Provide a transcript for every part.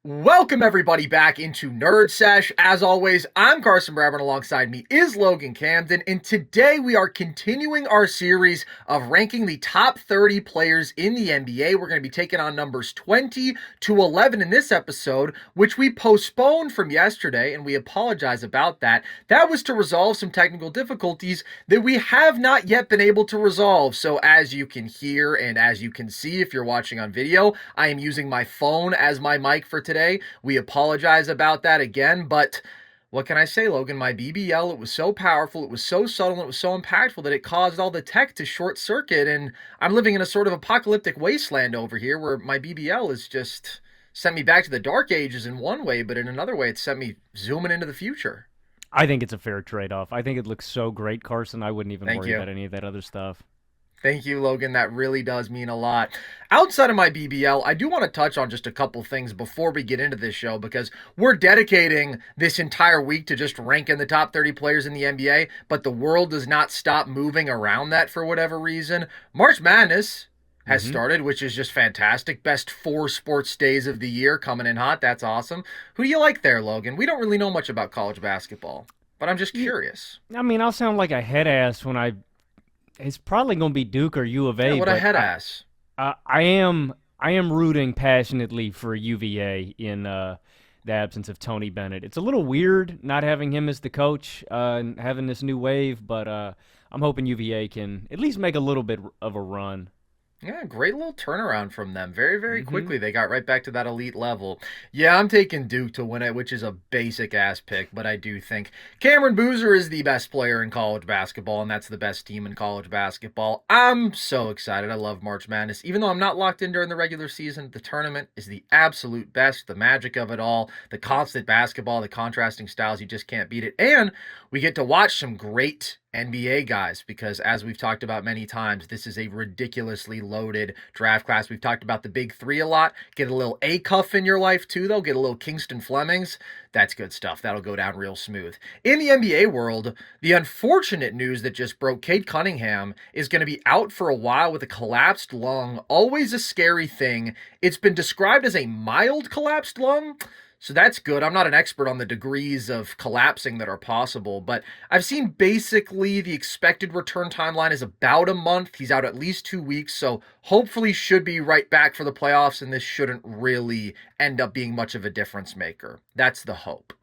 Welcome everybody back into Nerd Sesh. As always, I'm Carson Brabant. Alongside me is Logan Camden, and today we are continuing our series of ranking the top 30 players in the NBA. We're going to be taking on numbers 20 to 11 in this episode, which we postponed from yesterday, and we apologize about that. That was to resolve some technical difficulties that we have not yet been able to resolve. So as you can hear and as you can see if you're watching on video, I am using my phone as my mic for today. We apologize about that again, but what can I say, Logan? My BBL, it was so powerful, it was so subtle, it was so impactful that it caused all the tech to short circuit, and I'm living in a sort of apocalyptic wasteland over here where my BBL is just sent me back to the dark ages in one way, but in another way it sent me zooming into the future. I think it's a fair trade-off. I think it looks so great, Carson. I wouldn't even Thank worry you. about any of that other stuff. Thank you, Logan. That really does mean a lot. Outside of my BBL, I do want to touch on just a couple things before we get into this show because we're dedicating this entire week to just ranking the top 30 players in the NBA, but the world does not stop moving around that for whatever reason. March Madness has started, which is just fantastic. Best 4 sports days of the year coming in hot. That's awesome. Who do you like there, Logan? We don't really know much about college basketball, but I'm just curious. I mean, I'll sound like a head ass when it's probably going to be Duke or U of A, Yeah, what a but head ass. I am rooting passionately for UVA in the absence of Tony Bennett. It's a little weird not having him as the coach and having this new wave, but I'm hoping UVA can at least make a little bit of a run. Yeah, great little turnaround from them. Very, very quickly, they got right back to that elite level. Yeah, I'm taking Duke to win it, which is a basic-ass pick, but I do think Cameron Boozer is the best player in college basketball, and that's the best team in college basketball. I'm so excited. I love March Madness. Even though I'm not locked in during the regular season, the tournament is the absolute best. The magic of it all, the constant basketball, the contrasting styles, you just can't beat it. And we get to watch some great NBA guys because, as we've talked about many times, this is a ridiculously loaded draft class. We've talked about the big three a lot. Get a little A-Cuff in your life too, though. Get a little Kingston Flemings. That's good stuff. That'll go down real smooth. In the NBA world, the unfortunate news that just broke, Cade Cunningham is going to be out for a while with a collapsed lung. Always a scary thing. It's been described as a mild collapsed lung. So that's good. I'm not an expert on the degrees of collapsing that are possible, but I've seen basically the expected return timeline is about a month. He's out at least 2 weeks, so hopefully should be right back for the playoffs, and this shouldn't really end up being much of a difference maker. That's the hope.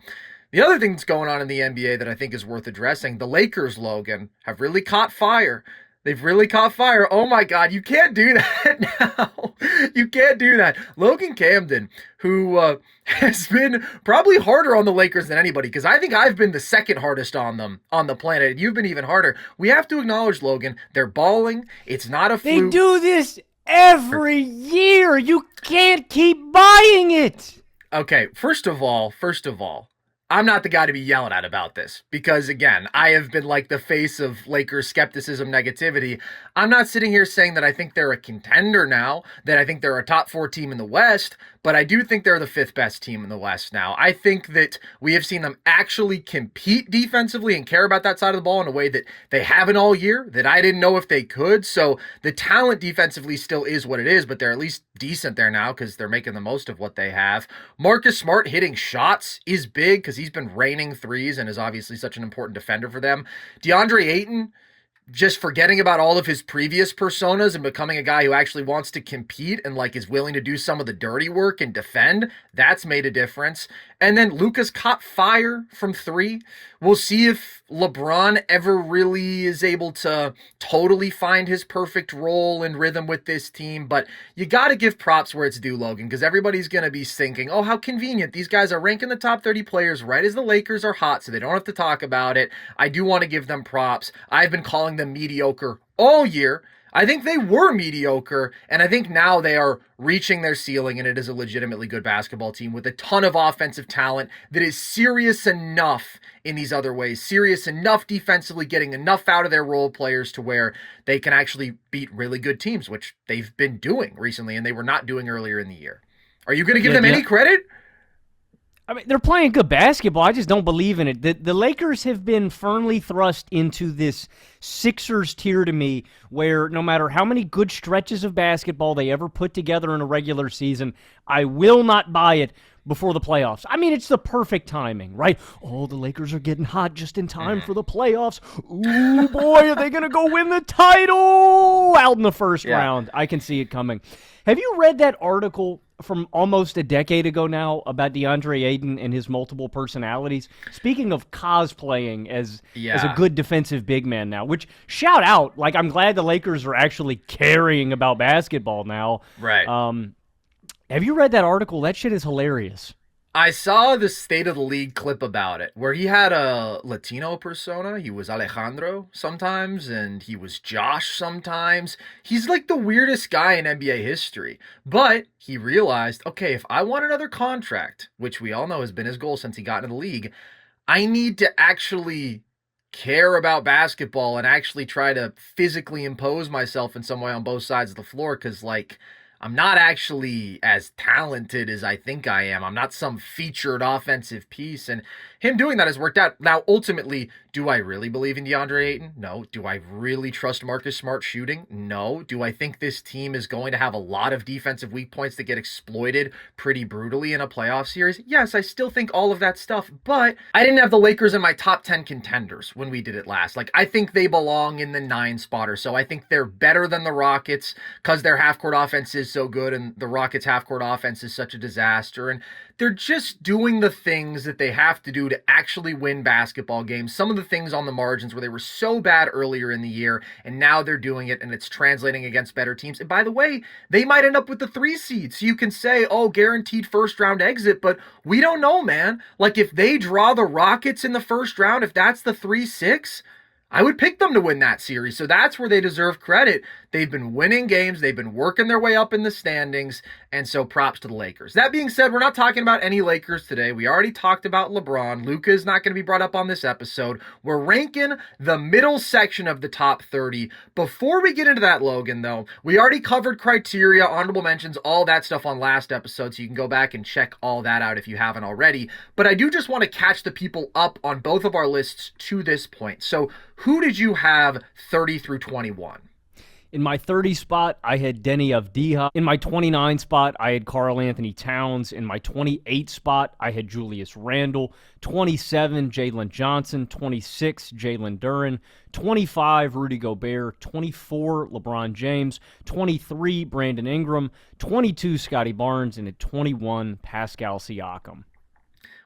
The other thing that's going on in the NBA that I think is worth addressing, the Lakers, Logan, have really caught fire. They've really caught fire. Oh my God, you can't do that now. You can't do that. Logan Camden, who has been probably harder on the Lakers than anybody, because I think I've been the second hardest on them on the planet, and you've been even harder. We have to acknowledge, Logan, they're balling. It's not a They fluke. do this every year. You can't keep buying it. Okay, first of all, I'm not the guy to be yelling at about this because, again, I have been like the face of Lakers skepticism, negativity. I'm not sitting here saying that I think they're a contender now, that I think they're a top 4 team in the West, but I do think they're the 5th best team in the West now. I think that we have seen them actually compete defensively and care about that side of the ball in a way that they haven't all year, that I didn't know if they could. So the talent defensively still is what it is, but they're at least decent there now because they're making the most of what they have. Marcus Smart hitting shots is big because he's been raining threes and is obviously such an important defender for them. DeAndre Ayton, just forgetting about all of his previous personas and becoming a guy who actually wants to compete and like is willing to do some of the dirty work and defend, that's made a difference. And then Luka's caught fire from 3. We'll see if LeBron ever really is able to totally find his perfect role and rhythm with this team, but you got to give props where it's due, Logan, because everybody's going to be thinking, oh, how convenient. These guys are ranking the top 30 players right as the Lakers are hot, so they don't have to talk about it. I do want to give them props. I've been calling them mediocre all year. I think they were mediocre, and I think now they are reaching their ceiling, and it is a legitimately good basketball team with a ton of offensive talent that is serious enough in these other ways, serious enough defensively, getting enough out of their role players to where they can actually beat really good teams, which they've been doing recently, and they were not doing earlier in the year. Are you going to give them any credit? I mean, they're playing good basketball. I just don't believe in it. The Lakers have been firmly thrust into this Sixers tier to me, where no matter how many good stretches of basketball they ever put together in a regular season, I will not buy it before the playoffs. I mean, it's the perfect timing, right? Oh, the Lakers are getting hot just in time for the playoffs. Ooh, boy, are they going to go win the title out in the first round. I can see it coming. Have you read that article from almost a decade ago now about DeAndre Ayton and his multiple personalities? Speaking of cosplaying as a good defensive big man now, which, shout out, like, I'm glad the Lakers are actually caring about basketball now. Right. Have you read that article? That shit is hilarious. I saw the State of the League clip about it, where he had a Latino persona. He was Alejandro sometimes, and he was Josh sometimes. He's like the weirdest guy in NBA history. But he realized, okay, if I want another contract, which we all know has been his goal since he got into the league, I need to actually care about basketball and actually try to physically impose myself in some way on both sides of the floor, because, like, I'm not actually as talented as I think I am. I'm not some featured offensive piece, and him doing that has worked out. Now, ultimately, do I really believe in DeAndre Ayton? No. Do I really trust Marcus Smart shooting? No. Do I think this team is going to have a lot of defensive weak points that get exploited pretty brutally in a playoff series? Yes, I still think all of that stuff, but I didn't have the Lakers in my top 10 contenders when we did it last. Like, I think they belong in the 9 spot or so. I think they're better than the Rockets because their half-court offense is so good and the Rockets' half-court offense is such a disaster, and they're just doing the things that they have to do to actually win basketball games. Some of the things on the margins where they were so bad earlier in the year, and now they're doing it, and it's translating against better teams. And by the way, they might end up with the 3 seed. So you can say, oh, guaranteed first-round exit, but we don't know, man. Like, if they draw the Rockets in the first round, if that's the 3-6, I would pick them to win that series. So that's where they deserve credit. They've been winning games. They've been working their way up in the standings. And so props to the Lakers. That being said, we're not talking about any Lakers today. We already talked about LeBron. Luka is not going to be brought up on this episode. We're ranking the middle section of the top 30. Before we get into that, Logan, though, we already covered criteria, honorable mentions, all that stuff on last episode. So you can go back and check all that out if you haven't already. But I do just want to catch the people up on both of our lists to this point. So who did you have 30 through 21? In my 30 spot, I had Denny Avdija. In my 29 spot, I had Karl Anthony Towns. In my 28 spot, I had Julius Randle. 27, Jalen Johnson. 26, Jalen Duren. 25, Rudy Gobert. 24, LeBron James. 23, Brandon Ingram. 22, Scotty Barnes. And at 21, Pascal Siakam.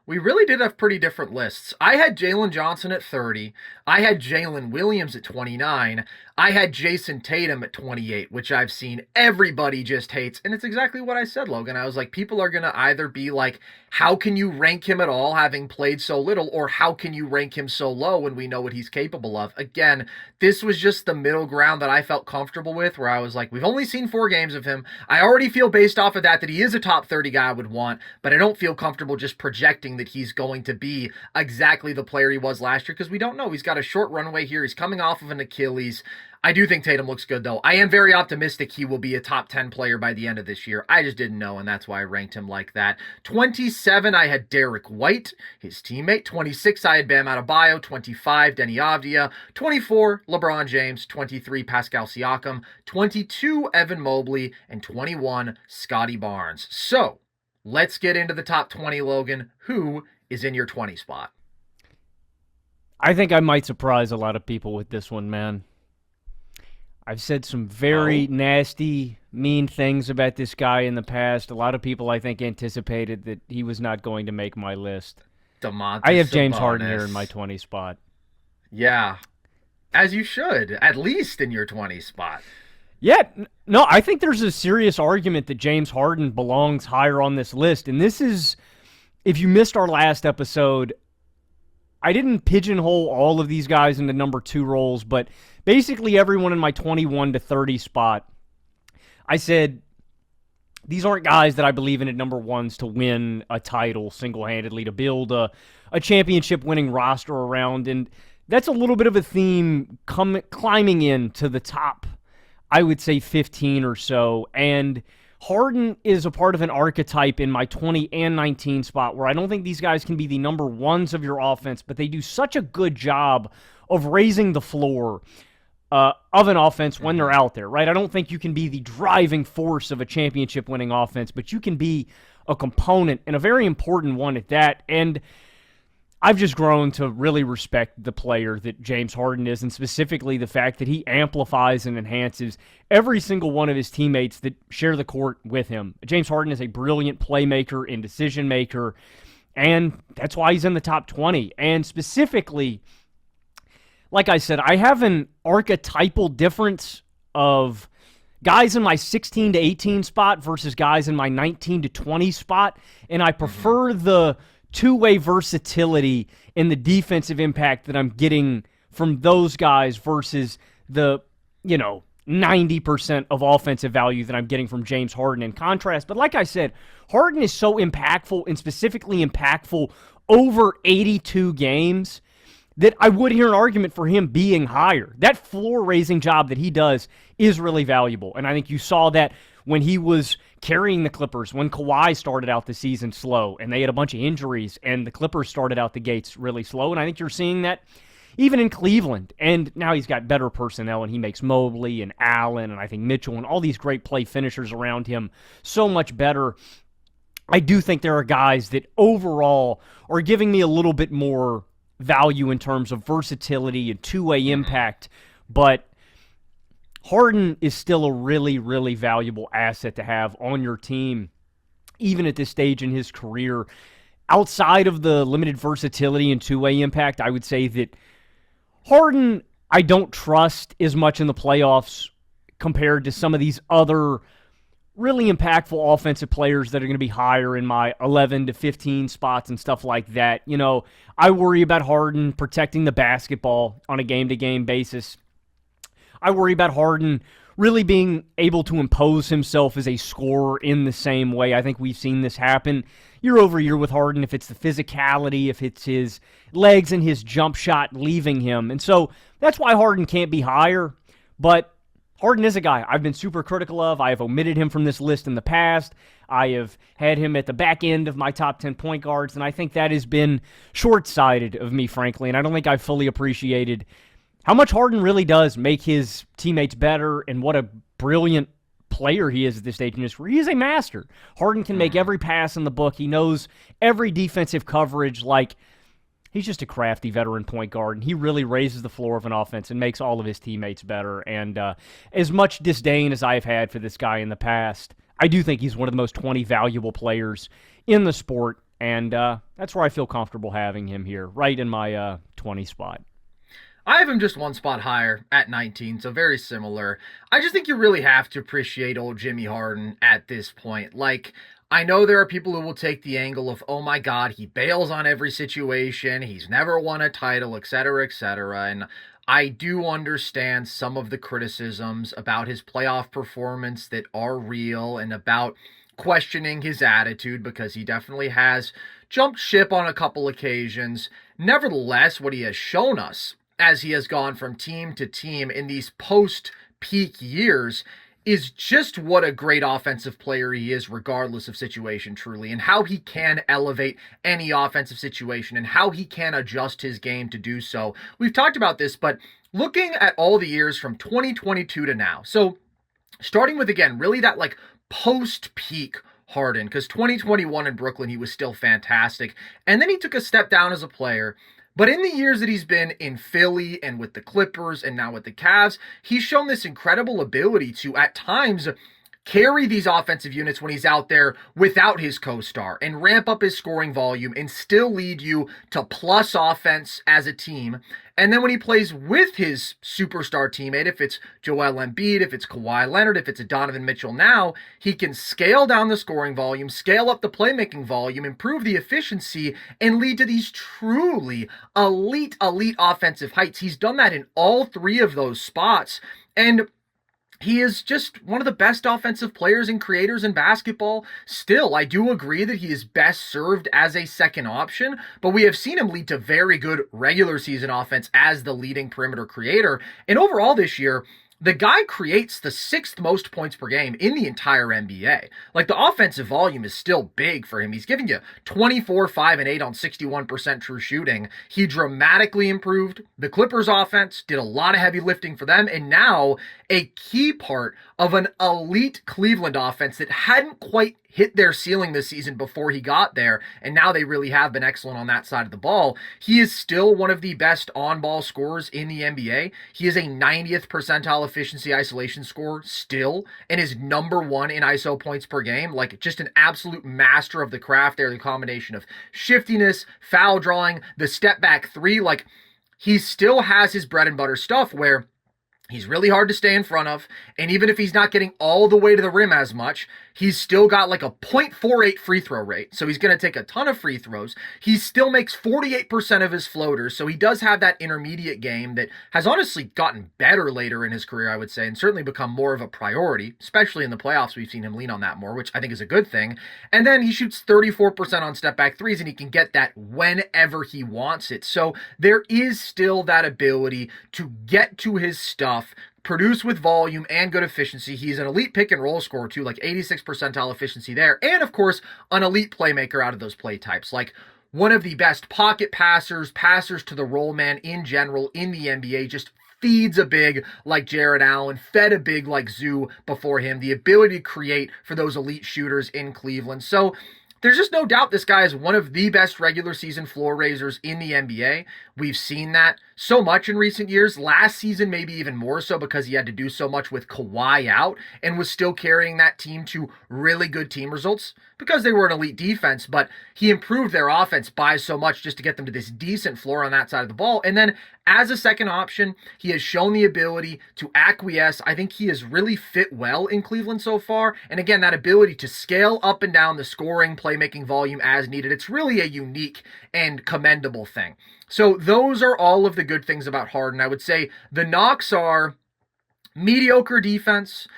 We really did have pretty different lists. I had Jalen Johnson at 30. I had Jalen Williams at 29. I had Jason Tatum at 28, which I've seen everybody just hates. And it's exactly what I said, Logan. I was like, people are going to either be like, how can you rank him at all having played so little? Or how can you rank him so low when we know what he's capable of? Again, this was just the middle ground that I felt comfortable with, where I was like, we've only seen 4 games of him. I already feel based off of that he is a top 30 guy I would want, but I don't feel comfortable just projecting that he's going to be exactly the player he was last year, because we don't know. He's got a short runway here. He's coming off of an Achilles. I do think Tatum looks good, though. I am very optimistic he will be a top 10 player by the end of this year. I just didn't know, and that's why I ranked him like that. 27, I had Derek White, his teammate. 26, I had Bam Adebayo. 25, Denny Avdija. 24, LeBron James. 23, Pascal Siakam. 22, Evan Mobley. And 21, Scotty Barnes. So, let's get into the top 20, Logan. Who is in your 20 spot? I think I might surprise a lot of people with this one, man. I've said some very nasty, mean things about this guy in the past. A lot of people, I think, anticipated that he was not going to make my list. I have James Harden here in my 20 spot. Yeah, as you should, at least in your 20 spot. Yeah, no, I think there's a serious argument that James Harden belongs higher on this list. And this is, if you missed our last episode, I didn't pigeonhole all of these guys into number 2 roles, but basically everyone in my 21 to 30 spot, I said, these aren't guys that I believe in at number 1s to win a title single-handedly, to build a championship-winning roster around. And that's a little bit of a theme climbing into the top, I would say 15 or so. And Harden is a part of an archetype in my 20 and 19 spot where I don't think these guys can be the number ones of your offense, but they do such a good job of raising the floor of an offense when they're out there, right? I don't think you can be the driving force of a championship-winning offense, but you can be a component, and a very important one at that. And I've just grown to really respect the player that James Harden is, and specifically the fact that he amplifies and enhances every single one of his teammates that share the court with him. James Harden is a brilliant playmaker and decision maker, and that's why he's in the top 20. And specifically, like I said, I have an archetypal difference of guys in my 16 to 18 spot versus guys in my 19 to 20 spot, and I prefer the two-way versatility in the defensive impact that I'm getting from those guys versus the, 90% of offensive value that I'm getting from James Harden in contrast. But like I said, Harden is so impactful, and specifically impactful over 82 games, that I would hear an argument for him being higher. That floor-raising job that he does is really valuable, and I think you saw that when he was carrying the Clippers, when Kawhi started out the season slow, and they had a bunch of injuries, and the Clippers started out the gates really slow, and I think you're seeing that even in Cleveland. And now he's got better personnel, and he makes Mobley and Allen, and I think Mitchell, and all these great play finishers around him so much better. I do think there are guys that overall are giving me a little bit more value in terms of versatility and two-way impact, but Harden is still a really, really valuable asset to have on your team, even at this stage in his career. Outside of the limited versatility and two-way impact, I would say that Harden, I don't trust as much in the playoffs compared to some of these other really impactful offensive players that are going to be higher in my 11 to 15 spots and stuff like that. I worry about Harden protecting the basketball on a game-to-game basis. I worry about Harden really being able to impose himself as a scorer in the same way. I think we've seen this happen year over year with Harden, if it's the physicality, if it's his legs and his jump shot leaving him. And so that's why Harden can't be higher, but Harden is a guy I've been super critical of. I have omitted him from this list in the past. I have had him at the back end of my top 10 point guards, and I think that has been short-sighted of me, frankly, and I don't think I've fully appreciated how much Harden really does make his teammates better and what a brilliant player he is at this stage in his career. He is a master. Harden can make every pass in the book. He knows every defensive coverage. He's just a crafty veteran point guard, and he really raises the floor of an offense and makes all of his teammates better. And as much disdain as I've had for this guy in the past, I do think he's one of the most 20 valuable players in the sport, and that's where I feel comfortable having him here, right in my 20 spot. I have him just one spot higher at 19, so very similar. I just think you really have to appreciate old Jimmy Harden at this point. I know there are people who will take the angle of, oh my God, he bails on every situation, he's never won a title, etc., and I do understand some of the criticisms about his playoff performance that are real and about questioning his attitude, because he definitely has jumped ship on a couple occasions. Nevertheless, what he has shown us as he has gone from team to team in these post-peak years is just what a great offensive player he is, regardless of situation, truly, and how he can elevate any offensive situation and how he can adjust his game to do so. We've talked about this, but looking at all the years from 2022 to now, so starting with, again, really that post-peak Harden, because 2021 in Brooklyn, he was still fantastic, and then he took a step down as a player. But in the years that he's been in Philly and with the Clippers and now with the Cavs, he's shown this incredible ability to, at times, carry these offensive units when he's out there without his co-star and ramp up his scoring volume and still lead you to plus offense as a team. And then when he plays with his superstar teammate, if it's Joel Embiid, if it's Kawhi Leonard, if it's a Donovan Mitchell now, he can scale down the scoring volume, scale up the playmaking volume, improve the efficiency, and lead to these truly elite offensive heights. He's done that in all three of those spots. And he is just one of the best offensive players and creators in basketball. Still, I do agree that he is best served as a second option, but we have seen him lead to very good regular season offense as the leading perimeter creator. And overall this year, the guy creates the sixth most points per game in the entire NBA. Like, the offensive volume is still big for him. He's giving you 24, 5, and 8 on 61% true shooting. He dramatically improved the Clippers offense, did a lot of heavy lifting for them, and now a key part of an elite Cleveland offense that hadn't quite hit their ceiling this season before he got there, and now they really have been excellent on that side of the ball. He is still one of the best on-ball scorers in the NBA. He is a 90th percentile efficiency isolation scorer still, and is number one in ISO points per game. Like, just an absolute master of the craft there, the combination of shiftiness, foul drawing, the step back three. Like, he still has his bread and butter stuff where he's really hard to stay in front of, and even if he's not getting all the way to the rim as much, he's still got like a .48 free throw rate, so he's going to take a ton of free throws. He still makes 48% of his floaters, so he does have that intermediate game that has honestly gotten better later in his career, I would say, and certainly become more of a priority, especially in the playoffs. We've seen him lean on that more, which I think is a good thing. And then he shoots 34% on step-back threes, and he can get that whenever he wants it. So there is still that ability to get to his stuff, produce with volume and good efficiency. He's an elite pick and roll scorer too, like 86 percentile efficiency there. And of course, an elite playmaker out of those play types. Like, one of the best pocket passers to the roll man in general in the NBA, just feeds a big like Jared Allen, fed a big like Zoo before him, the ability to create for those elite shooters in Cleveland. So there's just no doubt this guy is one of the best regular season floor raisers in the NBA. We've seen that so much in recent years. Last season, maybe even more so, because he had to do so much with Kawhi out and was still carrying that team to really good team results because they were an elite defense, but he improved their offense by so much just to get them to this decent floor on that side of the ball. And then as a second option, he has shown the ability to acquiesce. I think he has really fit well in Cleveland so far. And again, that ability to scale up and down the scoring, playmaking volume as needed. It's really a unique and commendable thing. So those are all of the good things about Harden. I would say the knocks are mediocre defense,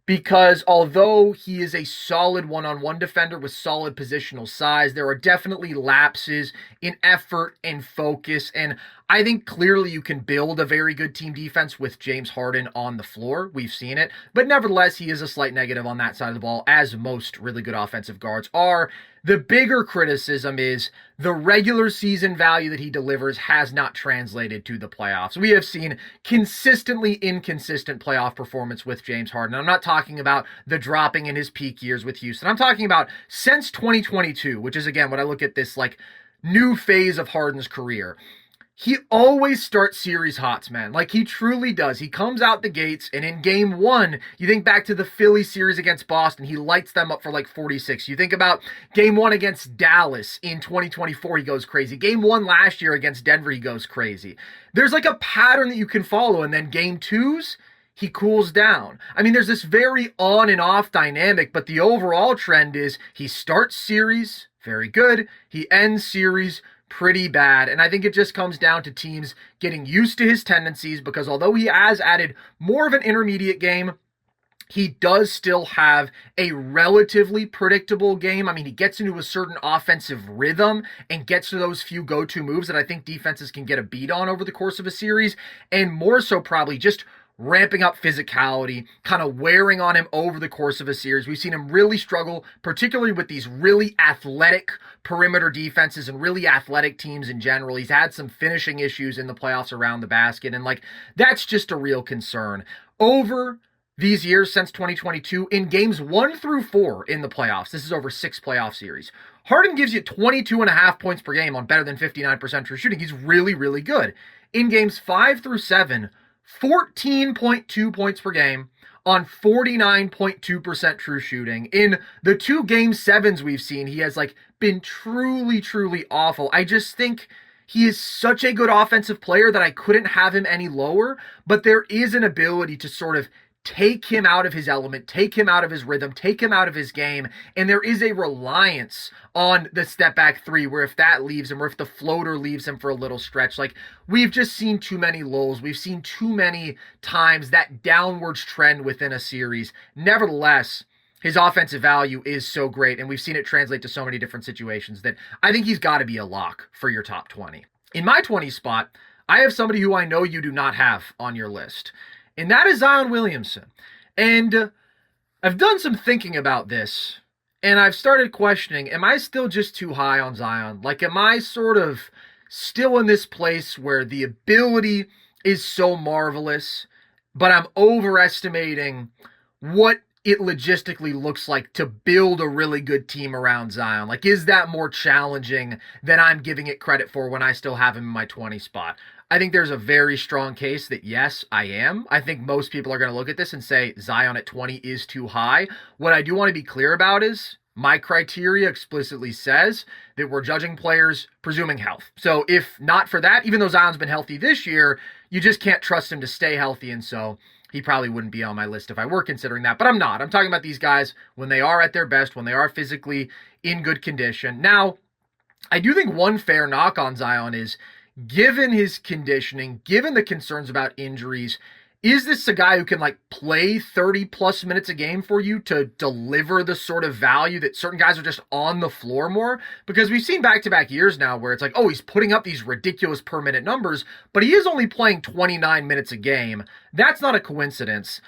because although he is a solid one-on-one defender with solid positional size, there are definitely lapses in effort and focus, and I think clearly you can build a very good team defense with James Harden on the floor. We've seen it, but nevertheless, he is a slight negative on that side of the ball, as most really good offensive guards are. The bigger criticism is the regular season value that he delivers has not translated to the playoffs. We have seen consistently inconsistent playoff performance with James Harden. I'm not talking about the dropping in his peak years with Houston. I'm talking about since 2022, which is, again, when I look at this like new phase of Harden's career. He always starts series hots, man. Like, he truly does. He comes out the gates, and in game one, you think back to the Philly series against Boston, he lights them up for like 46. You think about game one against Dallas in 2024, he goes crazy. Game one last year against Denver, he goes crazy. There's like a pattern that you can follow, and then game twos, he cools down. I mean, there's this very on and off dynamic, but the overall trend is he starts series, very good. He ends series, pretty bad. And I think it just comes down to teams getting used to his tendencies, because although he has added more of an intermediate game, he does still have a relatively predictable game. I mean, he gets into a certain offensive rhythm and gets to those few go-to moves that I think defenses can get a beat on over the course of a series, and more so probably just ramping up physicality, kind of wearing on him over the course of a series. We've seen him really struggle, particularly with these really athletic perimeter defenses and really athletic teams in general. He's had some finishing issues in the playoffs around the basket, and like, that's just a real concern. Over these years since 2022, in games 1 through 4 in the playoffs, this is over 6 playoff series, Harden gives you 22.5 points per game on better than 59% true shooting. He's really, really good. In games 5 through 7, 14.2 points per game on 49.2% true shooting. In the 2 game 7s we've seen, he has like been truly, truly awful. I just think he is such a good offensive player that I couldn't have him any lower, but there is an ability to sort of take him out of his element, take him out of his rhythm, take him out of his game, and there is a reliance on the step back three where if that leaves him or if the floater leaves him for a little stretch, like, we've just seen too many lulls. We've seen too many times that downwards trend within a series. Nevertheless, his offensive value is so great, and we've seen it translate to so many different situations that I think he's got to be a lock for your top 20. In my 20 spot, I have somebody who I know you do not have on your list. and that is Zion Williamson. And I've done some thinking about this, and I've started questioning, am I still just too high on Zion? Like, am I sort of still in this place where the ability is so marvelous, but I'm overestimating what it logistically looks like to build a really good team around Zion? Like, is that more challenging than I'm giving it credit for when I still have him in my 20 spot? I think there's a very strong case that yes, I am. I think most people are going to look at this and say Zion at 20 is too high. What I do want to be clear about is my criteria explicitly says that we're judging players presuming health. So if not for that, even though Zion's been healthy this year, you just can't trust him to stay healthy, and so he probably wouldn't be on my list if I were considering that. But I'm not. I'm talking about these guys when they are at their best, when they are physically in good condition. Now, I do think one fair knock on Zion is, given his conditioning, given the concerns about injuries, is this a guy who can play 30 plus minutes a game for you to deliver the sort of value that certain guys are just on the floor more? Because we've seen back-to-back years now where it's oh, he's putting up these ridiculous per minute numbers, but he is only playing 29 minutes a game. That's not a coincidence.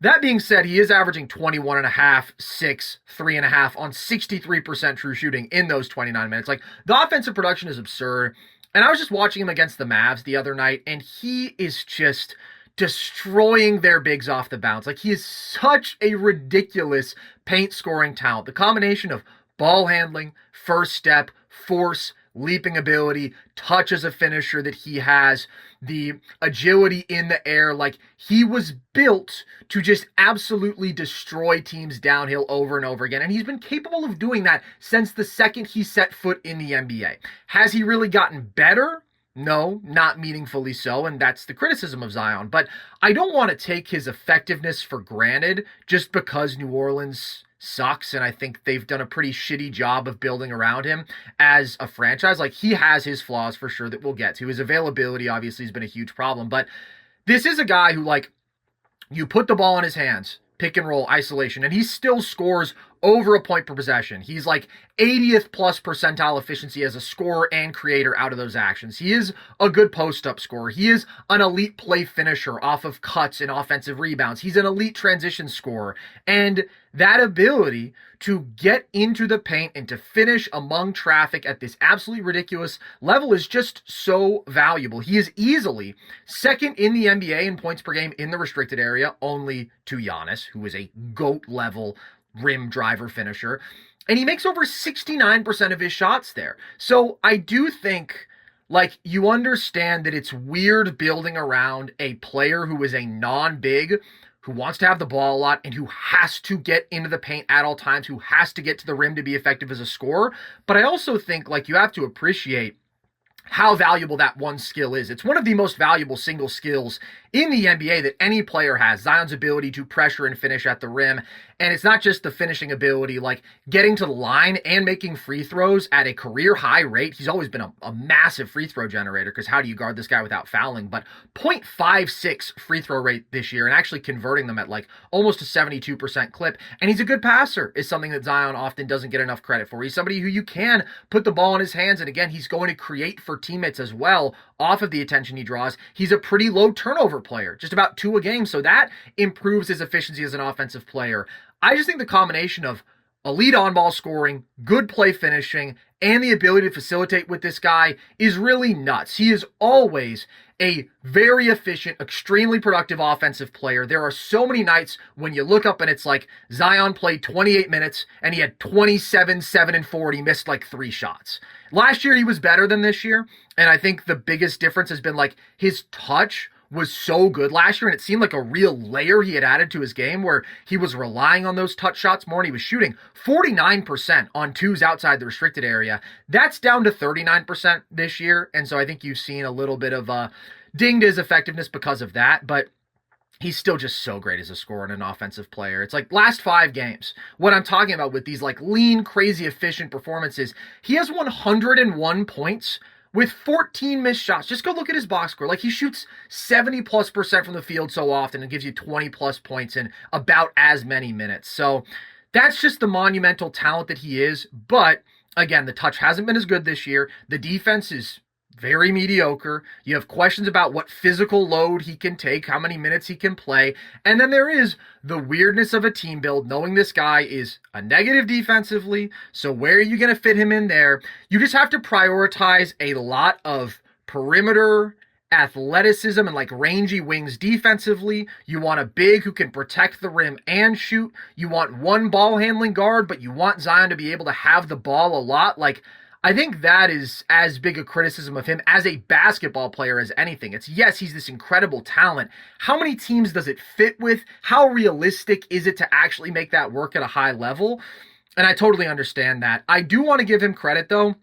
That being said, he is averaging 21.5, 6, 3.5 on 63% true shooting in those 29 minutes. The offensive production is absurd. And I was just watching him against the Mavs the other night, and he is just destroying their bigs off the bounce. He is such a ridiculous paint scoring talent. The combination of ball handling, first step, force, leaping ability, touch as a finisher that he has, the agility in the air, he was built to just absolutely destroy teams downhill over and over again. And he's been capable of doing that since the second he set foot in the NBA. Has he really gotten better? No, not meaningfully so, and that's the criticism of Zion. But I don't want to take his effectiveness for granted just because New Orleans sucks, and I think they've done a pretty shitty job of building around him as a franchise. He has his flaws for sure that we'll get to. His availability obviously has been a huge problem, but this is a guy who, you put the ball in his hands, pick and roll, isolation, and he still scores over a point per possession. He's 80th plus percentile efficiency as a scorer and creator out of those actions. He is a good post-up scorer. He is an elite play finisher off of cuts and offensive rebounds. He's an elite transition scorer. And that ability to get into the paint and to finish among traffic at this absolutely ridiculous level is just so valuable. He is easily second in the NBA in points per game in the restricted area, only to Giannis, who is a GOAT-level rim driver finisher, and he makes over 69% of his shots there. So I do think you understand that it's weird building around a player who is a non-big, who wants to have the ball a lot and who has to get into the paint at all times, who has to get to the rim to be effective as a scorer. But I also think you have to appreciate how valuable that one skill is. It's one of the most valuable single skills in the NBA that any player has. Zion's ability to pressure and finish at the rim. And it's not just the finishing ability, getting to the line and making free throws at a career high rate. He's always been a massive free throw generator, because how do you guard this guy without fouling? But 0.56 free throw rate this year, and actually converting them at almost a 72% clip. And he's a good passer, is something that Zion often doesn't get enough credit for. He's somebody who you can put the ball in his hands, and again, he's going to create for teammates as well off of the attention he draws. He's a pretty low turnover player, just about 2 a game, so that improves his efficiency as an offensive player. I just think the combination of elite on-ball scoring, good play finishing, and the ability to facilitate with this guy is really nuts. He is always a very efficient, extremely productive offensive player. There are so many nights when you look up and it's Zion played 28 minutes and he had 27, 7, and 4, and he missed 3 shots. Last year he was better than this year, and I think the biggest difference has been his touch was so good last year, and it seemed like a real layer he had added to his game where he was relying on those touch shots more, and he was shooting 49% on twos outside the restricted area. That's down to 39% this year, and so I think you've seen a little bit of dinged his effectiveness because of that, but he's still just so great as a scorer and an offensive player. It's last 5 games, what I'm talking about with these lean, crazy, efficient performances, he has 101 points with 14 missed shots. Just go look at his box score. He shoots 70+% from the field so often and gives you 20+ points in about as many minutes. So that's just the monumental talent that he is. But again, the touch hasn't been as good this year. The defense is very mediocre. You have questions about what physical load he can take, how many minutes he can play. And then there is the weirdness of a team build, knowing this guy is a negative defensively. So where are you going to fit him in there? You just have to prioritize a lot of perimeter athleticism and like rangy wings defensively. You want a big who can protect the rim and shoot. You want one ball handling guard, but you want Zion to be able to have the ball a lot. Like, I think that is as big a criticism of him as a basketball player as anything. It's, yes, he's this incredible talent. How many teams does it fit with? How realistic is it to actually make that work at a high level? And I totally understand that. I do want to give him credit, though,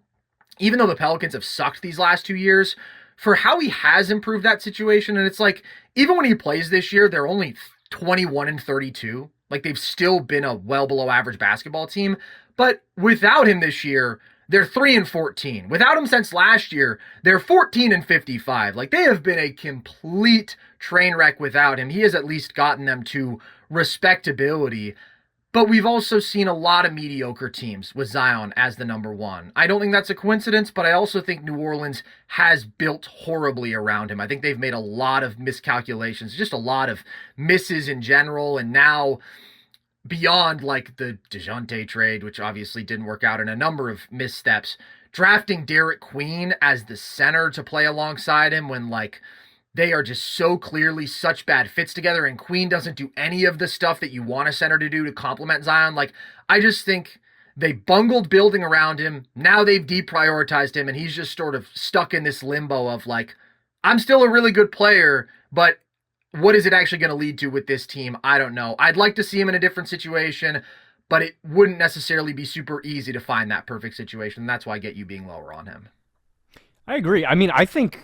even though the Pelicans have sucked these last 2 years, for how he has improved that situation. And it's like, even when he plays this year, they're only 21-32. Like, they've still been a well below average basketball team. But without him this year, they're 3-14. Without him since last year, they're 14-55. Like, they have been a complete train wreck without him. He has at least gotten them to respectability. But we've also seen a lot of mediocre teams with Zion as the number one. I don't think that's a coincidence, but I also think New Orleans has built horribly around him. I think they've made a lot of miscalculations, just a lot of misses in general, and now beyond like the DeJounte trade, which obviously didn't work out, and a number of missteps, drafting Derek Queen as the center to play alongside him when like they are just so clearly such bad fits together, and Queen doesn't do any of the stuff that you want a center to do to complement Zion. Like, I just think they bungled building around him. Now they've deprioritized him, and he's just sort of stuck in this limbo of like, I'm still a really good player, but what is it actually going to lead to with this team? I don't know. I'd like to see him in a different situation, but it wouldn't necessarily be super easy to find that perfect situation. That's why I get you being lower on him. I agree. I mean, I think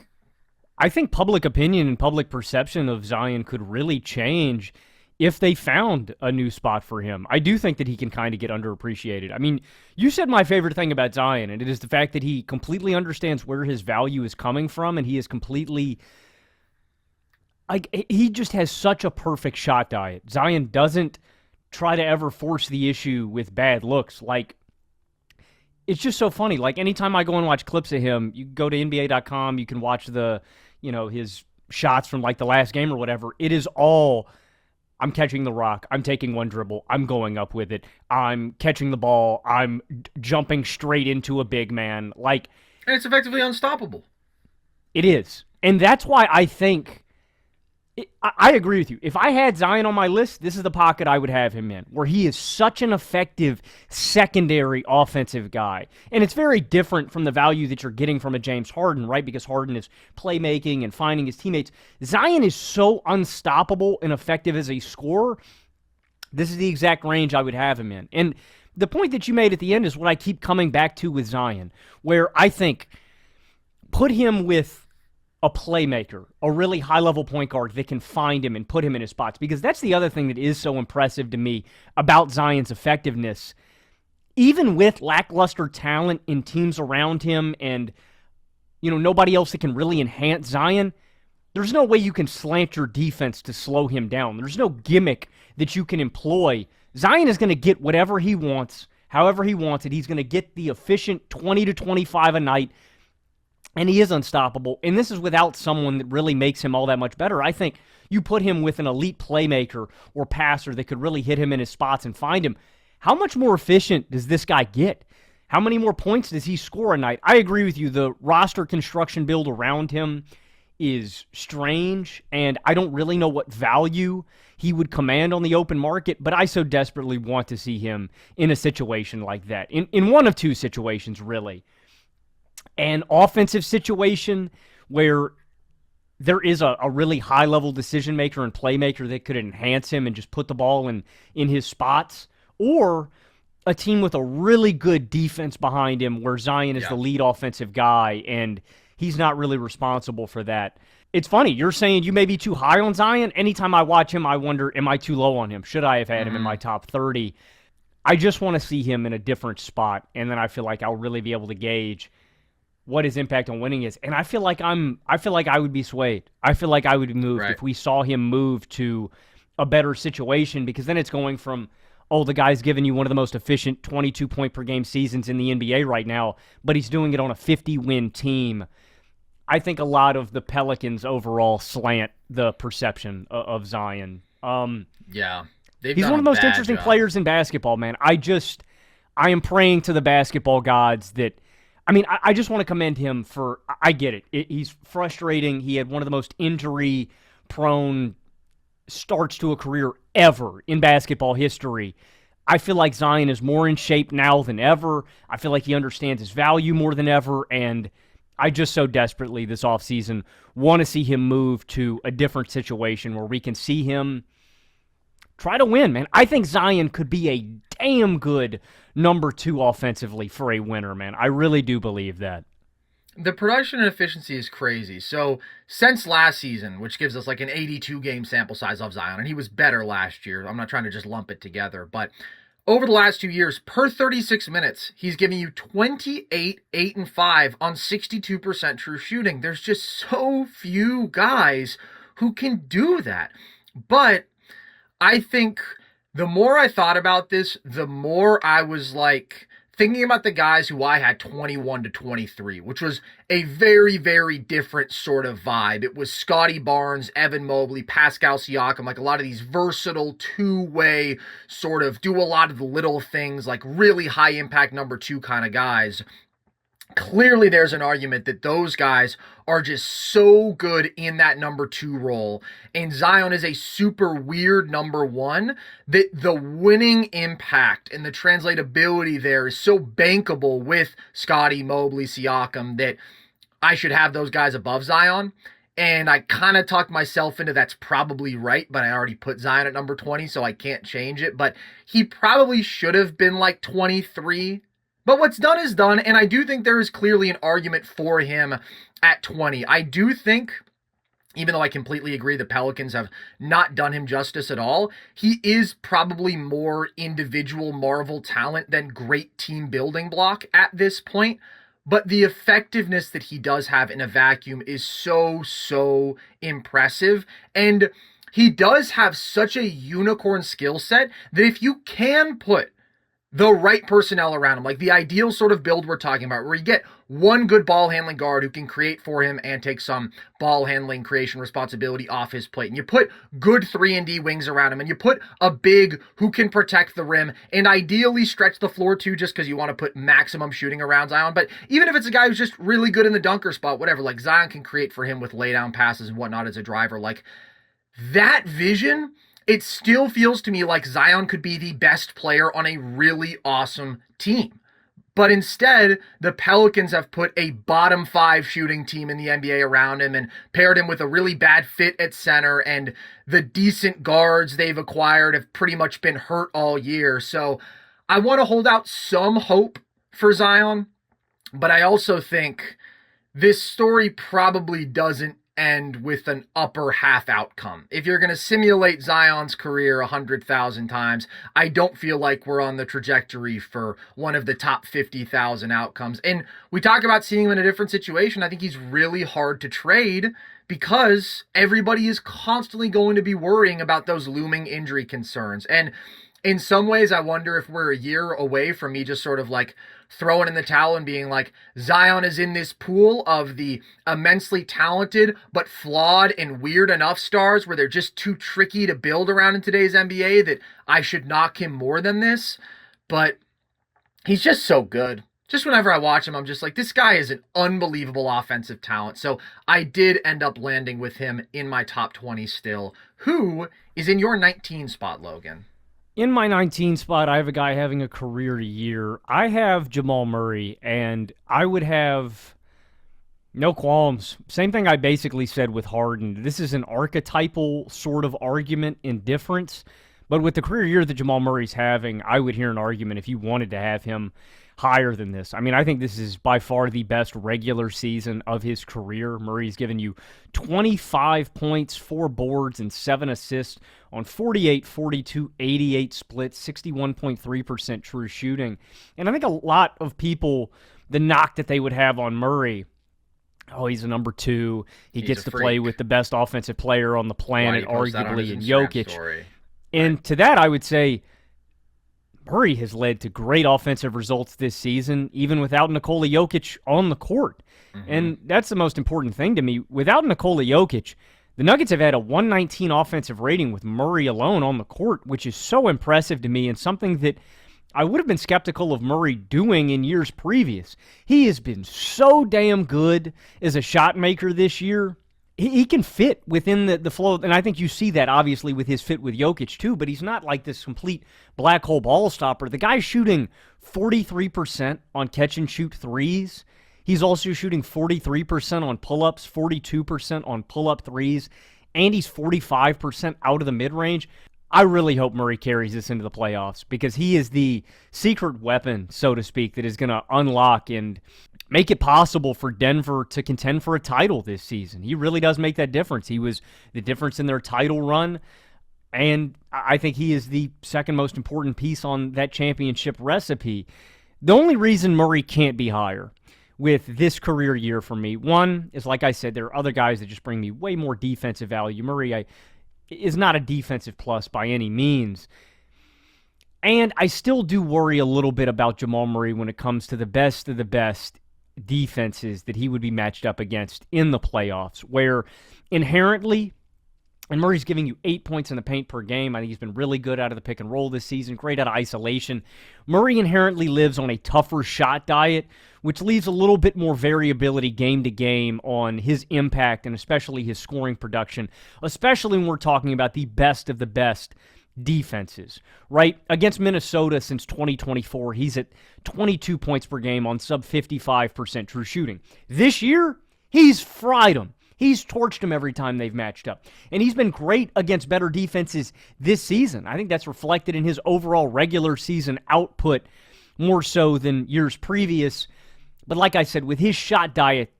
public opinion and public perception of Zion could really change if they found a new spot for him. I do think that he can kind of get underappreciated. I mean, you said my favorite thing about Zion, and it is the fact that he completely understands where his value is coming from, and he is completely... like, he just has such a perfect shot diet. Zion doesn't try to ever force the issue with bad looks. Like, it's just so funny. Like, anytime I go and watch clips of him, you go to NBA.com, you can watch the, his shots from like the last game or whatever. It is all, I'm catching the rock, I'm taking one dribble, I'm going up with it, I'm catching the ball, I'm jumping straight into a big man. Like, and it's effectively unstoppable. It is. And that's why I think... I agree with you. If I had Zion on my list, this is the pocket I would have him in, where he is such an effective secondary offensive guy. And it's very different from the value that you're getting from a James Harden, right? Because Harden is playmaking and finding his teammates. Zion is so unstoppable and effective as a scorer. This is the exact range I would have him in. And the point that you made at the end is what I keep coming back to with Zion, where I think put him with a playmaker, a really high-level point guard that can find him and put him in his spots. Because that's the other thing that is so impressive to me about Zion's effectiveness. Even with lackluster talent in teams around him and, nobody else that can really enhance Zion, there's no way you can slant your defense to slow him down. There's no gimmick that you can employ. Zion is going to get whatever he wants, however he wants it. He's going to get the efficient 20 to 25 a night, and he is unstoppable. And this is without someone that really makes him all that much better. I think you put him with an elite playmaker or passer that could really hit him in his spots and find him. How much more efficient does this guy get? How many more points does he score a night? I agree with you. The roster construction build around him is strange, and I don't really know what value he would command on the open market, but I so desperately want to see him in a situation like that. In one of two situations, really. An offensive situation where there is a really high-level decision-maker and playmaker that could enhance him and just put the ball in his spots, or a team with a really good defense behind him where Zion is the lead offensive guy, and he's not really responsible for that. It's funny, you're saying you may be too high on Zion. Anytime I watch him, I wonder, am I too low on him? Should I have had him in my top 30? I just want to see him in a different spot, and then I feel like I'll really be able to gauge what his impact on winning is. And I feel like I would be swayed. I feel like I would be moved if we saw him move to a better situation, because then it's going from, the guy's giving you one of the most efficient 22-point-per-game seasons in the NBA right now, but he's doing it on a 50-win team. I think a lot of the Pelicans overall slant the perception of Zion. Yeah, they've He's done one a of the most bad interesting job. players in basketball, man. I am praying to the basketball gods that. I mean, I just want to commend him for. I get it. He's frustrating. He had one of the most injury-prone starts to a career ever in basketball history. I feel like Zion is more in shape now than ever. I feel like he understands his value more than ever, and I just so desperately this offseason want to see him move to a different situation where we can see him try to win, man. I think Zion could be a damn good number 2 offensively for a winner, man. I really do believe that. The production and efficiency is crazy. So since last season, which gives us like an 82 game sample size of Zion, and he was better last year. I'm not trying to just lump it together, but over the last 2 years, per 36 minutes, he's giving you 28, 8, and 5 on 62% true shooting. There's just so few guys who can do that. But I think the more I thought about this, the more I was like thinking about the guys who I had 21 to 23, which was a very, very different sort of vibe. It was Scotty Barnes, Evan Mobley, Pascal Siakam, like a lot of these versatile two-way sort of do a lot of the little things, like really high impact number 2 kind of guys. Clearly there's an argument that those guys are just so good in that number 2 role, and Zion is a super weird number 1 that the winning impact and the translatability there is so bankable with Scotty, Mobley, Siakam that I should have those guys above Zion. And I kind of talked myself into that's probably right, but I already put Zion at number 20, so I can't change it. But he probably should have been like 23. But what's done is done, and I do think there is clearly an argument for him at 20. I do think, even though I completely agree the Pelicans have not done him justice at all, he is probably more individual Marvel talent than great team building block at this point. But the effectiveness that he does have in a vacuum is so impressive. And he does have such a unicorn skill set that if you can put the right personnel around him, like the ideal sort of build we're talking about, where you get one good ball handling guard who can create for him and take some ball handling creation responsibility off his plate, and you put good 3-and-D wings around him, and you put a big who can protect the rim and ideally stretch the floor too, just because you want to put maximum shooting around Zion. But even if it's a guy who's just really good in the dunker spot, whatever, like Zion can create for him with laydown passes and whatnot as a driver, like that vision, it still feels to me like Zion could be the best player on a really awesome team. But instead, the Pelicans have put a bottom 5 shooting team in the NBA around him and paired him with a really bad fit at center, and the decent guards they've acquired have pretty much been hurt all year. So I want to hold out some hope for Zion, but I also think this story probably doesn't end with an upper half outcome. If you're going to simulate Zion's career 100,000 times, I don't feel like we're on the trajectory for one of the top 50,000 outcomes. And we talk about seeing him in a different situation. I think he's really hard to trade because everybody is constantly going to be worrying about those looming injury concerns. And in some ways, I wonder if we're a year away from me just sort of like throwing in the towel and being like, Zion is in this pool of the immensely talented but flawed and weird enough stars where they're just too tricky to build around in today's NBA that I should knock him more than this. But he's just so good. Just whenever I watch him, I'm just like, this guy is an unbelievable offensive talent. So I did end up landing with him in my top 20 still. Who is in your 19 spot, Logan? In my 19 spot, I have a guy having a career year. I have Jamal Murray, and I would have no qualms. Same thing I basically said with Harden. This is an archetypal sort of argument in difference, but with the career year that Jamal Murray's having, I would hear an argument if you wanted to have him higher than this. I mean, I think this is by far the best regular season of his career. Murray's given you 25 points, 4 boards, and 7 assists on 48, 42, 88 splits, 61.3% true shooting. And I think a lot of people, the knock that they would have on Murray, oh, he's a number 2. He gets to play with the best offensive player on the planet, arguably, in Jokic. And to that, I would say, Murray has led to great offensive results this season, even without Nikola Jokic on the court. And that's the most important thing to me. Without Nikola Jokic, the Nuggets have had a 119 offensive rating with Murray alone on the court, which is so impressive to me and something that I would have been skeptical of Murray doing in years previous. He has been so damn good as a shot maker this year. He can fit within the flow, and I think you see that obviously with his fit with Jokic too, but he's not like this complete black hole ball stopper. The guy's shooting 43% on catch and shoot threes. He's also shooting 43% on pull-ups, 42% on pull-up threes, and he's 45% out of the mid-range. I really hope Murray carries this into the playoffs because he is the secret weapon, so to speak, that is going to unlock and make it possible for Denver to contend for a title this season. He really does make that difference. He was the difference in their title run, and I think he is the second most important piece on that championship recipe. The only reason Murray can't be higher with this career year for me, one is, like I said, there are other guys that just bring me way more defensive value. Murray is not a defensive plus by any means. And I still do worry a little bit about Jamal Murray when it comes to the best of the best defenses that he would be matched up against in the playoffs, where inherently, and Murray's giving you 8 points in the paint per game. I think he's been really good out of the pick and roll this season, great out of isolation. Murray inherently lives on a tougher shot diet, which leaves a little bit more variability game to game on his impact and especially his scoring production, especially when we're talking about the best of the best defenses, right? Against Minnesota since 2024, he's at 22 points per game on sub 55% true shooting. This year, he's fried them. He's torched them every time they've matched up. And he's been great against better defenses this season. I think that's reflected in his overall regular season output more so than years previous. But like I said, with his shot diet,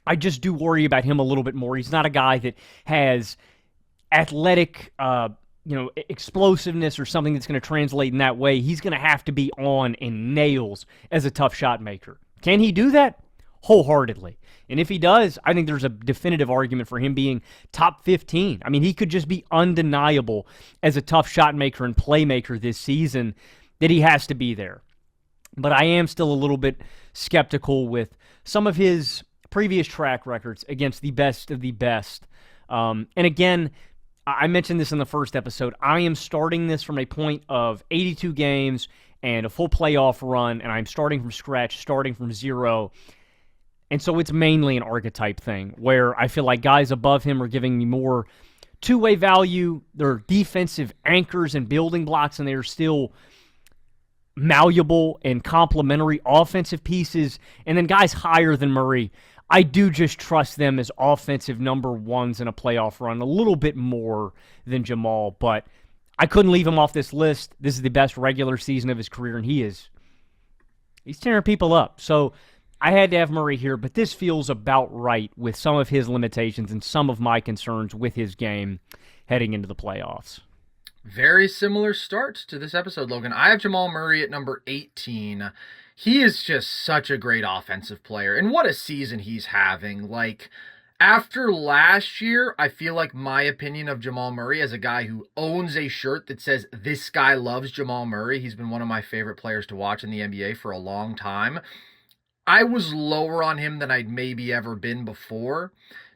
I just do worry about him a little bit more. He's not a guy that has athletic, explosiveness or something that's going to translate in that way. He's going to have to be on and nails as a tough shot maker. Can he do that? Wholeheartedly. And if he does, I think there's a definitive argument for him being top 15. I mean, he could just be undeniable as a tough shot maker and playmaker this season that he has to be there. But I am still a little bit skeptical with some of his previous track records against the best of the best. And again, I mentioned this in the first episode. I am starting this from a point of 82 games and a full playoff run, and I'm starting from scratch, starting from zero. And so it's mainly an archetype thing where I feel like guys above him are giving me more two-way value. They're defensive anchors and building blocks, and they're still malleable and complementary offensive pieces. And then guys higher than Murray, I do just trust them as offensive number ones in a playoff run a little bit more than Jamal. But I couldn't leave him off this list. This is the best regular season of his career, and he's tearing people up. So I had to have Murray here, but this feels about right with some of his limitations and some of my concerns with his game heading into the playoffs. Very similar start to this episode, Logan. I have Jamal Murray at number 18. He is just such a great offensive player, and what a season he's having. Like, after last year, I feel like my opinion of Jamal Murray as a guy who owns a shirt that says, "This guy loves Jamal Murray." He's been one of my favorite players to watch in the NBA for a long time. I was lower on him than I'd maybe ever been before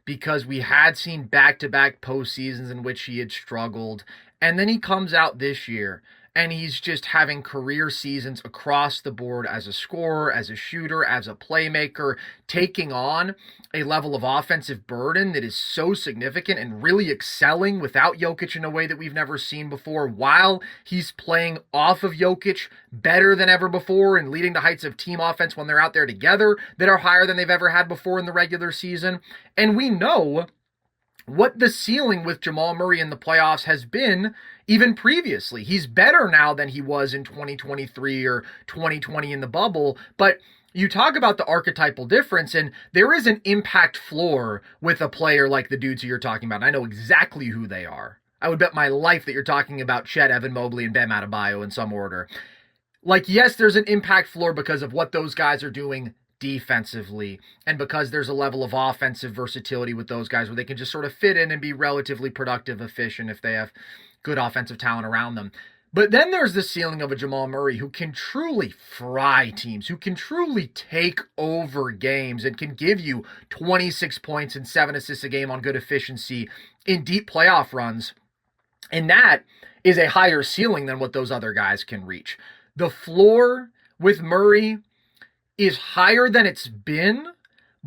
because we had seen back-to-back postseasons in which he had struggled. And then he comes out this year, and he's just having career seasons across the board as a scorer, as a shooter, as a playmaker, taking on a level of offensive burden that is so significant and really excelling without Jokic in a way that we've never seen before, while he's playing off of Jokic better than ever before and leading to heights of team offense when they're out there together that are higher than they've ever had before in the regular season. And we know what the ceiling with Jamal Murray in the playoffs has been even previously. He's better now than he was in 2023 or 2020 in the bubble, but you talk about the archetypal difference, and there is an impact floor with a player like the dudes who you're talking about. And I know exactly who they are. I would bet my life that you're talking about Chet, Evan Mobley, and Bam Adebayo in some order. Like, yes, there's an impact floor because of what those guys are doing defensively, and because there's a level of offensive versatility with those guys where they can just sort of fit in and be relatively productive, efficient if they have good offensive talent around them. But then there's the ceiling of a Jamal Murray who can truly fry teams, who can truly take over games and can give you 26 points and 7 assists a game on good efficiency in deep playoff runs. And that is a higher ceiling than what those other guys can reach. The floor with Murray is higher than it's been,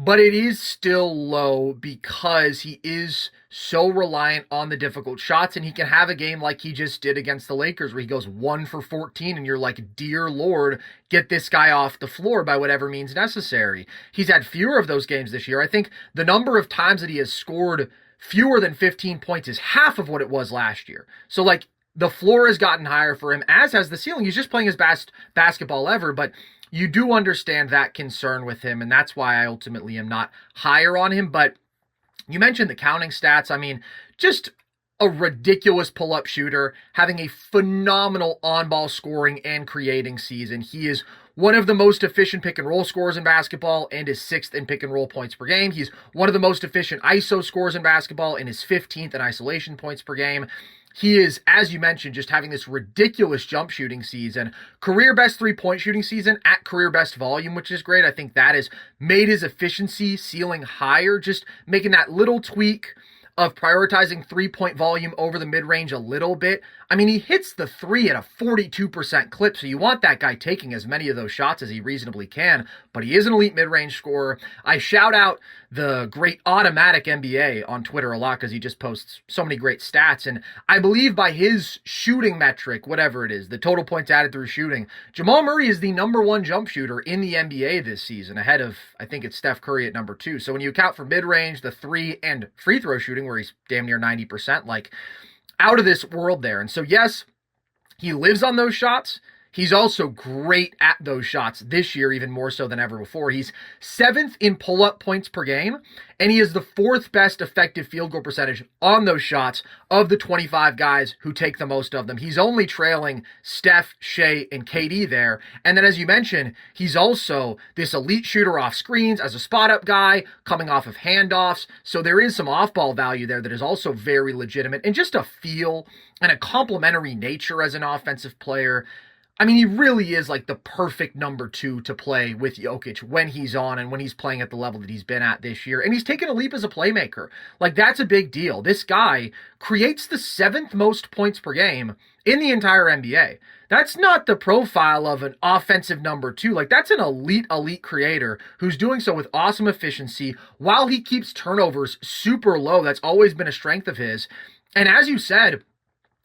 but it is still low because he is so reliant on the difficult shots, and he can have a game like he just did against the Lakers where he goes 1 for 14 and you're like, dear Lord, get this guy off the floor by whatever means necessary. He's had fewer of those games this year. I think the number of times that he has scored fewer than 15 points is half of what it was last year. So like the floor has gotten higher for him, as has the ceiling. He's just playing his best basketball ever, but you do understand that concern with him, and that's why I ultimately am not higher on him. But you mentioned the counting stats. I mean, just a ridiculous pull-up shooter, having a phenomenal on-ball scoring and creating season. He is one of the most efficient pick-and-roll scorers in basketball and is 6th in pick-and-roll points per game. He's one of the most efficient ISO scorers in basketball and is 15th in isolation points per game. He is, as you mentioned, just having this ridiculous jump shooting season, career best three-point shooting season at career best volume, which is great. I think that has made his efficiency ceiling higher, just making that little tweak of prioritizing three-point volume over the mid-range a little bit. I mean, he hits the three at a 42% clip, so you want that guy taking as many of those shots as he reasonably can, but he is an elite mid-range scorer. I shout out the great Automatic NBA on Twitter a lot because he just posts so many great stats, and I believe by his shooting metric, whatever it is, the total points added through shooting, Jamal Murray is the #1 jump shooter in the NBA this season, ahead of, I think it's Steph Curry at #2. So when you account for mid-range, the three, and free throw shooting, where he's damn near 90%, like, out of this world there. And so, yes, he lives on those shots. He's also great at those shots this year, even more so than ever before. He's 7th in pull-up points per game, and he is the 4th best effective field goal percentage on those shots of the 25 guys who take the most of them. He's only trailing Steph, Shea, and KD there. And then, as you mentioned, he's also this elite shooter off screens as a spot-up guy, coming off of handoffs. So there is some off-ball value there that is also very legitimate, and just a feel and a complementary nature as an offensive player. I mean, he really is like the perfect #2 to play with Jokic when he's on and when he's playing at the level that he's been at this year. And he's taken a leap as a playmaker. Like, that's a big deal. This guy creates the 7th most points per game in the entire NBA. That's not the profile of an offensive #2. Like, that's an elite creator who's doing so with awesome efficiency while he keeps turnovers super low. That's always been a strength of his. And as you said,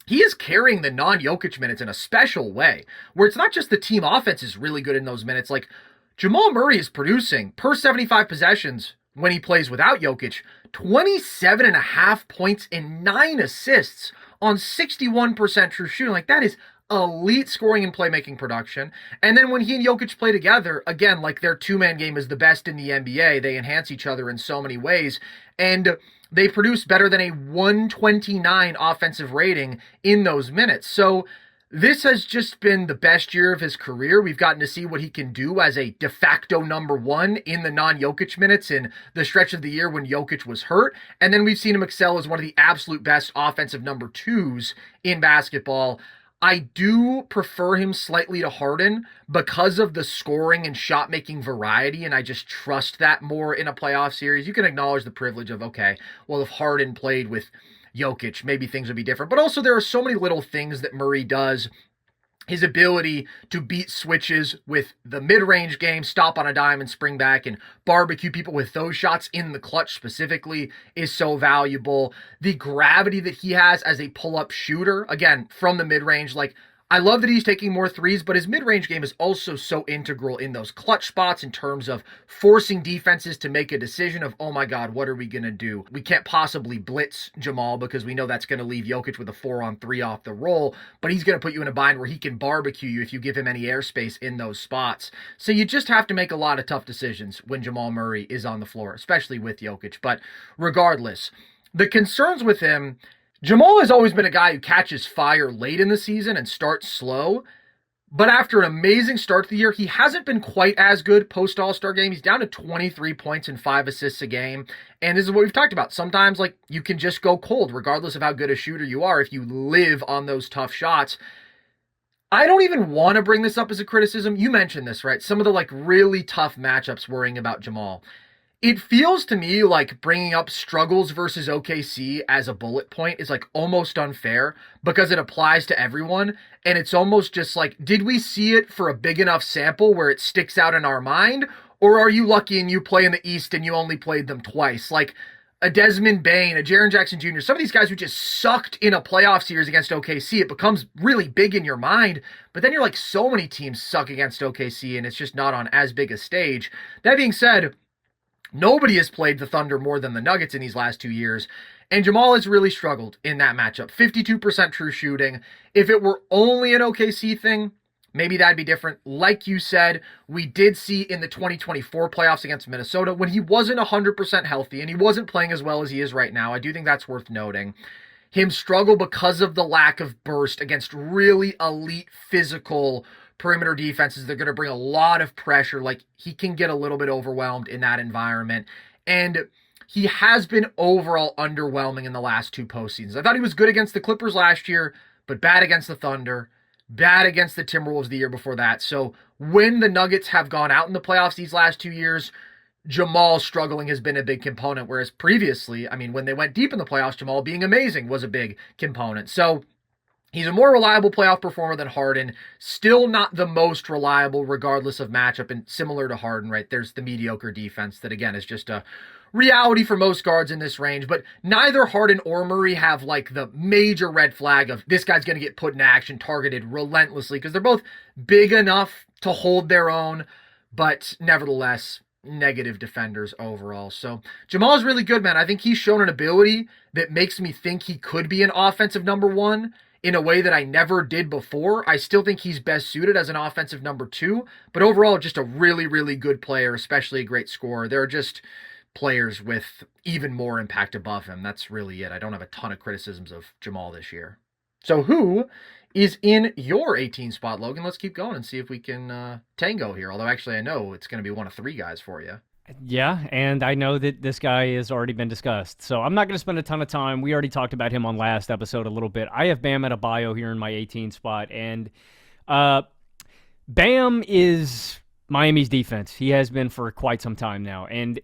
he is carrying the non-Jokic minutes in a special way, where it's not just the team offense is really good in those minutes. Like, Jamal Murray is producing, per 75 possessions when he plays without Jokic, 27.5 points and 9 assists on 61% true shooting. Like, that is elite scoring and playmaking production. And then when he and Jokic play together, again, like, their two-man game is the best in the NBA. They enhance each other in so many ways. And they produce better than a 129 offensive rating in those minutes. So this has just been the best year of his career. We've gotten to see what he can do as a de facto #1 in the non-Jokic minutes in the stretch of the year when Jokic was hurt. And then we've seen him excel as one of the absolute best offensive #2s in basketball. I do prefer him slightly to Harden because of the scoring and shot-making variety, and I just trust that more in a playoff series. You can acknowledge the privilege of, okay, well, if Harden played with Jokic, maybe things would be different. But also there are so many little things that Murray does. His ability to beat switches with the mid-range game, stop on a dime and spring back and barbecue people with those shots in the clutch specifically is so valuable. The gravity that he has as a pull-up shooter, again, from the mid-range, like, I love that he's taking more threes, but his mid-range game is also so integral in those clutch spots in terms of forcing defenses to make a decision of, oh my God, what are we going to do? We can't possibly blitz Jamal because we know that's going to leave Jokic with a 4-on-3 off the roll, but he's going to put you in a bind where he can barbecue you if you give him any airspace in those spots. So you just have to make a lot of tough decisions when Jamal Murray is on the floor, especially with Jokic. But regardless, the concerns with him, Jamal has always been a guy who catches fire late in the season and starts slow, but after an amazing start to the year, he hasn't been quite as good post-All-Star game. He's down to 23 points and 5 assists a game, and this is what we've talked about. Sometimes, like, you can just go cold, regardless of how good a shooter you are, if you live on those tough shots. I don't even want to bring this up as a criticism. You mentioned this, right? Some of the like really tough matchups worrying about Jamal. It feels to me like bringing up struggles versus OKC as a bullet point is like almost unfair because it applies to everyone. And it's almost just like, did we see it for a big enough sample where it sticks out in our mind? Or are you lucky and you play in the East and you only played them twice? Like a Desmond Bane, a Jaren Jackson Jr., some of these guys who just sucked in a playoff series against OKC, it becomes really big in your mind. But then you're like, so many teams suck against OKC and it's just not on as big a stage. That being said, nobody has played the Thunder more than the Nuggets in these last 2 years, and Jamal has really struggled in that matchup. 52% true shooting. If it were only an OKC thing, maybe that'd be different. Like you said, we did see in the 2024 playoffs against Minnesota when he wasn't 100% healthy and he wasn't playing as well as he is right now. I do think that's worth noting. Him struggle because of the lack of burst against really elite physical perimeter defenses. They're going to bring a lot of pressure. Like, he can get a little bit overwhelmed in that environment. And he has been overall underwhelming in the last 2 postseasons. I thought he was good against the Clippers last year, but bad against the Thunder, bad against the Timberwolves the year before that. So when the Nuggets have gone out in the playoffs these last 2 years, Jamal struggling has been a big component, whereas previously, I mean, when they went deep in the playoffs, Jamal being amazing was a big component. So he's a more reliable playoff performer than Harden. Still not the most reliable regardless of matchup, and similar to Harden, right? There's the mediocre defense that, again, is just a reality for most guards in this range, but neither Harden or Murray have like the major red flag of this guy's going to get put in action, targeted relentlessly, because they're both big enough to hold their own, but nevertheless, negative defenders overall. So Jamal is really good, man. I think he's shown an ability that makes me think he could be an offensive number 1 in a way that I never did before. I still think he's best suited as an offensive number 2, but overall just a really, really good player, especially a great scorer. There are just players with even more impact above him. That's really it. I don't have a ton of criticisms of Jamal this year. So who is in your 18 spot, Logan? Let's keep going and see if we can tango here. Although actually I know it's going to be one of 3 guys for you. Yeah, and I know that this guy has already been discussed, so I'm not going to spend a ton of time. We already talked about him on last episode a little bit. I have Bam Adebayo here in my 18 spot, and Bam is Miami's defense. He has been for quite some time now, and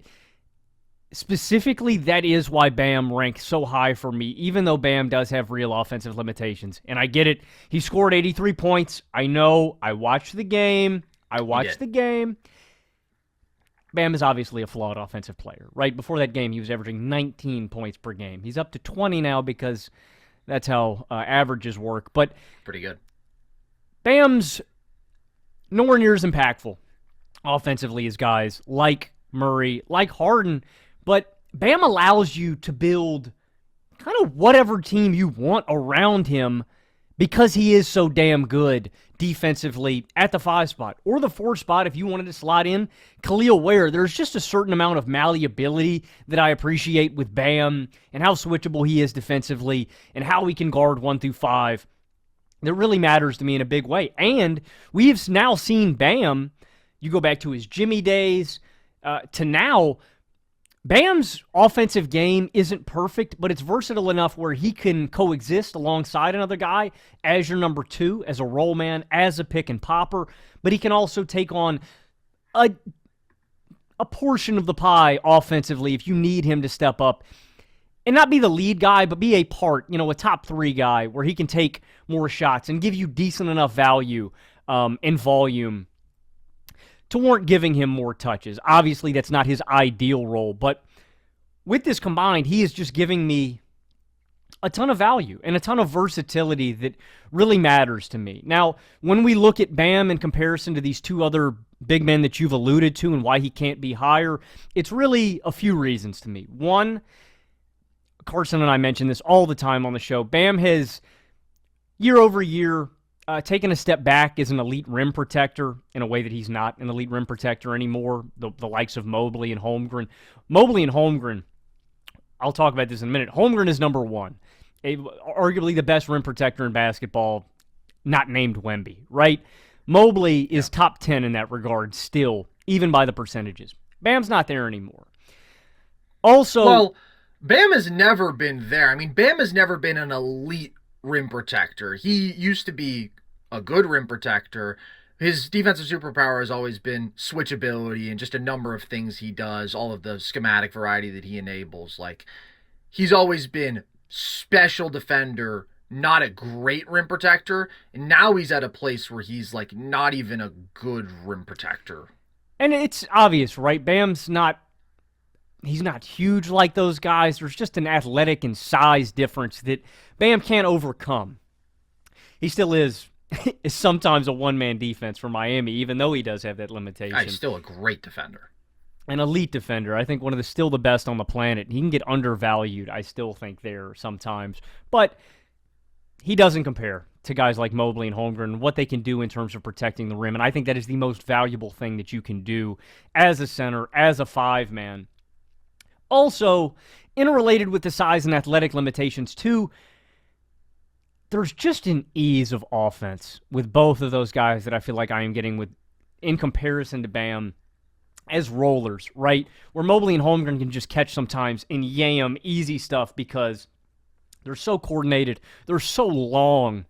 specifically, that is why Bam ranks so high for me, even though Bam does have real offensive limitations. And I get it. He scored 83 points. I know. I watched the game. Bam is obviously a flawed offensive player, right? Before that game, he was averaging 19 points per game. He's up to 20 now because that's how averages work. But pretty good. Bam's nowhere near as impactful offensively as guys like Murray, like Harden. But Bam allows you to build kind of whatever team you want around him because he is so damn good defensively at the 5 spot or the 4 spot if you wanted to slide in Khalil Ware. There's just a certain amount of malleability that I appreciate with Bam and how switchable he is defensively and how he can guard 1 through 5. That really matters to me in a big way. And we've now seen Bam, you go back to his Jimmy days, to now, Bam's offensive game isn't perfect, but it's versatile enough where he can coexist alongside another guy as your number 2, as a roll man, as a pick and popper, but he can also take on a portion of the pie offensively if you need him to step up and not be the lead guy, but be a part, a top 3 guy where he can take more shots and give you decent enough value and volume to warrant giving him more touches. Obviously, that's not his ideal role, but with this combined, he is just giving me a ton of value and a ton of versatility that really matters to me. Now, when we look at Bam in comparison to these 2 other big men that you've alluded to and why he can't be higher, it's really a few reasons to me. One, Carson and I mention this all the time on the show, Bam has, year over year, taken a step back as an elite rim protector in a way that he's not an elite rim protector anymore, the likes of Mobley and Holmgren. Mobley and Holmgren, I'll talk about this in a minute. Holmgren is number 1, arguably the best rim protector in basketball, not named Wemby, right? Mobley is top 10 in that regard still, even by the percentages. Bam's not there anymore. Also, well, Bam has never been there. I mean, Bam has never been an elite rim protector. He used to be a good rim protector. His defensive superpower has always been switchability and just a number of things he does, all of the schematic variety that he enables. Like, he's always been special defender, not a great rim protector, and now he's at a place where he's like not even a good rim protector. And it's obvious, right? He's not huge like those guys. There's just an athletic and size difference that Bam can't overcome. He still is sometimes a one-man defense for Miami, even though he does have that limitation. He's still a great defender. An elite defender. I think still the best on the planet. He can get undervalued, I still think, there sometimes. But he doesn't compare to guys like Mobley and Holmgren, what they can do in terms of protecting the rim. And I think that is the most valuable thing that you can do as a center, as a five-man. Also, interrelated with the size and athletic limitations, too, there's just an ease of offense with both of those guys that I feel like I am getting with, in comparison to Bam, as rollers, right? Where Mobley and Holmgren can just catch sometimes and yam easy stuff because they're so coordinated. They're so long.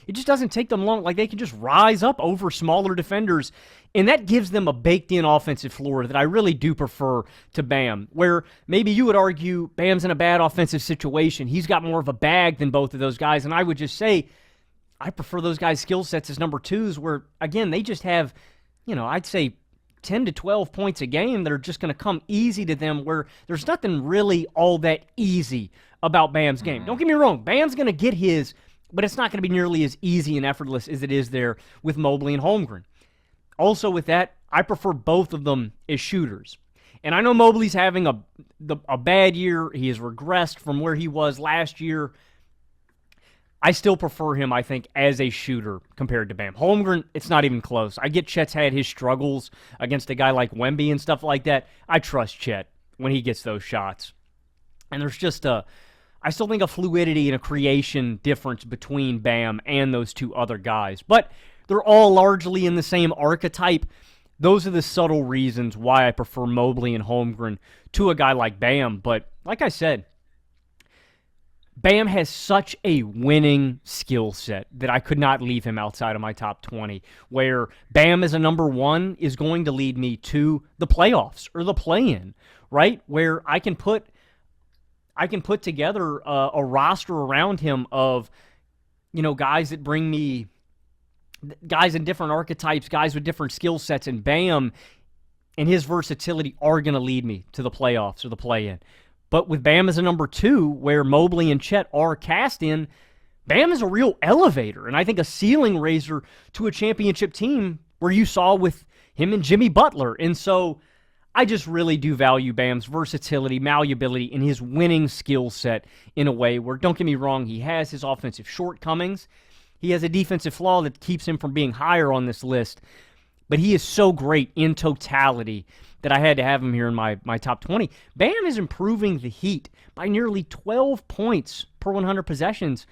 It just doesn't take them long. Like, they can just rise up over smaller defenders, and that gives them a baked-in offensive floor that I really do prefer to Bam, where maybe you would argue Bam's in a bad offensive situation. He's got more of a bag than both of those guys, and I would just say I prefer those guys' skill sets as number twos where, again, they just have, I'd say 10 to 12 points a game that are just going to come easy to them, where there's nothing really all that easy about Bam's game. Don't get me wrong. Bam's going to get his, but it's not going to be nearly as easy and effortless as it is there with Mobley and Holmgren. Also with that, I prefer both of them as shooters. And I know Mobley's having a bad year. He has regressed from where he was last year. I still prefer him, I think, as a shooter compared to Bam. Holmgren, it's not even close. I get Chet's had his struggles against a guy like Wemby and stuff like that. I trust Chet when he gets those shots. And there's just I still think a fluidity and a creation difference between Bam and those two other guys. But they're all largely in the same archetype. Those are the subtle reasons why I prefer Mobley and Holmgren to a guy like Bam. But like I said, Bam has such a winning skill set that I could not leave him outside of my top 20, where Bam as a number one is going to lead me to the playoffs or the play-in, right? Where I can put together a roster around him of, guys that bring me, guys in different archetypes, guys with different skill sets, and Bam and his versatility are going to lead me to the playoffs or the play-in. But with Bam as a number two, where Mobley and Chet are cast in, Bam is a real elevator, and I think a ceiling raiser to a championship team where you saw with him and Jimmy Butler. And so I just really do value Bam's versatility, malleability, and his winning skill set in a way where, don't get me wrong, he has his offensive shortcomings. He has a defensive flaw that keeps him from being higher on this list. But he is so great in totality that I had to have him here in my top 20. Bam is improving the Heat by nearly 12 points per 100 possessions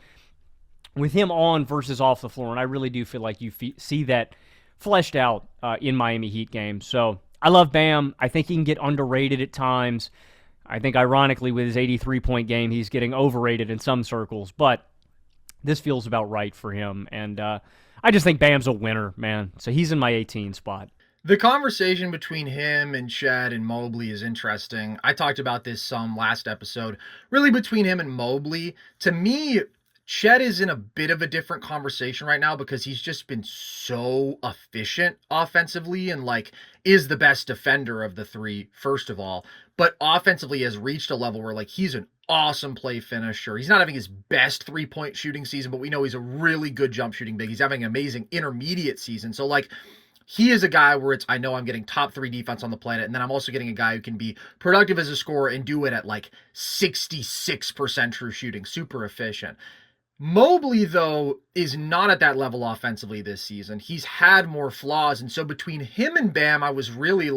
with him on versus off the floor. And I really do feel like you see that fleshed out in Miami Heat games. So I love Bam. I think he can get underrated at times. I think, ironically, with his 83-point game, he's getting overrated in some circles. But this feels about right for him. And I just think Bam's a winner, man. So he's in my 18 spot. The conversation between him and Chet and Mobley is interesting. I talked about this some last episode. Really, between him and Mobley, to me, Chet is in a bit of a different conversation right now because he's just been so efficient offensively and is the best defender of the three, first of all. But offensively has reached a level where he's an awesome play finisher. He's not having his best three-point shooting season, but we know he's a really good jump shooting big. He's having an amazing intermediate season. So he is a guy where I know I'm getting top 3 defense on the planet, and then I'm also getting a guy who can be productive as a scorer and do it at 66% true shooting, super efficient. Mobley, though, is not at that level offensively this season. He's had more flaws, and so between him and Bam, I was really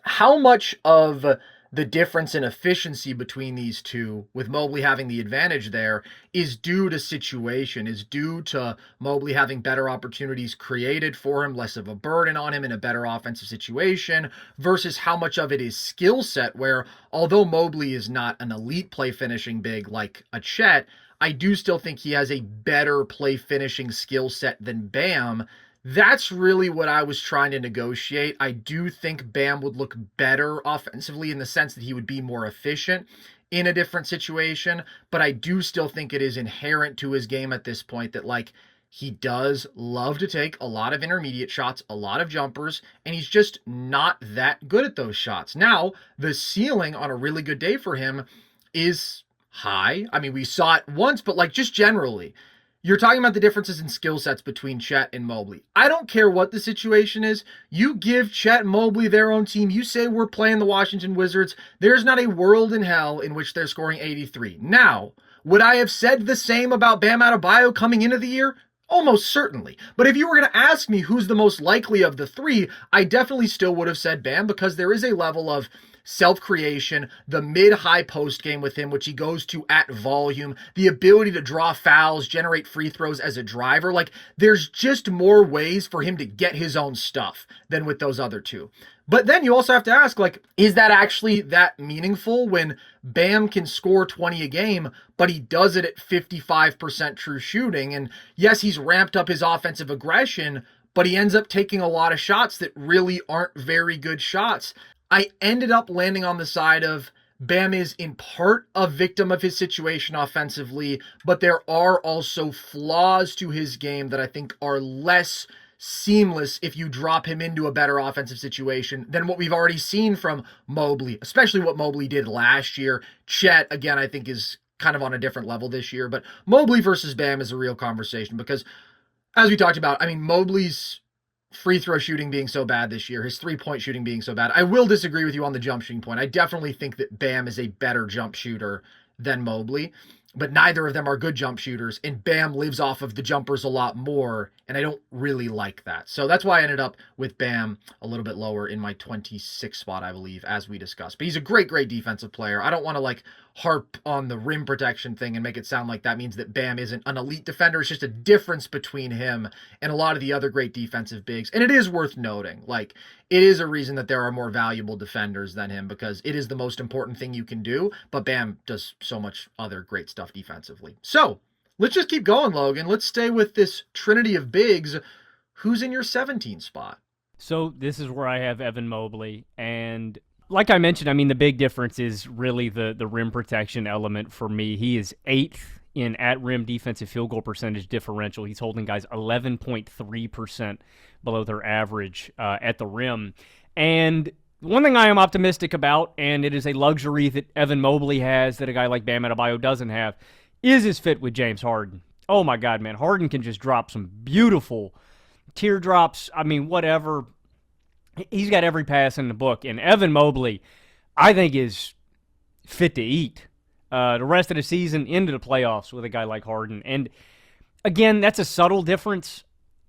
how much of the difference in efficiency between these two, with Mobley having the advantage there, is due to situation, is due to Mobley having better opportunities created for him, less of a burden on him in a better offensive situation, versus how much of it is skill set, where although Mobley is not an elite play finishing big like a Chet, I do still think he has a better play finishing skill set than Bam. That's really what I was trying to negotiate. I do think Bam would look better offensively in the sense that he would be more efficient in a different situation, but I do still think it is inherent to his game at this point that, like, he does love to take a lot of intermediate shots, a lot of jumpers, and he's just not that good at those shots. Now, the ceiling on a really good day for him is high. I mean, we saw it once, but like just generally, you're talking about the differences in skill sets between Chet and Mobley. I don't care what the situation is. You give Chet and Mobley their own team. You say we're playing the Washington Wizards. There's not a world in hell in which they're scoring 83. Now, would I have said the same about Bam Adebayo coming into the year? Almost certainly. But if you were going to ask me who's the most likely of the three, I definitely still would have said Bam, because there is a level of self-creation, the mid-high post game with him, which he goes to at volume, the ability to draw fouls, generate free throws as a driver. Like, there's just more ways for him to get his own stuff than with those other two. But then you also have to ask, like, is that actually that meaningful when Bam can score 20 a game, but he does it at 55% true shooting? And yes, he's ramped up his offensive aggression, but he ends up taking a lot of shots that really aren't very good shots. I ended up landing on the side of Bam is in part a victim of his situation offensively, but there are also flaws to his game that I think are less seamless if you drop him into a better offensive situation than what we've already seen from Mobley, especially what Mobley did last year. Chet, again, I think is kind of on a different level this year, but Mobley versus Bam is a real conversation because, as we talked about, I mean, Mobley's free throw shooting being so bad this year, his three-point shooting being so bad. I will disagree with you on the jump shooting point. I definitely think that Bam is a better jump shooter than Mobley, but neither of them are good jump shooters, and Bam lives off of the jumpers a lot more, and I don't really like that. So that's why I ended up with Bam a little bit lower in my 26th spot, I believe, as we discussed. But he's a great, great defensive player. I don't want to, like, harp on the rim protection thing and make it sound like that means that Bam isn't an elite defender. It's just a difference between him and a lot of the other great defensive bigs. And it is worth noting, like, it is a reason that there are more valuable defenders than him because it is the most important thing you can do, but Bam does so much other great stuff defensively. So, let's just keep going, Logan. Let's stay with this trinity of bigs. Who's in your 17 spot? So this is where I have Evan Mobley, and like I mentioned, I mean, the big difference is really the rim protection element for me. He is 8th in at-rim defensive field goal percentage differential. He's holding guys 11.3% below their average at the rim. And one thing I am optimistic about, and it is a luxury that Evan Mobley has that a guy like Bam Adebayo doesn't have, is his fit with James Harden. Oh my God, man. Harden can just drop some beautiful teardrops. I mean, whatever. He's got every pass in the book. And Evan Mobley, I think, is fit to eat the rest of the season into the playoffs with a guy like Harden. And again, that's a subtle difference.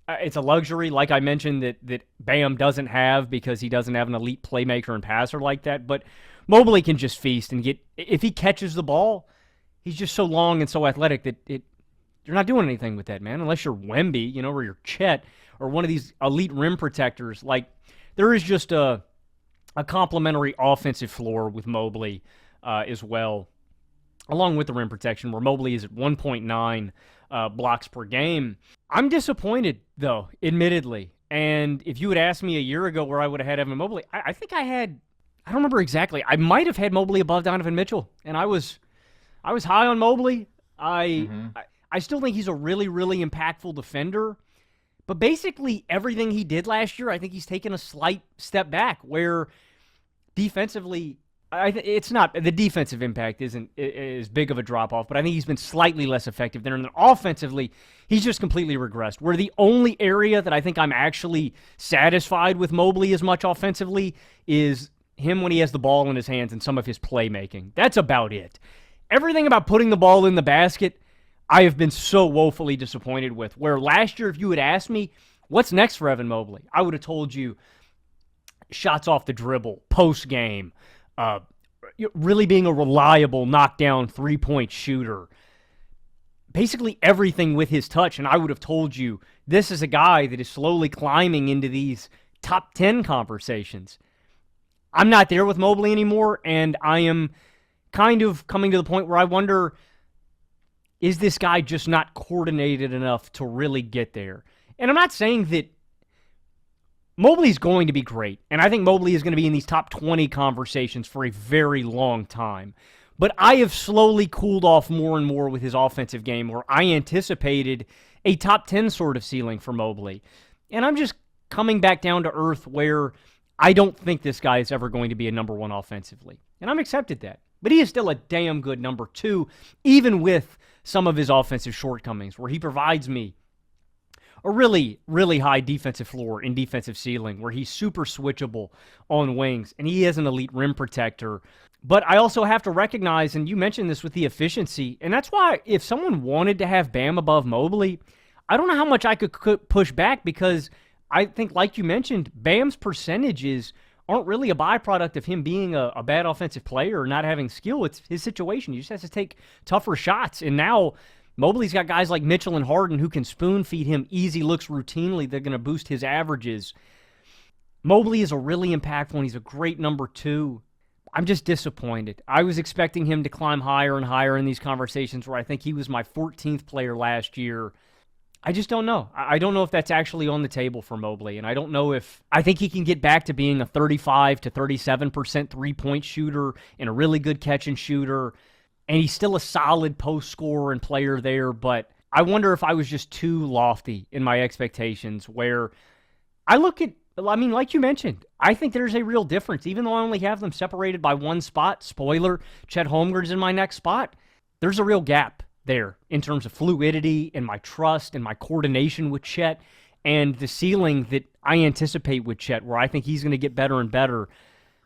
It's a luxury, like I mentioned, that Bam doesn't have because he doesn't have an elite playmaker and passer like that. But Mobley can just feast and get, if he catches the ball, he's just so long and so athletic that you're not doing anything with that, man, unless you're Wemby, you know, or you're Chet or one of these elite rim protectors. Like, there is just a complementary offensive floor with Mobley as well, along with the rim protection, where Mobley is at 1.9 blocks per game. I'm disappointed, though, admittedly. And if you had asked me a year ago where I would have had Evan Mobley, I think I don't remember exactly. I might have had Mobley above Donovan Mitchell, and I was high on Mobley. I still think he's a really, really impactful defender. But basically, everything he did last year, I think he's taken a slight step back, where defensively, it's not, the defensive impact isn't as big of a drop-off, but I think he's been slightly less effective there. And then offensively, he's just completely regressed, where the only area that I think I'm actually satisfied with Mobley as much offensively is him when he has the ball in his hands and some of his playmaking. That's about it. Everything about putting the ball in the basket, I have been so woefully disappointed with. Where last year, if you had asked me, what's next for Evan Mobley? I would have told you shots off the dribble, post-game, really being a reliable knockdown three-point shooter. Basically everything with his touch, and I would have told you this is a guy that is slowly climbing into these top 10 conversations. I'm not there with Mobley anymore, and I am kind of coming to the point where I wonder, is this guy just not coordinated enough to really get there? And I'm not saying that Mobley's going to be great, and I think Mobley is going to be in these top 20 conversations for a very long time. But I have slowly cooled off more and more with his offensive game, where I anticipated a top 10 sort of ceiling for Mobley. And I'm just coming back down to earth where I don't think this guy is ever going to be a number one offensively. And I'm accepted that. But he is still a damn good number two, even with some of his offensive shortcomings, where he provides me a really, really high defensive floor and defensive ceiling, where he's super switchable on wings, and he is an elite rim protector. But I also have to recognize, and you mentioned this with the efficiency, and that's why if someone wanted to have Bam above Mobley, I don't know how much I could push back, because I think, like you mentioned, Bam's percentages aren't really a byproduct of him being a bad offensive player or not having skill. It's his situation. He just has to take tougher shots. And now Mobley's got guys like Mitchell and Harden who can spoon feed him easy looks routinely. They're going to boost his averages. Mobley is a really impactful, and he's a great number two. I'm just disappointed. I was expecting him to climb higher and higher in these conversations, where I think he was my 14th player last year. I just don't know. I don't know if that's actually on the table for Mobley, and I don't know if... I think he can get back to being a 35 to 37% three-point shooter and a really good catch-and shooter, and he's still a solid post scorer and player there, but I wonder if I was just too lofty in my expectations, where I look at... I mean, like you mentioned, I think there's a real difference. Even though I only have them separated by one spot, spoiler, Chet Holmgren's in my next spot, there's a real gap there in terms of fluidity and my trust and my coordination with Chet and the ceiling that I anticipate with Chet, where I think he's going to get better and better.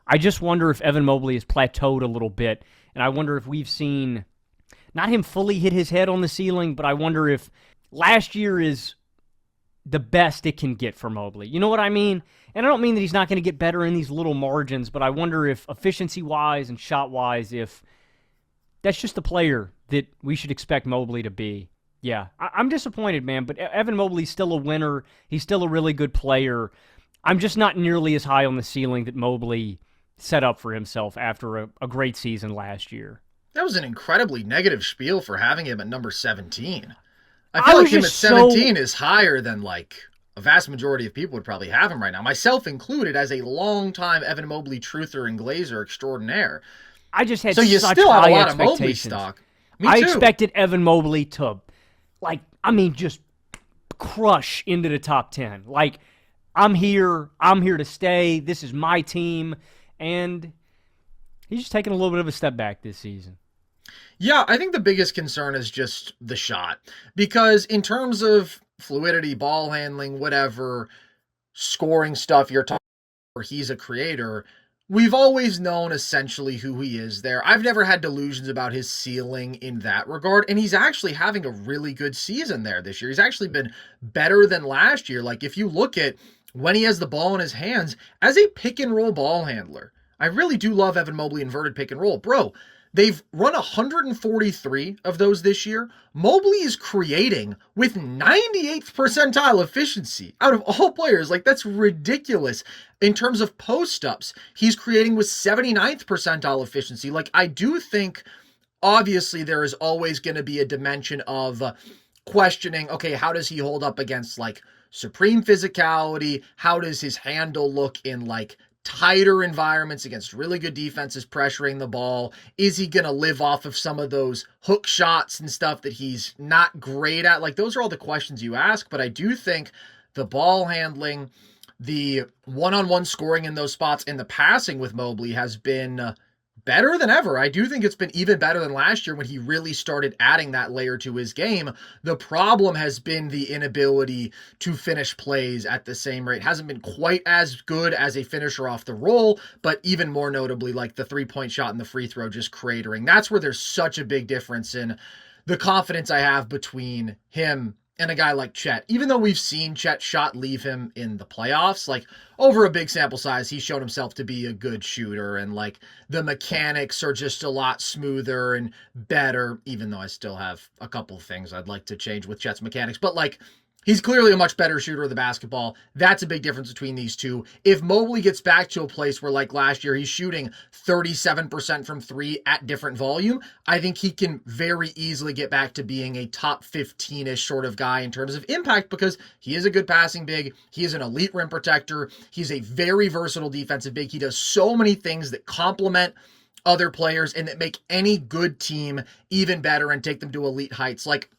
I just wonder if Evan Mobley has plateaued a little bit, and I wonder if we've seen not him fully hit his head on the ceiling, but I wonder if last year is the best it can get for Mobley. You know what I mean? And I don't mean that he's not going to get better in these little margins, but I wonder if efficiency-wise and shot-wise, if that's just the player that we should expect Mobley to be. Yeah, I'm disappointed, man, but Evan Mobley's still a winner. He's still a really good player. I'm just not nearly as high on the ceiling that Mobley set up for himself after a great season last year. That was an incredibly negative spiel for having him at number 17. I feel like him at 17 is higher than, like, a vast majority of people would probably have him right now, myself included, as a longtime Evan Mobley truther and glazer extraordinaire. I just had so you such still have high a lot of expectations. Mobley stock. Me I too. expected Evan Mobley to, just crush into the top 10. Like, I'm here to stay, this is my team, and he's just taking a little bit of a step back this season. Yeah, I think the biggest concern is just the shot. Because in terms of fluidity, ball handling, whatever, scoring stuff you're talking about, where he's a creator, we've always known essentially who he is there. I've never had delusions about his ceiling in that regard, and he's actually having a really good season there this year. He's actually been better than last year. Like, if you look at when he has the ball in his hands, as a pick-and-roll ball handler, I really do love Evan Mobley inverted pick-and-roll. Bro, they've run 143 of those this year. Mobley is creating with 98th percentile efficiency out of all players. Like, that's ridiculous. In terms of post-ups, he's creating with 79th percentile efficiency. Like, I do think, obviously, there is always going to be a dimension of questioning, okay, how does he hold up against, like, supreme physicality? How does his handle look in, like, tighter environments against really good defenses pressuring the ball? Is he going to live off of some of those hook shots and stuff that he's not great at? Like, those are all the questions you ask, but I do think the ball handling, the one-on-one scoring in those spots, and the passing with Mobley has been better than ever. I do think it's been even better than last year when he really started adding that layer to his game. The problem has been the inability to finish plays at the same rate. Hasn't been quite as good as a finisher off the roll, but even more notably, like the three-point shot and the free throw just cratering. That's where there's such a big difference in the confidence I have between him and a guy like Chet. Even though we've seen Chet's shot leave him in the playoffs, like, over a big sample size, he showed himself to be a good shooter, and, like, the mechanics are just a lot smoother and better, even though I still have a couple of things I'd like to change with Chet's mechanics. But, like, He's clearly a much better shooter of the basketball. That's a big difference between these two. If Mobley gets back to a place where, like last year, he's shooting 37% from three at different volume, I think he can very easily get back to being a top 15-ish sort of guy in terms of impact, because he is a good passing big. He is an elite rim protector. He's a very versatile defensive big. He does so many things that complement other players and that make any good team even better and take them to elite heights. Like,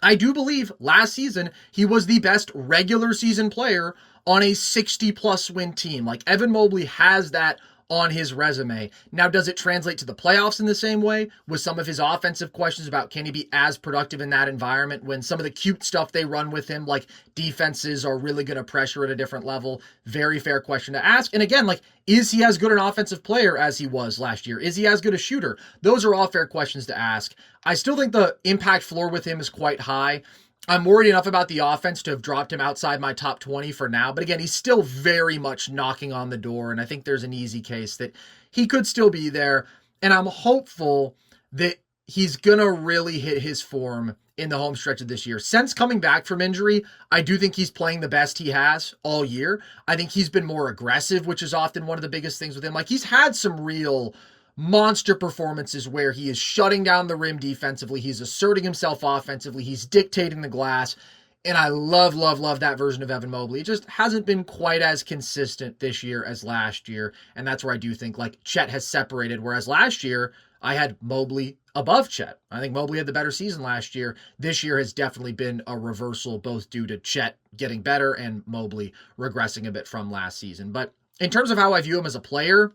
I do believe last season he was the best regular season player on a 60-plus win team. Like, Evan Mobley has that on his resume. Now, does it translate to the playoffs in the same way with some of his offensive questions about can he be as productive in that environment when some of the cute stuff they run with him, like defenses are really going to pressure at a different level? Very fair question to ask. And again, like, is he as good an offensive player as he was last year? Is he as good a shooter? Those are all fair questions to ask. I still think the impact floor with him is quite high. I'm worried enough about the offense to have dropped him outside my top 20 for now. But again, he's still very much knocking on the door. And I think there's an easy case that he could still be there. And I'm hopeful that he's going to really hit his form in the home stretch of this year. Since coming back from injury, I do think he's playing the best he has all year. I think he's been more aggressive, which is often one of the biggest things with him. Like, he's had some real monster performances where he is shutting down the rim defensively. He's asserting himself offensively. He's dictating the glass. And I love that version of Evan Mobley. It just hasn't been quite as consistent this year as last year. And that's where I do think, like, Chet has separated. Whereas last year, I had Mobley above Chet. I think Mobley had the better season last year. This year has definitely been a reversal, both due to Chet getting better and Mobley regressing a bit from last season. But in terms of how I view him as a player,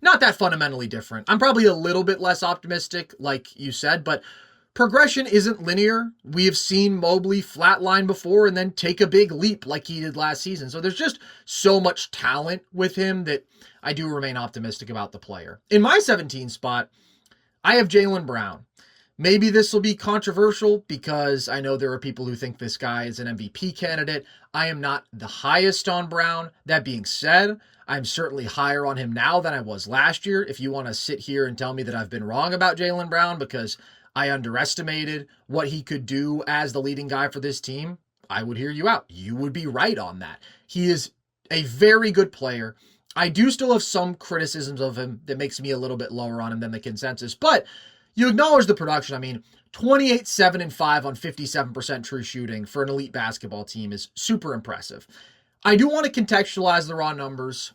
not that fundamentally different. I'm probably a little bit less optimistic, like you said, but progression isn't linear. We have seen Mobley flatline before and then take a big leap like he did last season. So there's just so much talent with him that I do remain optimistic about the player. In my 17 spot, I have Jaylen Brown. Maybe this will be controversial because I know there are people who think this guy is an MVP candidate. I am not the highest on Brown. That being said, I'm certainly higher on him now than I was last year. If you want to sit here and tell me that I've been wrong about Jaylen Brown because I underestimated what he could do as the leading guy for this team, I would hear you out. You would be right on that. He is a very good player. I do still have some criticisms of him that makes me a little bit lower on him than the consensus, but you acknowledge the production. I mean, 28, 7, and 5 on 57% true shooting for an elite basketball team is super impressive. I do want to contextualize the raw numbers.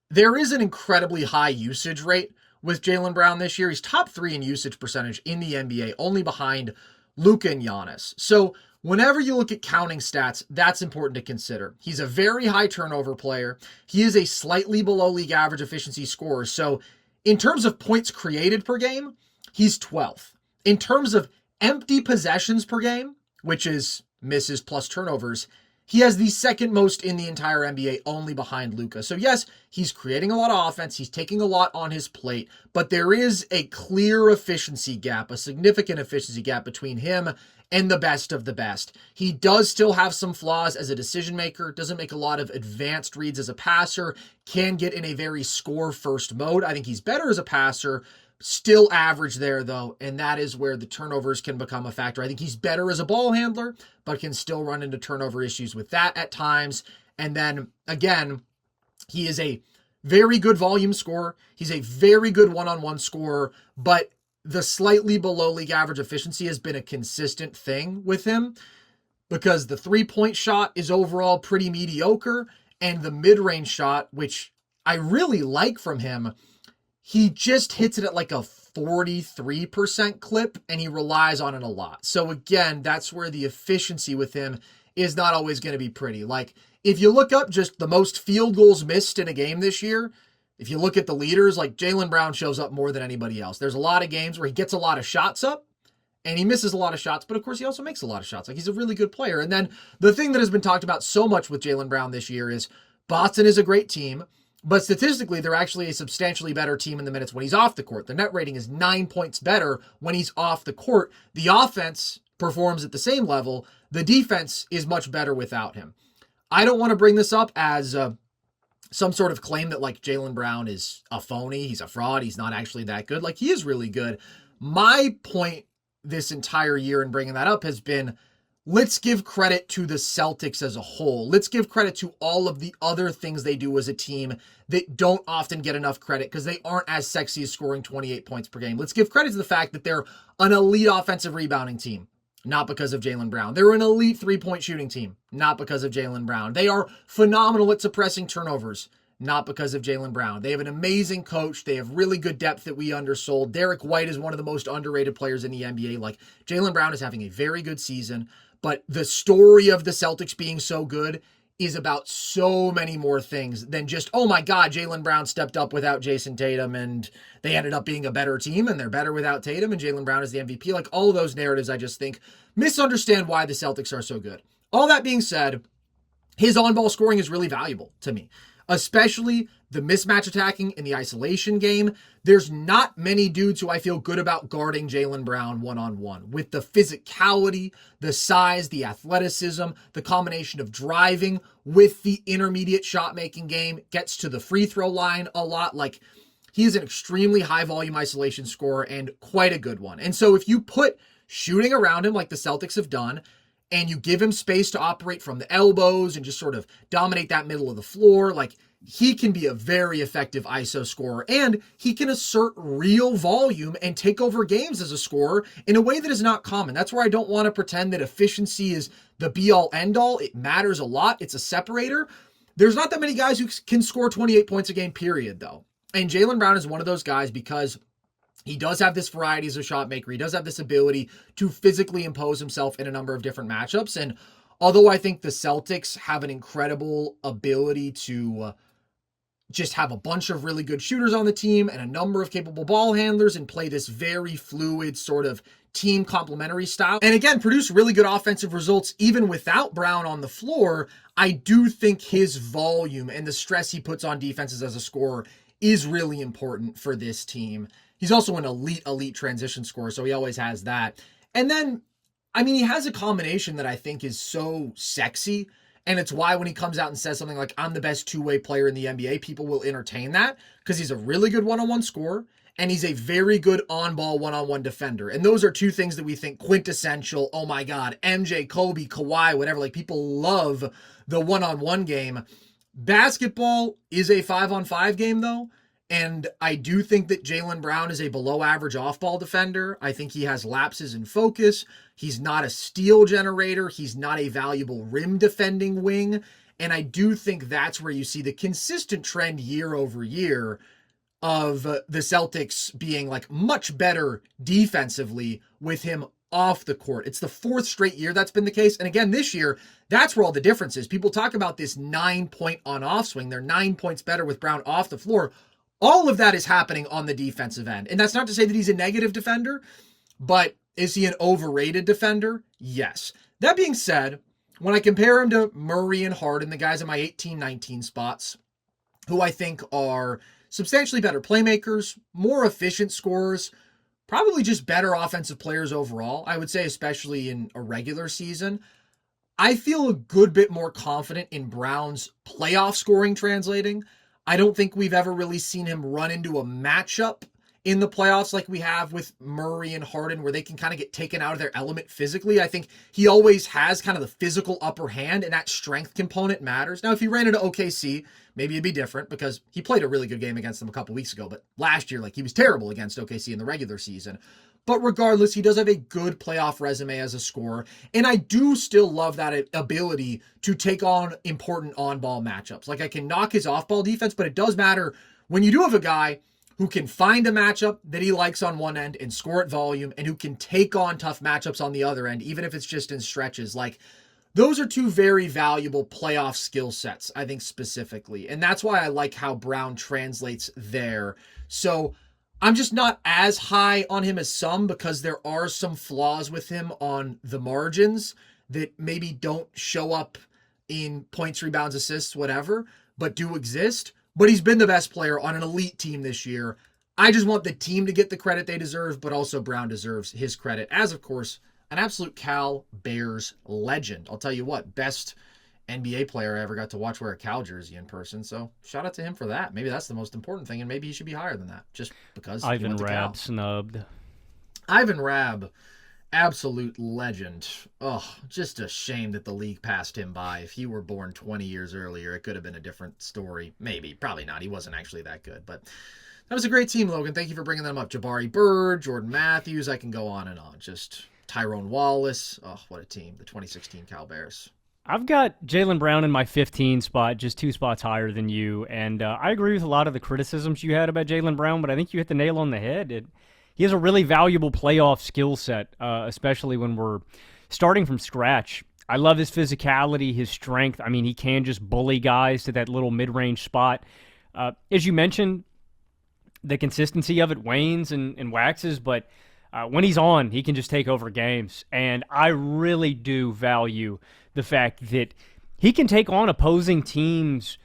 There is an incredibly high usage rate with Jaylen Brown this year. He's top 3 in usage percentage in the NBA, only behind Luka and Giannis. So whenever you look at counting stats, that's important to consider. He's a very high turnover player. He is a slightly below league average efficiency scorer. So in terms of points created per game, he's 12th. In terms of empty possessions per game, which is misses plus turnovers, he has the second most in the entire NBA, only behind Luka. So yes, he's creating a lot of offense. He's taking a lot on his plate, but there is a clear efficiency gap, a significant efficiency gap between him and the best of the best. He does still have some flaws as a decision maker, doesn't make a lot of advanced reads as a passer, can get in a very score-first mode. I think he's better as a passer, still average there, though, and that is where the turnovers can become a factor. I think he's better as a ball handler, but can still run into turnover issues with that at times. And then, again, he is a very good volume scorer. He's a very good one-on-one scorer, but the slightly below league average efficiency has been a consistent thing with him because the three-point shot is overall pretty mediocre, and the mid-range shot, which I really like from him, he just hits it at like a 43% clip, and he relies on it a lot. So again, that's where the efficiency with him is not always going to be pretty. Like, if you look up just the most field goals missed in a game this year, if you look at the leaders, like, Jaylen Brown shows up more than anybody else. There's a lot of games where he gets a lot of shots up, and he misses a lot of shots, but of course he also makes a lot of shots. Like, he's a really good player. And then the thing that has been talked about so much with Jaylen Brown this year is Boston is a great team, but statistically, they're actually a substantially better team in the minutes when he's off the court. The net rating is 9 points better when he's off the court. The offense performs at the same level. The defense is much better without him. I don't want to bring this up as some sort of claim that, like, Jaylen Brown is a phony, he's a fraud, he's not actually that good. Like, he is really good. My point this entire year in bringing that up has been, let's give credit to the Celtics as a whole. Let's give credit to all of the other things they do as a team that don't often get enough credit because they aren't as sexy as scoring 28 points per game. Let's give credit to the fact that they're an elite offensive rebounding team, not because of Jaylen Brown. They're an elite three-point shooting team, not because of Jaylen Brown. They are phenomenal at suppressing turnovers, not because of Jaylen Brown. They have an amazing coach. They have really good depth that we undersold. Derek White is one of the most underrated players in the NBA. Like, Jaylen Brown is having a very good season, but the story of the Celtics being so good is about so many more things than just, oh my God, Jaylen Brown stepped up without Jason Tatum and they ended up being a better team and they're better without Tatum and Jaylen Brown is the MVP. Like, all of those narratives, I just think, misunderstand why the Celtics are so good. All that being said, his on-ball scoring is really valuable to me, especially the mismatch attacking in the isolation game. There's not many dudes who I feel good about guarding Jaylen Brown one-on-one. With the physicality, the size, the athleticism, the combination of driving with the intermediate shot-making game, gets to the free throw line a lot. Like, he is an extremely high-volume isolation scorer and quite a good one. And so if you put shooting around him like the Celtics have done, and you give him space to operate from the elbows and just sort of dominate that middle of the floor, like, he can be a very effective ISO scorer, and he can assert real volume and take over games as a scorer in a way that is not common. That's where I don't want to pretend that efficiency is the be-all, end-all. It matters a lot. It's a separator. There's not that many guys who can score 28 points a game, period, though. And Jaylen Brown is one of those guys because he does have this variety as a shot maker. He does have this ability to physically impose himself in a number of different matchups. And although I think the Celtics have an incredible ability to just have a bunch of really good shooters on the team and a number of capable ball handlers and play this very fluid sort of team complementary style, and again, produce really good offensive results even without Brown on the floor, I do think his volume and the stress he puts on defenses as a scorer is really important for this team. He's also an elite transition scorer, so he always has that. And then, I mean, he has a combination that I think is so sexy. And it's why when he comes out and says something like, I'm the best two-way player in the NBA, people will entertain that because he's a really good one-on-one scorer and he's a very good on-ball one-on-one defender. And those are two things that we think quintessential, oh my God, MJ, Kobe, Kawhi, whatever. Like, people love the one-on-one game. Basketball is a 5-on-5 game, though. And I do think that Jaylen Brown is a below-average off-ball defender. I think he has lapses in focus. He's not a steal generator. He's not a valuable rim-defending wing. And I do think that's where you see the consistent trend year over year of the Celtics being like much better defensively with him off the court. It's the fourth straight year that's been the case. And again, this year, that's where all the difference is. People talk about this 9-point on-off swing. They're 9 points better with Brown off the floor. All of that is happening on the defensive end. And that's not to say that he's a negative defender, but is he an overrated defender? Yes. That being said, when I compare him to Murray and Harden, the guys in my 18-19 spots, who I think are substantially better playmakers, more efficient scorers, probably just better offensive players overall, I would say especially in a regular season, I feel a good bit more confident in Brown's playoff scoring translating. I don't think we've ever really seen him run into a matchup in the playoffs like we have with Murray and Harden where they can kind of get taken out of their element physically. I think he always has kind of the physical upper hand, and that strength component matters. Now, if he ran into OKC, maybe it'd be different because he played a really good game against them a couple weeks ago, but last year, like, he was terrible against OKC in the regular season. But regardless, he does have a good playoff resume as a scorer, and I do still love that ability to take on important on-ball matchups. Like, I can knock his off-ball defense, but it does matter when you do have a guy who can find a matchup that he likes on one end and score at volume, and who can take on tough matchups on the other end, even if it's just in stretches. Like, those are two very valuable playoff skill sets, I think, specifically. And that's why I like how Brown translates there. So I'm just not as high on him as some because there are some flaws with him on the margins that maybe don't show up in points, rebounds, assists, whatever, but do exist. But he's been the best player on an elite team this year. I just want the team to get the credit they deserve, but also Brown deserves his credit as, of course, an absolute Cal Bears legend. I'll tell you what, best NBA player I ever got to watch wear a Cal jersey in person. So shout out to him for that. Maybe that's the most important thing, and maybe he should be higher than that just because Ivan Rabb snubbed. Ivan Rabb Absolute legend. Oh, just a shame that the league passed him by. If he were born 20 years earlier, it could have been a different story. Maybe, probably not. He wasn't actually that good, but that was a great team, Logan. Thank you for bringing them up. Jabari Bird, Jordan Matthews, I can go on and on. Just Tyrone Wallace. Oh, what a team. The 2016 Cal Bears. I've got Jaylen Brown in my 15 spot, just 2 spots higher than you, and I agree with a lot of the criticisms you had about Jaylen Brown, but I think you hit the nail on the head. He has a really valuable playoff skill set, especially when we're starting from scratch. I love his physicality, his strength. I mean, he can just bully guys to that little mid-range spot. As you mentioned, the consistency of it wanes and waxes, but when he's on, he can just take over games. And I really do value the fact that he can take on opposing teams'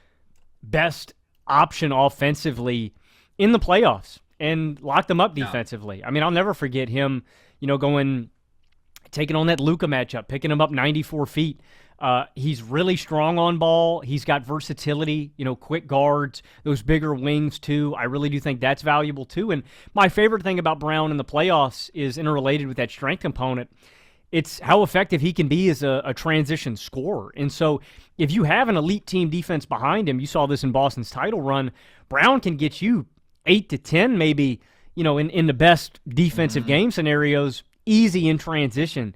best option offensively in the playoffs and lock them up defensively. I mean, I'll never forget him, taking on that Luka matchup, picking him up 94 feet. He's really strong on ball. He's got versatility, quick guards, those bigger wings too. I really do think that's valuable too. And my favorite thing about Brown in the playoffs is interrelated with that strength component. It's how effective he can be as a transition scorer. And so if you have an elite team defense behind him, you saw this in Boston's title run, Brown can get you 8 to 10 maybe, in the best defensive game scenarios, easy in transition.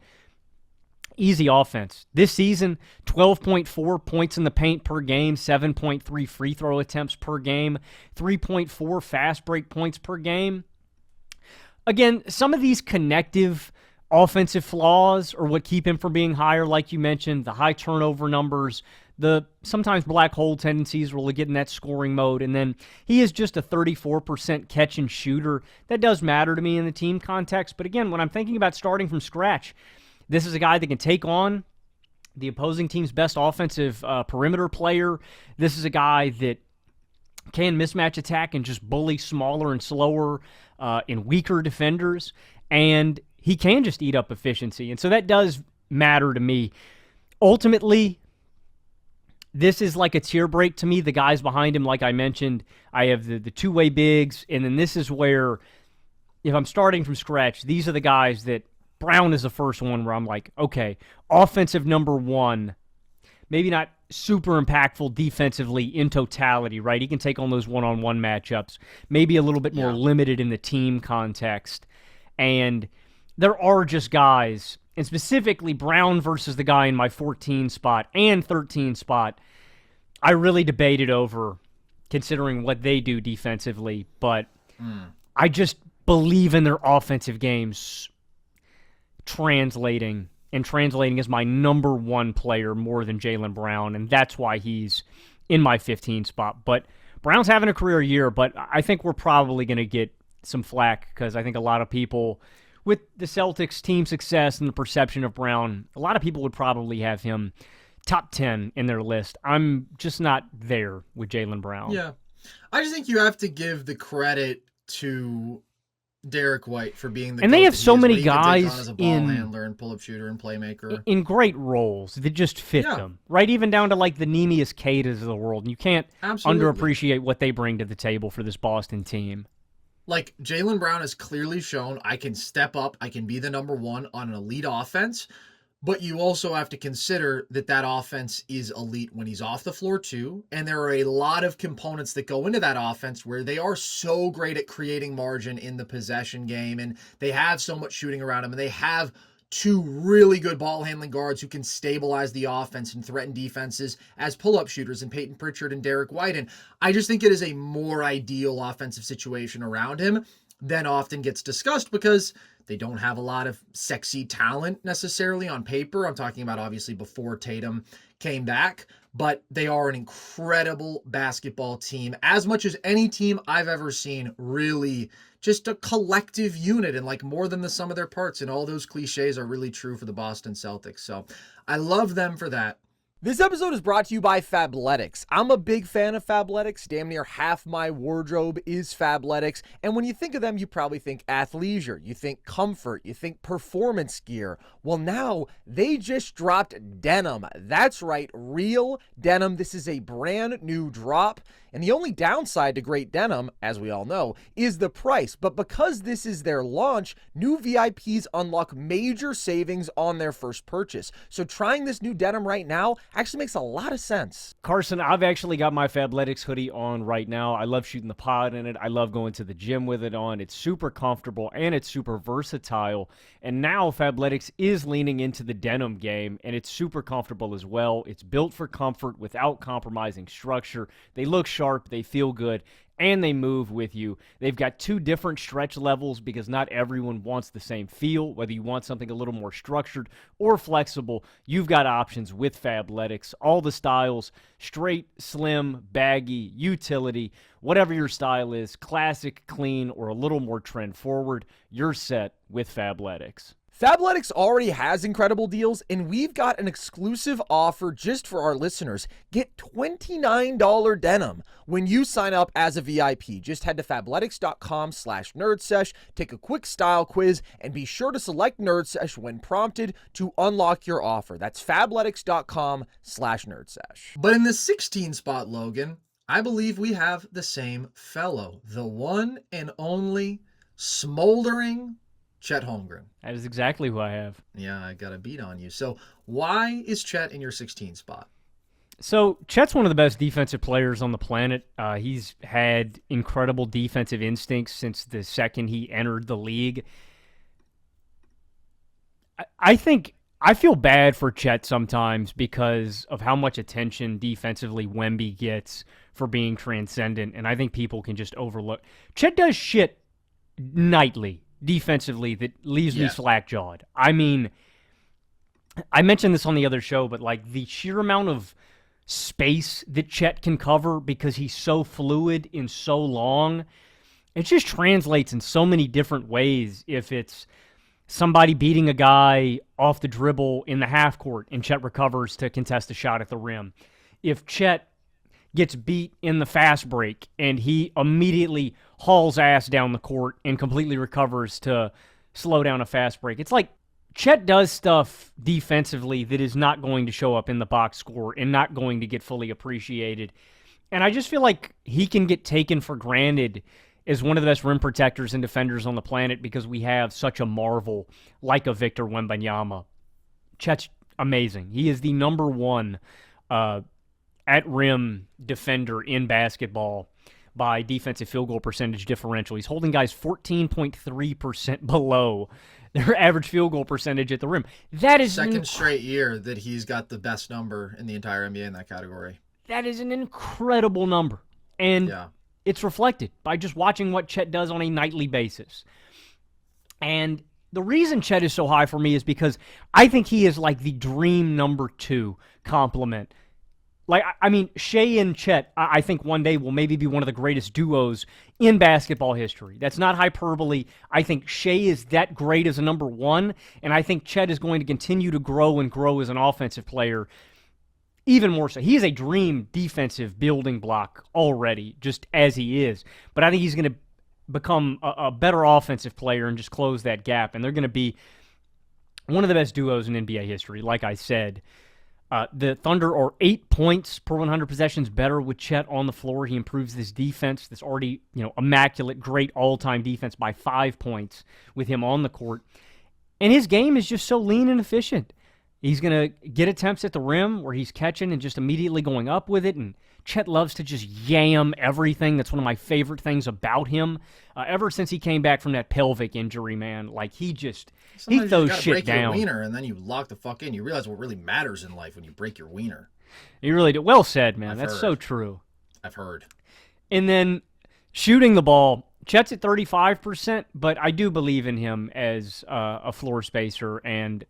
Easy offense. This season, 12.4 points in the paint per game, 7.3 free throw attempts per game, 3.4 fast break points per game. Again, some of these connective offensive flaws are what keep him from being higher, like you mentioned, the high turnover numbers, the sometimes black hole tendencies where we'll get in that scoring mode, and then he is just a 34% catch and shooter. That does matter to me in the team context, but again, when I'm thinking about starting from scratch, this is a guy that can take on the opposing team's best offensive perimeter player. This is a guy that can mismatch attack and just bully smaller and slower and weaker defenders, and he can just eat up efficiency. And so that does matter to me. Ultimately, this is like a tier break to me. The guys behind him, like I mentioned, I have the two-way bigs, and then this is where, if I'm starting from scratch, these are the guys that Brown is the first one where I'm like, okay, offensive number one, maybe not super impactful defensively in totality, right? He can take on those one-on-one matchups, maybe a little bit more limited in the team context. And there are just guys, and specifically Brown versus the guy in my 14 spot and 13 spot, I really debated over considering what they do defensively, but I just believe in their offensive games translating as my number one player more than Jaylen Brown, and that's why he's in my 15 spot. But Brown's having a career year, but I think we're probably going to get some flack because I think a lot of people, with the Celtics' team success and the perception of Brown, a lot of people would probably have him top 10 in their list. I'm just not there with Jaylen Brown. Yeah. I just think you have to give the credit to Derek White for being the and they have so many guys as a ball handler and pull-up shooter and playmaker in great roles that just fit them, right? Even down to like the Neemias Quedas of the world. And you can't underappreciate what they bring to the table for this Boston team. Like, Jaylen Brown has clearly shown I can step up, I can be the number one on an elite offense, but you also have to consider that offense is elite when he's off the floor too, and there are a lot of components that go into that offense where they are so great at creating margin in the possession game, and they have so much shooting around them, and they have two really good ball handling guards who can stabilize the offense and threaten defenses as pull-up shooters in Peyton Pritchard and Derek White. And I just think it is a more ideal offensive situation around him than often gets discussed because they don't have a lot of sexy talent necessarily on paper. I'm talking about obviously before Tatum came back, but they are an incredible basketball team, as much as any team I've ever seen. Really just a collective unit and like more than the sum of their parts, and all those cliches are really true for the Boston Celtics. So I love them for that. This episode is brought to you by Fabletics. I'm a big fan of Fabletics. Damn near half my wardrobe is Fabletics. And when you think of them, you probably think athleisure, you think comfort, you think performance gear. Well, now they just dropped denim. That's right, real denim. This is a brand new drop. And the only downside to great denim, as we all know, is the price. But because this is their launch, new VIPs unlock major savings on their first purchase. So trying this new denim right now actually makes a lot of sense. Carson, I've actually got my Fabletics hoodie on right now. I love shooting the pod in it. I love going to the gym with it on. It's super comfortable and it's super versatile. And now Fabletics is leaning into the denim game, and it's super comfortable as well. It's built for comfort without compromising structure. They look sharp, they feel good, and they move with you. They've got 2 different stretch levels because not everyone wants the same feel. Whether you want something a little more structured or flexible, you've got options with Fabletics. All the styles, straight, slim, baggy, utility, whatever your style is, classic, clean, or a little more trend forward, you're set with Fabletics. Fabletics already has incredible deals, and we've got an exclusive offer just for our listeners. Get $29 denim when you sign up as a VIP. Just head to fabletics.com/nerdsesh, take a quick style quiz, and be sure to select nerdsesh when prompted to unlock your offer. That's fabletics.com/nerdsesh. But in the 16 spot, Logan, I believe we have the same fellow, the one and only smoldering Chet Holmgren. That is exactly who I have. Yeah, I got a beat on you. So why is Chet in your 16 spot? So Chet's one of the best defensive players on the planet. He's had incredible defensive instincts since the second he entered the league. I think I feel bad for Chet sometimes because of how much attention defensively Wemby gets for being transcendent, and I think people can just overlook. Chet does shit nightly defensively that leaves me slack-jawed. I mean, I mentioned this on the other show, but like the sheer amount of space that Chet can cover because he's so fluid in so long, it just translates in so many different ways. If it's somebody beating a guy off the dribble in the half court and Chet recovers to contest a shot at the rim. If Chet gets beat in the fast break and he immediately hauls ass down the court and completely recovers to slow down a fast break. It's like Chet does stuff defensively that is not going to show up in the box score and not going to get fully appreciated. And I just feel like he can get taken for granted as one of the best rim protectors and defenders on the planet because we have such a marvel like a Victor Wembanyama. Chet's amazing. He is the number one at-rim defender in basketball by defensive field goal percentage differential. He's holding guys 14.3% below their average field goal percentage at the rim. That is second straight year that he's got the best number in the entire NBA in that category. That is an incredible number. And it's reflected by just watching what Chet does on a nightly basis. And the reason Chet is so high for me is because I think he is like the dream number 2 complement. Like, I mean, Shea and Chet, I think one day will maybe be one of the greatest duos in basketball history. That's not hyperbole. I think Shea is that great as a number 1, and I think Chet is going to continue to grow and grow as an offensive player even more so. He is a dream defensive building block already, just as he is. But I think he's going to become a better offensive player and just close that gap, and they're going to be one of the best duos in NBA history, like I said. The Thunder are 8 points per 100 possessions better with Chet on the floor. He improves this defense, this already immaculate, great all-time defense by 5 points with him on the court. And his game is just so lean and efficient. He's going to get attempts at the rim where he's catching and just immediately going up with it. And Chet loves to just yam everything. That's one of my favorite things about him. Ever since he came back from that pelvic injury, man, like he throws shit break down. Your wiener and then you lock the fuck in. You realize what really matters in life when you break your wiener. You really do. Well said, man. I've That's heard. so true. I've heard. And then shooting the ball, Chet's at 35%, but I do believe in him as a floor spacer, and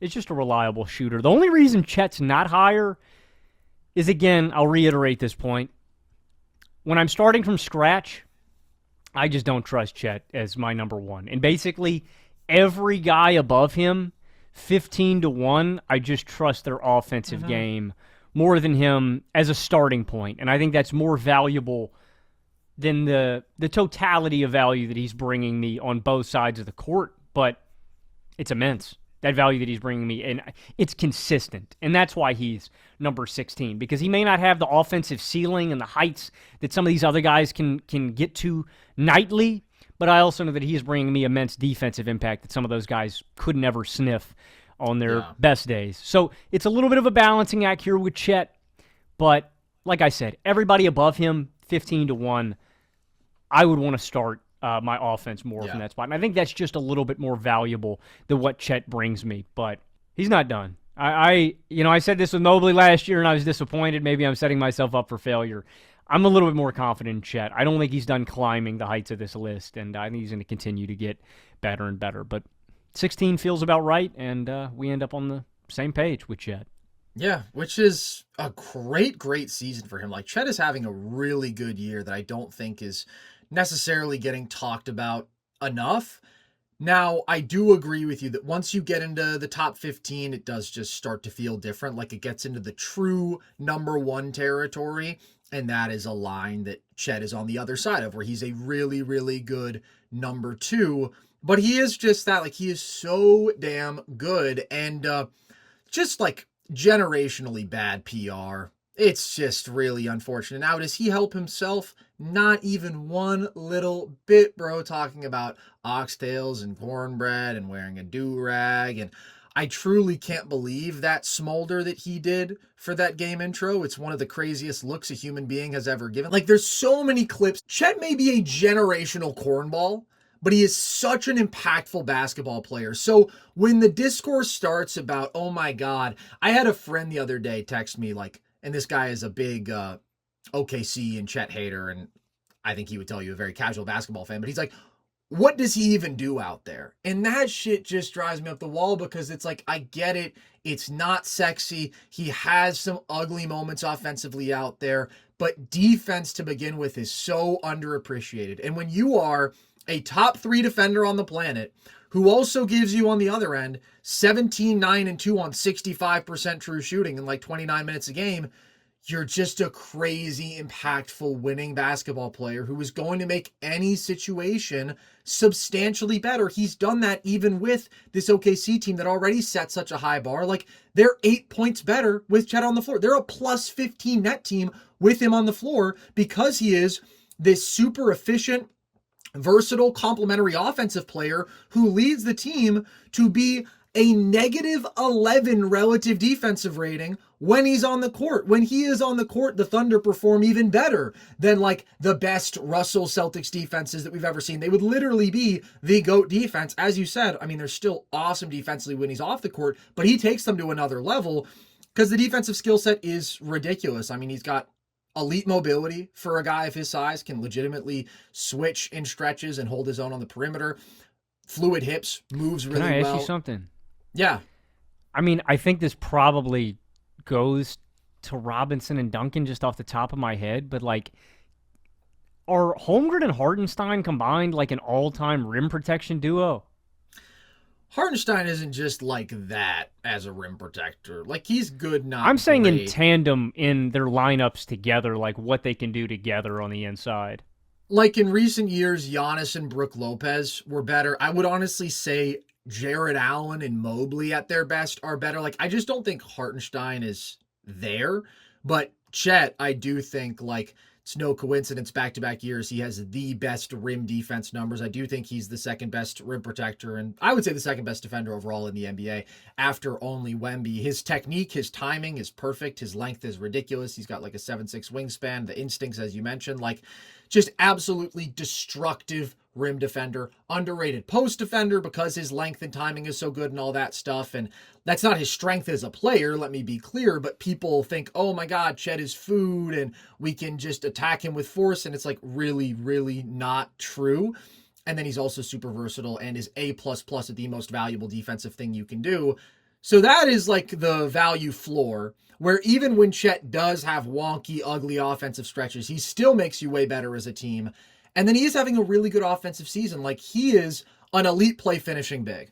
it's just a reliable shooter. The only reason Chet's not higher is, again, I'll reiterate this point. When I'm starting from scratch, I just don't trust Chet as my number 1. And basically, every guy above him, 15-1, I just trust their offensive game more than him as a starting point. And I think that's more valuable than the totality of value that he's bringing me on both sides of the court. But it's immense. that value that he's bringing me, and it's consistent. And that's why he's number 16, because he may not have the offensive ceiling and the heights that some of these other guys can get to nightly, but I also know that he is bringing me immense defensive impact that some of those guys could never sniff on their best days. So it's a little bit of a balancing act here with Chet, but like I said, everybody above him, 15-1, I would want to start my offense more from that spot. And I think that's just a little bit more valuable than what Chet brings me, but he's not done. I said this with Mobley last year and I was disappointed. Maybe I'm setting myself up for failure. I'm a little bit more confident in Chet. I don't think he's done climbing the heights of this list, and I think he's going to continue to get better and better. But 16 feels about right, and we end up on the same page with Chet. Yeah, which is a great season for him. Like, Chet is having a really good year that I don't think is necessarily getting talked about enough. Now, I do agree with you that once you get into the top 15, it does just start to feel different. Like, it gets into the true number one territory, and that is a line that Chet is on the other side of, where he's a really good number 2. But he is just that, like, he is so damn good, and just like generationally bad PR. It's just really unfortunate. Now, does he help himself? Not even one little bit, bro, talking about oxtails and cornbread and wearing a do-rag. And I truly can't believe that smolder that he did for that game intro. It's one of the craziest looks a human being has ever given. Like, there's so many clips. Chet may be a generational cornball, but he is such an impactful basketball player. So when the discourse starts about, oh my God, I had a friend the other day text me, like, and this guy is a big OKC and Chet hater, and I think he would tell you a very casual basketball fan, but he's like, what does he even do out there? And that shit just drives me up the wall, because it's like, I get it. It's not sexy. He has some ugly moments offensively out there, but defense to begin with is so underappreciated. And when you are a top 3 defender on the planet, who also gives you on the other end 17, 9, and 2 on 65% true shooting in like 29 minutes a game, you're just a crazy, impactful, winning basketball player who is going to make any situation substantially better. He's done that even with this OKC team that already set such a high bar. Like, they're 8 points better with Chet on the floor. They're a plus 15 net team with him on the floor, because he is this super efficient, versatile, complementary offensive player who leads the team to be a negative 11 relative defensive rating when he's on the court. When he is on the court, the Thunder perform even better than like the best Russell Celtics defenses that we've ever seen. They would literally be the GOAT defense. As you said, I mean, they're still awesome defensively when he's off the court, but he takes them to another level because the defensive skill set is ridiculous. I mean, he's got elite mobility for a guy of his size, can legitimately switch in stretches and hold his own on the perimeter. Fluid hips, moves really well. Can I ask you something? Yeah. I mean, I think this probably goes to Robinson and Duncan just off the top of my head, but like, are Holmgren and Hardenstein combined like an all-time rim protection duo? Hardenstein isn't just like that as a rim protector. Like, he's good, not I'm saying great. in tandem in their lineups together, like what they can do together on the inside. Like, in recent years, Giannis and Brook Lopez were better. I would honestly say Jared Allen and Mobley at their best are better. Like, I just don't think Hartenstein is there. But Chet, I do think, like, it's no coincidence back-to-back years he has the best rim defense numbers. I do think he's the second best rim protector, and I would say the second best defender overall in the NBA after only Wemby. His technique, his timing is perfect. His length is ridiculous. He's got like a 7'6" wingspan. The instincts, as you mentioned, like, just absolutely destructive rim defender, underrated post defender because his length and timing is so good and all that stuff. And that's not his strength as a player, let me be clear, but people think, oh my God, Chet is food and we can just attack him with force. And it's like really, really not true. And then he's also super versatile and is A++ at the most valuable defensive thing you can do. So that is like the value floor, where even when Chet does have wonky, ugly offensive stretches, he still makes you way better as a team. And then he is having a really good offensive season. Like, he is an elite play finishing big.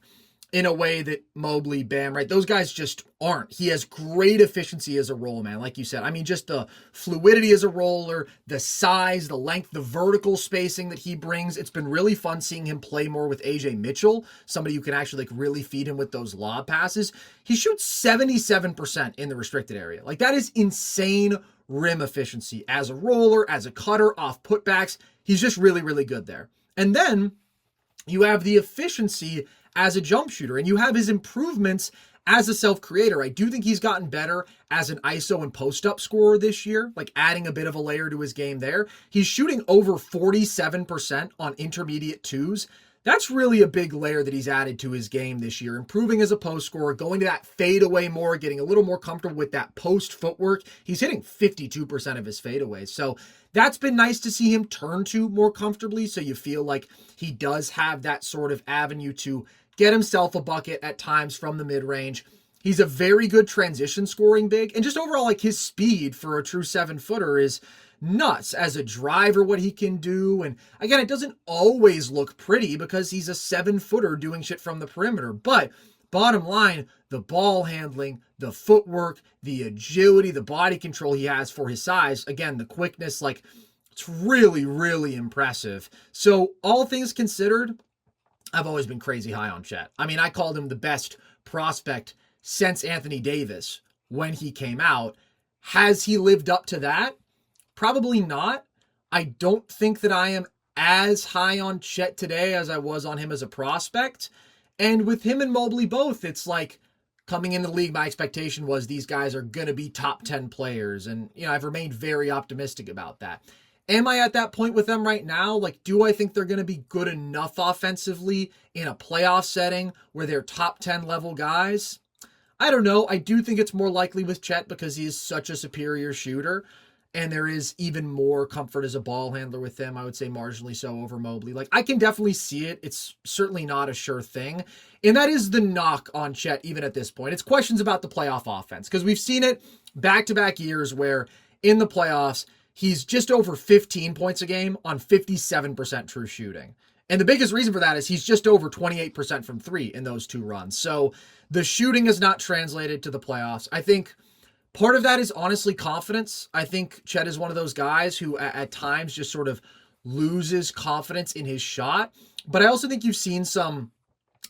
in a way that Mobley, Bam, right? Those guys just aren't. He has great efficiency as a roll man, like you said. I mean, just the fluidity as a roller, the size, the length, the vertical spacing that he brings. It's been really fun seeing him play more with AJ Mitchell, somebody who can actually like really feed him with those lob passes. He shoots 77% in the restricted area. Like that is insane rim efficiency as a roller, as a cutter, off putbacks. He's just really, really good there. And then you have the efficiency as a jump shooter, and you have his improvements as a self-creator. I do think he's gotten better as an ISO and post-up scorer this year, like adding a bit of a layer to his game there. He's shooting over 47% on intermediate twos. That's really a big layer that he's added to his game this year, improving as a post scorer, going to that fadeaway more, getting a little more comfortable with that post footwork. He's hitting 52% of his fadeaways. So that's been nice to see him turn to more comfortably. So you feel like he does have that sort of avenue to get himself a bucket at times from the mid-range. He's a very good transition scoring big, and just overall, like his speed for a true 7-footer is nuts as a driver, what he can do. And again, it doesn't always look pretty because he's a 7-footer doing shit from the perimeter. But bottom line, the ball handling, the footwork, the agility, the body control he has for his size, again, the quickness, like it's really, really impressive. So all things considered, I've always been crazy high on Chet. I mean, I called him the best prospect since Anthony Davis when he came out. Has he lived up to that? Probably not. I don't think that I am as high on Chet today as I was on him as a prospect. And with him and Mobley both, it's like coming into the league, my expectation was these guys are going to be top 10 players. And, you know, I've remained very optimistic about that. Am I at that point with them right now? Like, do I think they're going to be good enough offensively in a playoff setting where they're top 10 level guys? I don't know. I do think it's more likely with Chet because he is such a superior shooter. And there is even more comfort as a ball handler with him. I would say marginally so over Mobley. Like, I can definitely see it. It's certainly not a sure thing. And that is the knock on Chet even at this point. It's questions about the playoff offense. Because we've seen it back-to-back years where in the playoffs, he's just over 15 points a game on 57% true shooting. And the biggest reason for that is he's just over 28% from three in those two runs. So the shooting is not translated to the playoffs. I think part of that is honestly confidence. I think Chet is one of those guys who at times just sort of loses confidence in his shot. But I also think you've seen some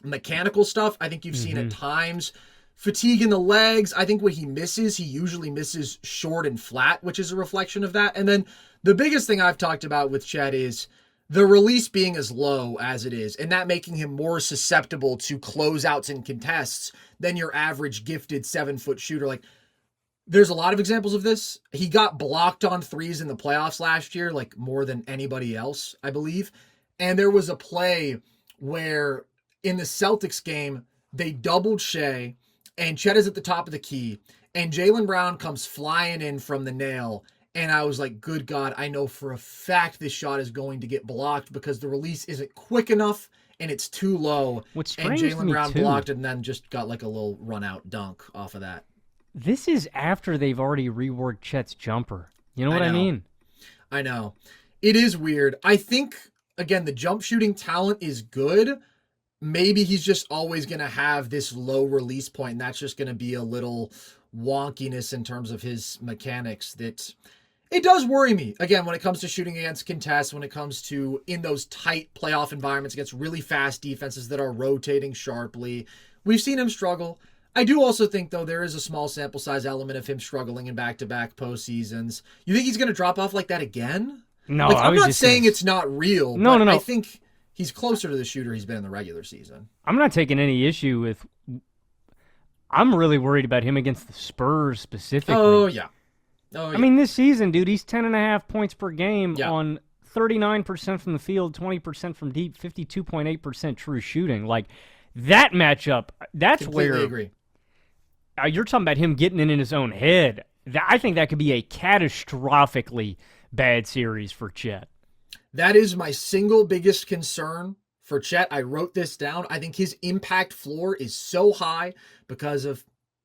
mechanical stuff. I think you've seen at times fatigue in the legs. I think when he misses, he usually misses short and flat, which is a reflection of that. And then the biggest thing I've talked about with Chet is the release being as low as it is, and that making him more susceptible to closeouts and contests than your average gifted 7-foot shooter. Like, there's a lot of examples of this. He got blocked on threes in the playoffs last year, like more than anybody else, I believe. And there was a play where in the Celtics game, they doubled Shea, and Chet is at the top of the key, and Jaylen Brown comes flying in from the nail. And I was like, good God, I know for a fact this shot is going to get blocked because the release isn't quick enough and it's too low. What's and strange Jaylen to me Brown too, blocked it and then just got like a little run out dunk off of that. this is after they've already reworked Chet's jumper. You know what I mean? I know. It is weird. I think, again, the jump shooting talent is good. Maybe he's just always going to have this low release point, and that's just going to be a little wonkiness in terms of his mechanics that it does worry me. Again, when it comes to shooting against contests, when it comes to in those tight playoff environments against really fast defenses that are rotating sharply, we've seen him struggle. I do also think, though, there is a small sample size element of him struggling in back-to-back postseasons. You think he's going to drop off like that again? No, like, I'm not saying it's not real. No, but no. I think he's closer to the shooter he's been in the regular season. I'm not taking any issue with. I'm really worried about him against the Spurs specifically. Oh, yeah. Oh, yeah. I mean, this season, dude, he's 10.5 points per game Yeah. on 39% from the field, 20% from deep, 52.8% true shooting. Like, that matchup, that's Completely where agree. You're talking about him getting in his own head. I think that could be a catastrophically bad series for Chet. That is my single biggest concern for Chet. I wrote this down. I think his impact floor is so high because of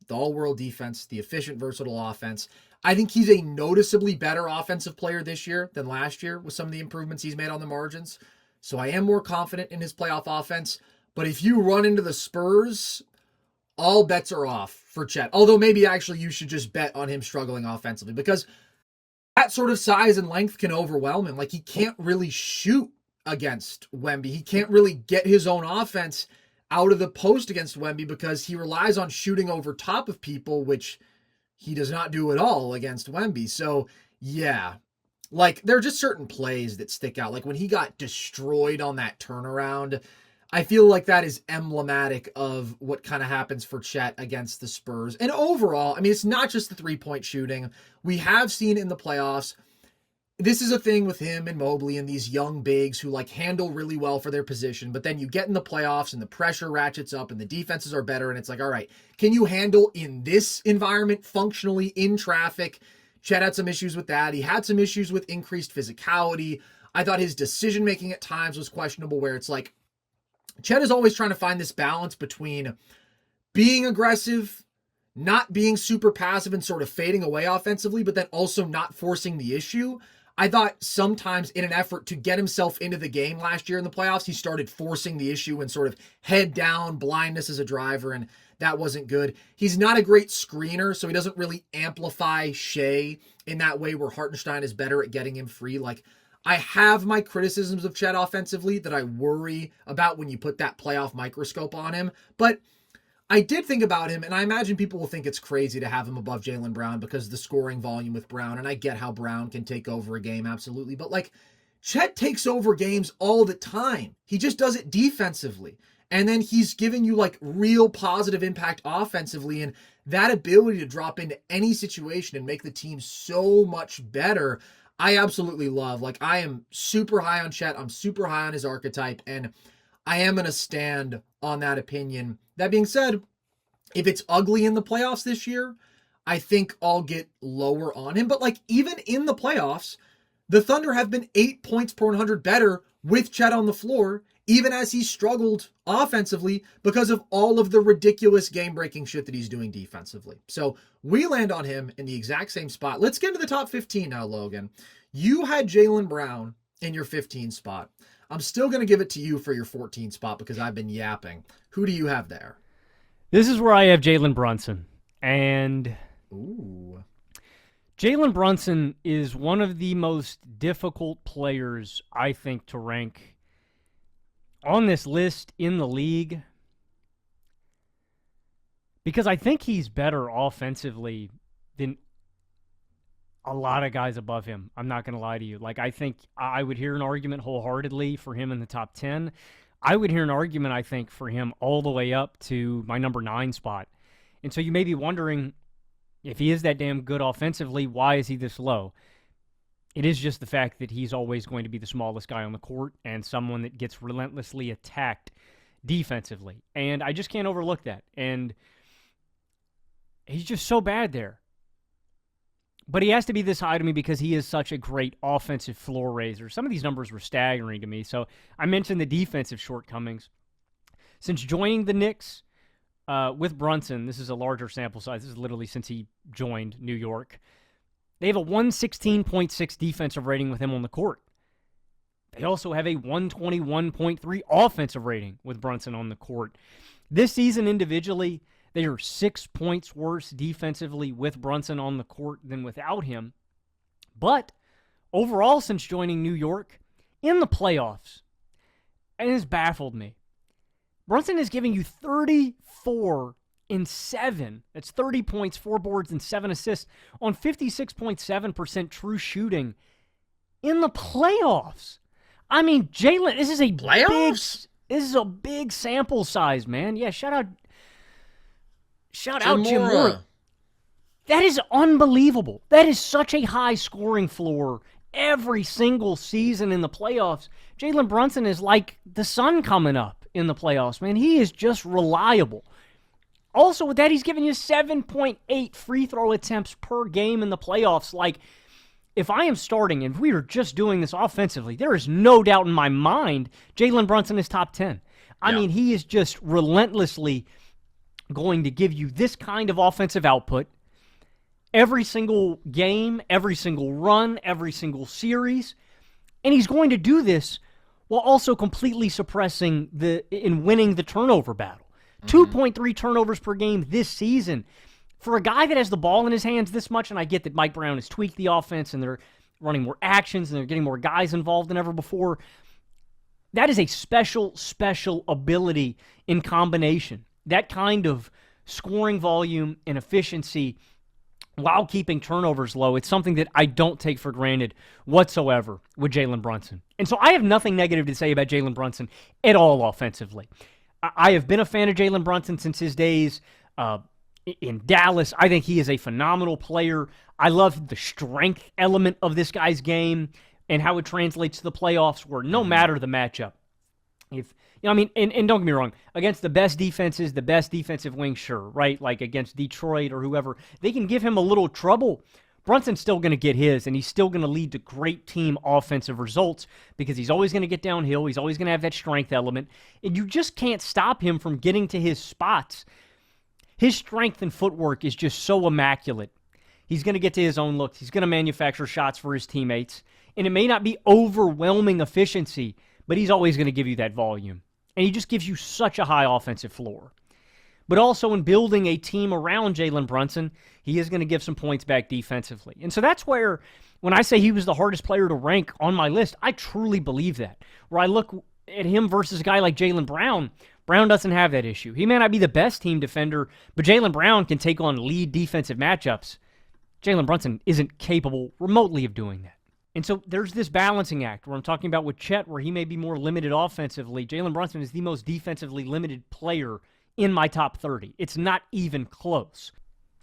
the all-world defense, the efficient, versatile offense. I think he's a noticeably better offensive player this year than last year with some of the improvements he's made on the margins. So I am more confident in his playoff offense. But if you run into the Spurs, all bets are off for Chet. Although maybe actually you should just bet on him struggling offensively, because that sort of size and length can overwhelm him. Like, he can't really shoot against Wemby. He can't really get his own offense out of the post against Wemby because he relies on shooting over top of people, which he does not do at all against Wemby. So, yeah. Like, there are just certain plays that stick out. Like, when he got destroyed on that turnaround, I feel like that is emblematic of what kind of happens for Chet against the Spurs. And overall, I mean, it's not just the three-point shooting. We have seen in the playoffs, this is a thing with him and Mobley and these young bigs who like handle really well for their position, but then you get in the playoffs and the pressure ratchets up and the defenses are better, and it's like, all right, can you handle in this environment functionally in traffic? Chet had some issues with that. He had some issues with increased physicality. I thought his decision-making at times was questionable, where it's like, Chet is always trying to find this balance between being aggressive, not being super passive and sort of fading away offensively, but then also not forcing the issue. I thought sometimes in an effort to get himself into the game last year in the playoffs, he started forcing the issue and sort of head down, blindness as a driver, and that wasn't good. He's not a great screener, so he doesn't really amplify Shea in that way where Hartenstein is better at getting him free. Like, I have my criticisms of Chet offensively that I worry about when you put that playoff microscope on him, but I did think about him, and I imagine people will think it's crazy to have him above Jaylen Brown because of the scoring volume with Brown, and I get how Brown can take over a game, absolutely, but like, Chet takes over games all the time. He just does it defensively, and then he's giving you like real positive impact offensively, and that ability to drop into any situation and make the team so much better, I absolutely love. Like, I am super high on Chet. I'm super high on his archetype, and I am going to stand on that opinion. That being said, if it's ugly in the playoffs this year, I think I'll get lower on him. But like, even in the playoffs, the Thunder have been 8 points per 100 better with Chet on the floor, even as he struggled offensively because of all of the ridiculous game-breaking shit that he's doing defensively. So we land on him in the exact same spot. Let's get into the top 15 now, Logan. You had Jaylen Brown in your 15 spot. I'm still going to give it to you for your 14 spot because I've been yapping. Who do you have there? This is where I have Jalen Brunson. And Ooh. Jalen Brunson is one of the most difficult players, I think, to rank on this list in the league, because I think he's better offensively than a lot of guys above him. I'm not going to lie to you. Like, I think I would hear an argument wholeheartedly for him in the top 10. I would hear an argument, I think, for him all the way up to my number 9 spot. And so you may be wondering, if he is that damn good offensively, why is he this low? It is just the fact that he's always going to be the smallest guy on the court and someone that gets relentlessly attacked defensively. And I just can't overlook that. And he's just so bad there. But he has to be this high to me because he is such a great offensive floor raiser. Some of these numbers were staggering to me. So I mentioned the defensive shortcomings. Since joining the Knicks with Brunson, this is a larger sample size. This is literally since he joined New York. They have a 116.6 defensive rating with him on the court. They also have a 121.3 offensive rating with Brunson on the court. This season individually, they are 6 points worse defensively with Brunson on the court than without him. But overall, since joining New York, in the playoffs, and it's baffled me, Brunson is giving you 34 in 7. That's 30 points, 4 boards, and 7 assists on 56.7% true shooting in the playoffs. I mean, Jalen, this is a Playoffs? This is a big sample size, man. Yeah, shout out Jim Moore. That is unbelievable. That is such a high scoring floor every single season in the playoffs. Jalen Brunson is like the sun coming up in the playoffs, man. He is just reliable. Also, with that, he's giving you 7.8 free throw attempts per game in the playoffs. Like, if I am starting and we are just doing this offensively, there is no doubt in my mind Jalen Brunson is top 10. I mean, he is just relentlessly going to give you this kind of offensive output every single game, every single run, every single series. And he's going to do this while also completely suppressing in winning the turnover battle. 2.3 turnovers per game this season. For a guy that has the ball in his hands this much, and I get that Mike Brown has tweaked the offense and they're running more actions and they're getting more guys involved than ever before, that is a special ability in combination. That kind of scoring volume and efficiency while keeping turnovers low, it's something that I don't take for granted whatsoever with Jalen Brunson. And so I have nothing negative to say about Jalen Brunson at all offensively. I have been a fan of Jalen Brunson since his days in Dallas. I think he is a phenomenal player. I love the strength element of this guy's game and how it translates to the playoffs where no matter the matchup, and don't get me wrong, against the best defenses, the best defensive wing, sure, right? Like against Detroit or whoever, they can give him a little trouble. Brunson's still going to get his, and he's still going to lead to great team offensive results because he's always going to get downhill. He's always going to have that strength element, and you just can't stop him from getting to his spots. His strength and footwork is just so immaculate. He's going to get to his own looks. He's going to manufacture shots for his teammates, and it may not be overwhelming efficiency, but he's always going to give you that volume. And he just gives you such a high offensive floor. But also in building a team around Jalen Brunson, he is going to give some points back defensively. And so that's where, when I say he was the hardest player to rank on my list, I truly believe that. Where I look at him versus a guy like Jaylen Brown, Brown doesn't have that issue. He may not be the best team defender, but Jaylen Brown can take on lead defensive matchups. Jalen Brunson isn't capable remotely of doing that. And so there's this balancing act where I'm talking about with Chet, where he may be more limited offensively. Jalen Brunson is the most defensively limited player in my top 30. It's not even close.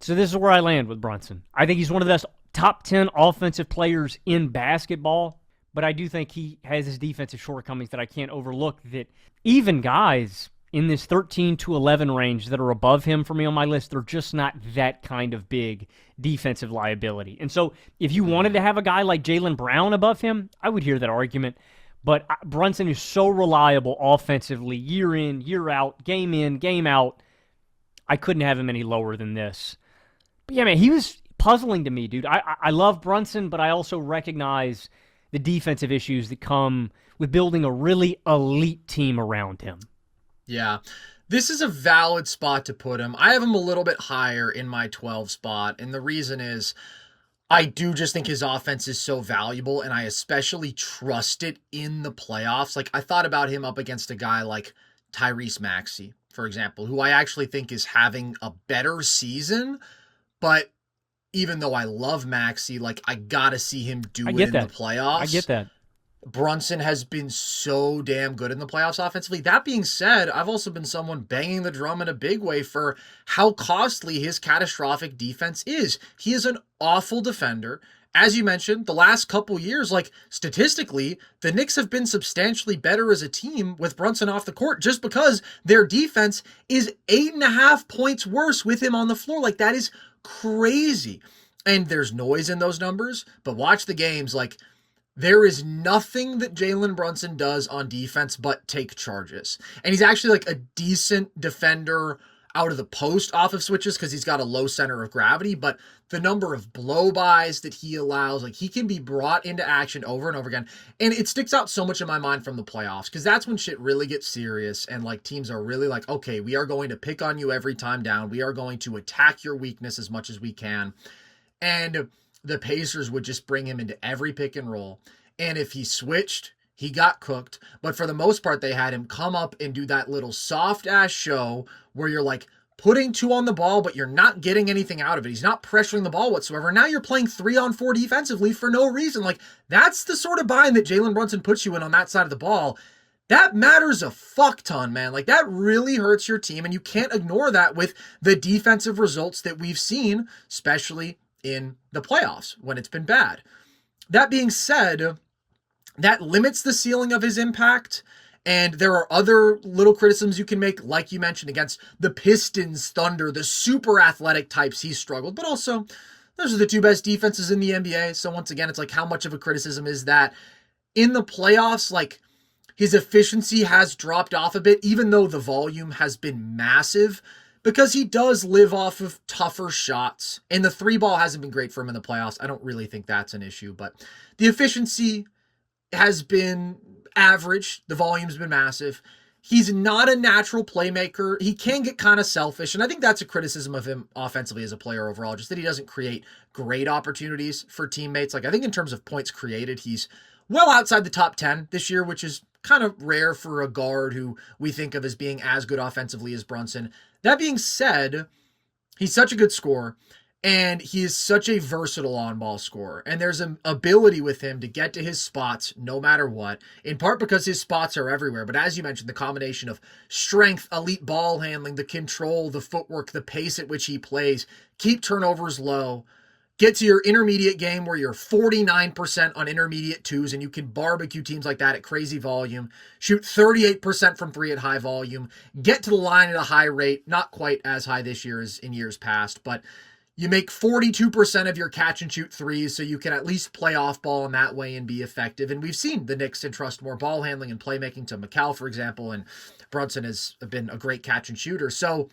So this is where I land with Brunson. I think he's one of the best top 10 offensive players in basketball, but I do think he has his defensive shortcomings that I can't overlook, that even guys in this 13 to 11 range that are above him for me on my list, they're just not that kind of big defensive liability. And so if you wanted to have a guy like Jaylen Brown above him, I would hear that argument. But Brunson is so reliable offensively, year in, year out, game out. I couldn't have him any lower than this. But yeah, man, he was puzzling to me, dude. I love Brunson, but I also recognize the defensive issues that come with building a really elite team around him. Yeah, this is a valid spot to put him. I have him a little bit higher in my 12 spot, and the reason is I do just think his offense is so valuable, and I especially trust it in the playoffs. Like, I thought about him up against a guy like Tyrese Maxey, for example, who I actually think is having a better season, but even though I love Maxey, like, I gotta see him do it in the playoffs. I get that. Brunson has been so damn good in the playoffs offensively. That being said, I've also been someone banging the drum in a big way for how costly his catastrophic defense is. He is an awful defender. As you mentioned, the last couple years, like statistically, the Knicks have been substantially better as a team with Brunson off the court just because their defense is 8.5 points worse with him on the floor. Like, that is crazy. And there's noise in those numbers, but watch the games. Like, there is nothing that Jalen Brunson does on defense but take charges. And he's actually like a decent defender out of the post off of switches because he's got a low center of gravity, but the number of blow-bys that he allows, like, he can be brought into action over and over again. And it sticks out so much in my mind from the playoffs because that's when shit really gets serious and like teams are really like, okay, we are going to pick on you every time down. We are going to attack your weakness as much as we can. And the Pacers would just bring him into every pick and roll. And if he switched, he got cooked. But for the most part, they had him come up and do that little soft-ass show where you're like putting 2 on the ball, but you're not getting anything out of it. He's not pressuring the ball whatsoever. Now you're playing 3-on-4 defensively for no reason. Like, that's the sort of bind that Jalen Brunson puts you in on that side of the ball. That matters a fuck ton, man. Like, that really hurts your team, and you can't ignore that with the defensive results that we've seen, especially in the playoffs when it's been bad. That being said, that limits the ceiling of his impact, and there are other little criticisms you can make, like you mentioned, against the Pistons, Thunder, the super athletic types he's struggled, but also those are the 2 best defenses in the NBA, so once again, it's like, how much of a criticism is that? In the playoffs, like, his efficiency has dropped off a bit, even though the volume has been massive, because he does live off of tougher shots, and the 3-ball hasn't been great for him in the playoffs. I don't really think that's an issue, but the efficiency has been average. The volume's been massive. He's not a natural playmaker. He can get kind of selfish, and I think that's a criticism of him offensively as a player overall, just that he doesn't create great opportunities for teammates. Like, I think in terms of points created, he's well outside the top 10 this year, which is kind of rare for a guard who we think of as being as good offensively as Brunson. That being said, he's such a good scorer, and he is such a versatile on-ball scorer. And there's an ability with him to get to his spots no matter what, in part because his spots are everywhere. But as you mentioned, the combination of strength, elite ball handling, the control, the footwork, the pace at which he plays, keep turnovers low, get to your intermediate game where you're 49% on intermediate twos, and you can barbecue teams like that at crazy volume, shoot 38% from three at high volume, get to the line at a high rate, not quite as high this year as in years past, but you make 42% of your catch and shoot threes, so you can at least play off ball in that way and be effective. And we've seen the Knicks entrust more ball handling and playmaking to McCall, for example, and Brunson has been a great catch and shooter. So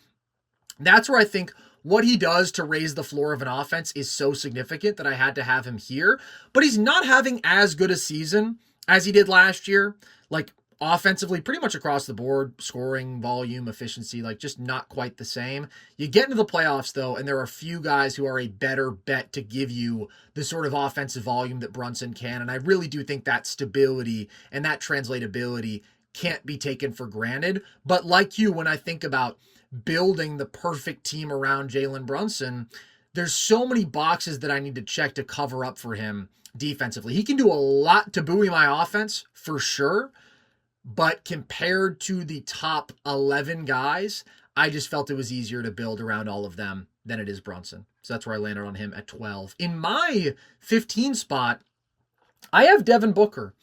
that's where I think what he does to raise the floor of an offense is so significant that I had to have him here. But he's not having as good a season as he did last year. Like, offensively, pretty much across the board, scoring, volume, efficiency, like just not quite the same. You get into the playoffs, though, and there are a few guys who are a better bet to give you the sort of offensive volume that Brunson can. And I really do think that stability and that translatability can't be taken for granted. But like you, when I think about building the perfect team around Jalen Brunson, there's so many boxes that I need to check to cover up for him defensively. He can do a lot to buoy my offense, for sure. But compared to the top 11 guys, I just felt it was easier to build around all of them than it is Brunson. So that's where I landed on him at 12. In my 15 spot, I have Devin Booker,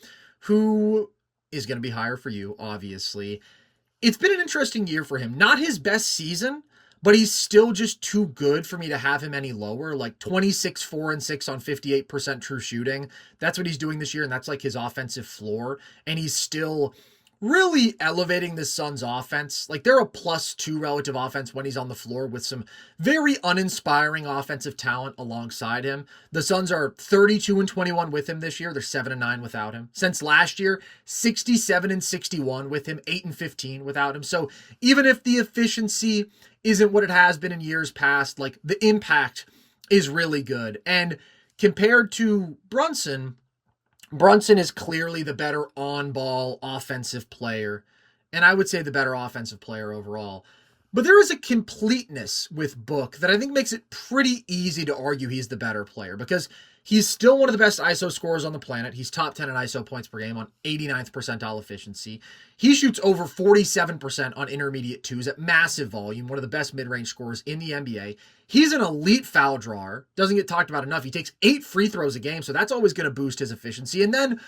who is going to be higher for you, obviously. It's been an interesting year for him. Not his best season, but he's still just too good for me to have him any lower. Like 26, 4, and 6 on 58% true shooting. That's what he's doing this year, and that's like his offensive floor. And he's still really elevating the Suns' offense. Like, they're a +2 relative offense when he's on the floor with some very uninspiring offensive talent alongside him. The Suns are 32-21 with him this year. They're 7-9 without him. Since last year, 67-61 with him, 8-15 without him. So even if the efficiency isn't what it has been in years past, like, the impact is really good. And compared to Brunson is clearly the better on-ball offensive player, and I would say the better offensive player overall. But there is a completeness with Book that I think makes it pretty easy to argue he's the better player, because he's still one of the best ISO scorers on the planet. He's top 10 in ISO points per game on 89th percentile efficiency. He shoots over 47% on intermediate twos at massive volume, one of the best mid-range scorers in the NBA. He's an elite foul drawer, doesn't get talked about enough. He takes 8 free throws a game, so that's always going to boost his efficiency. And then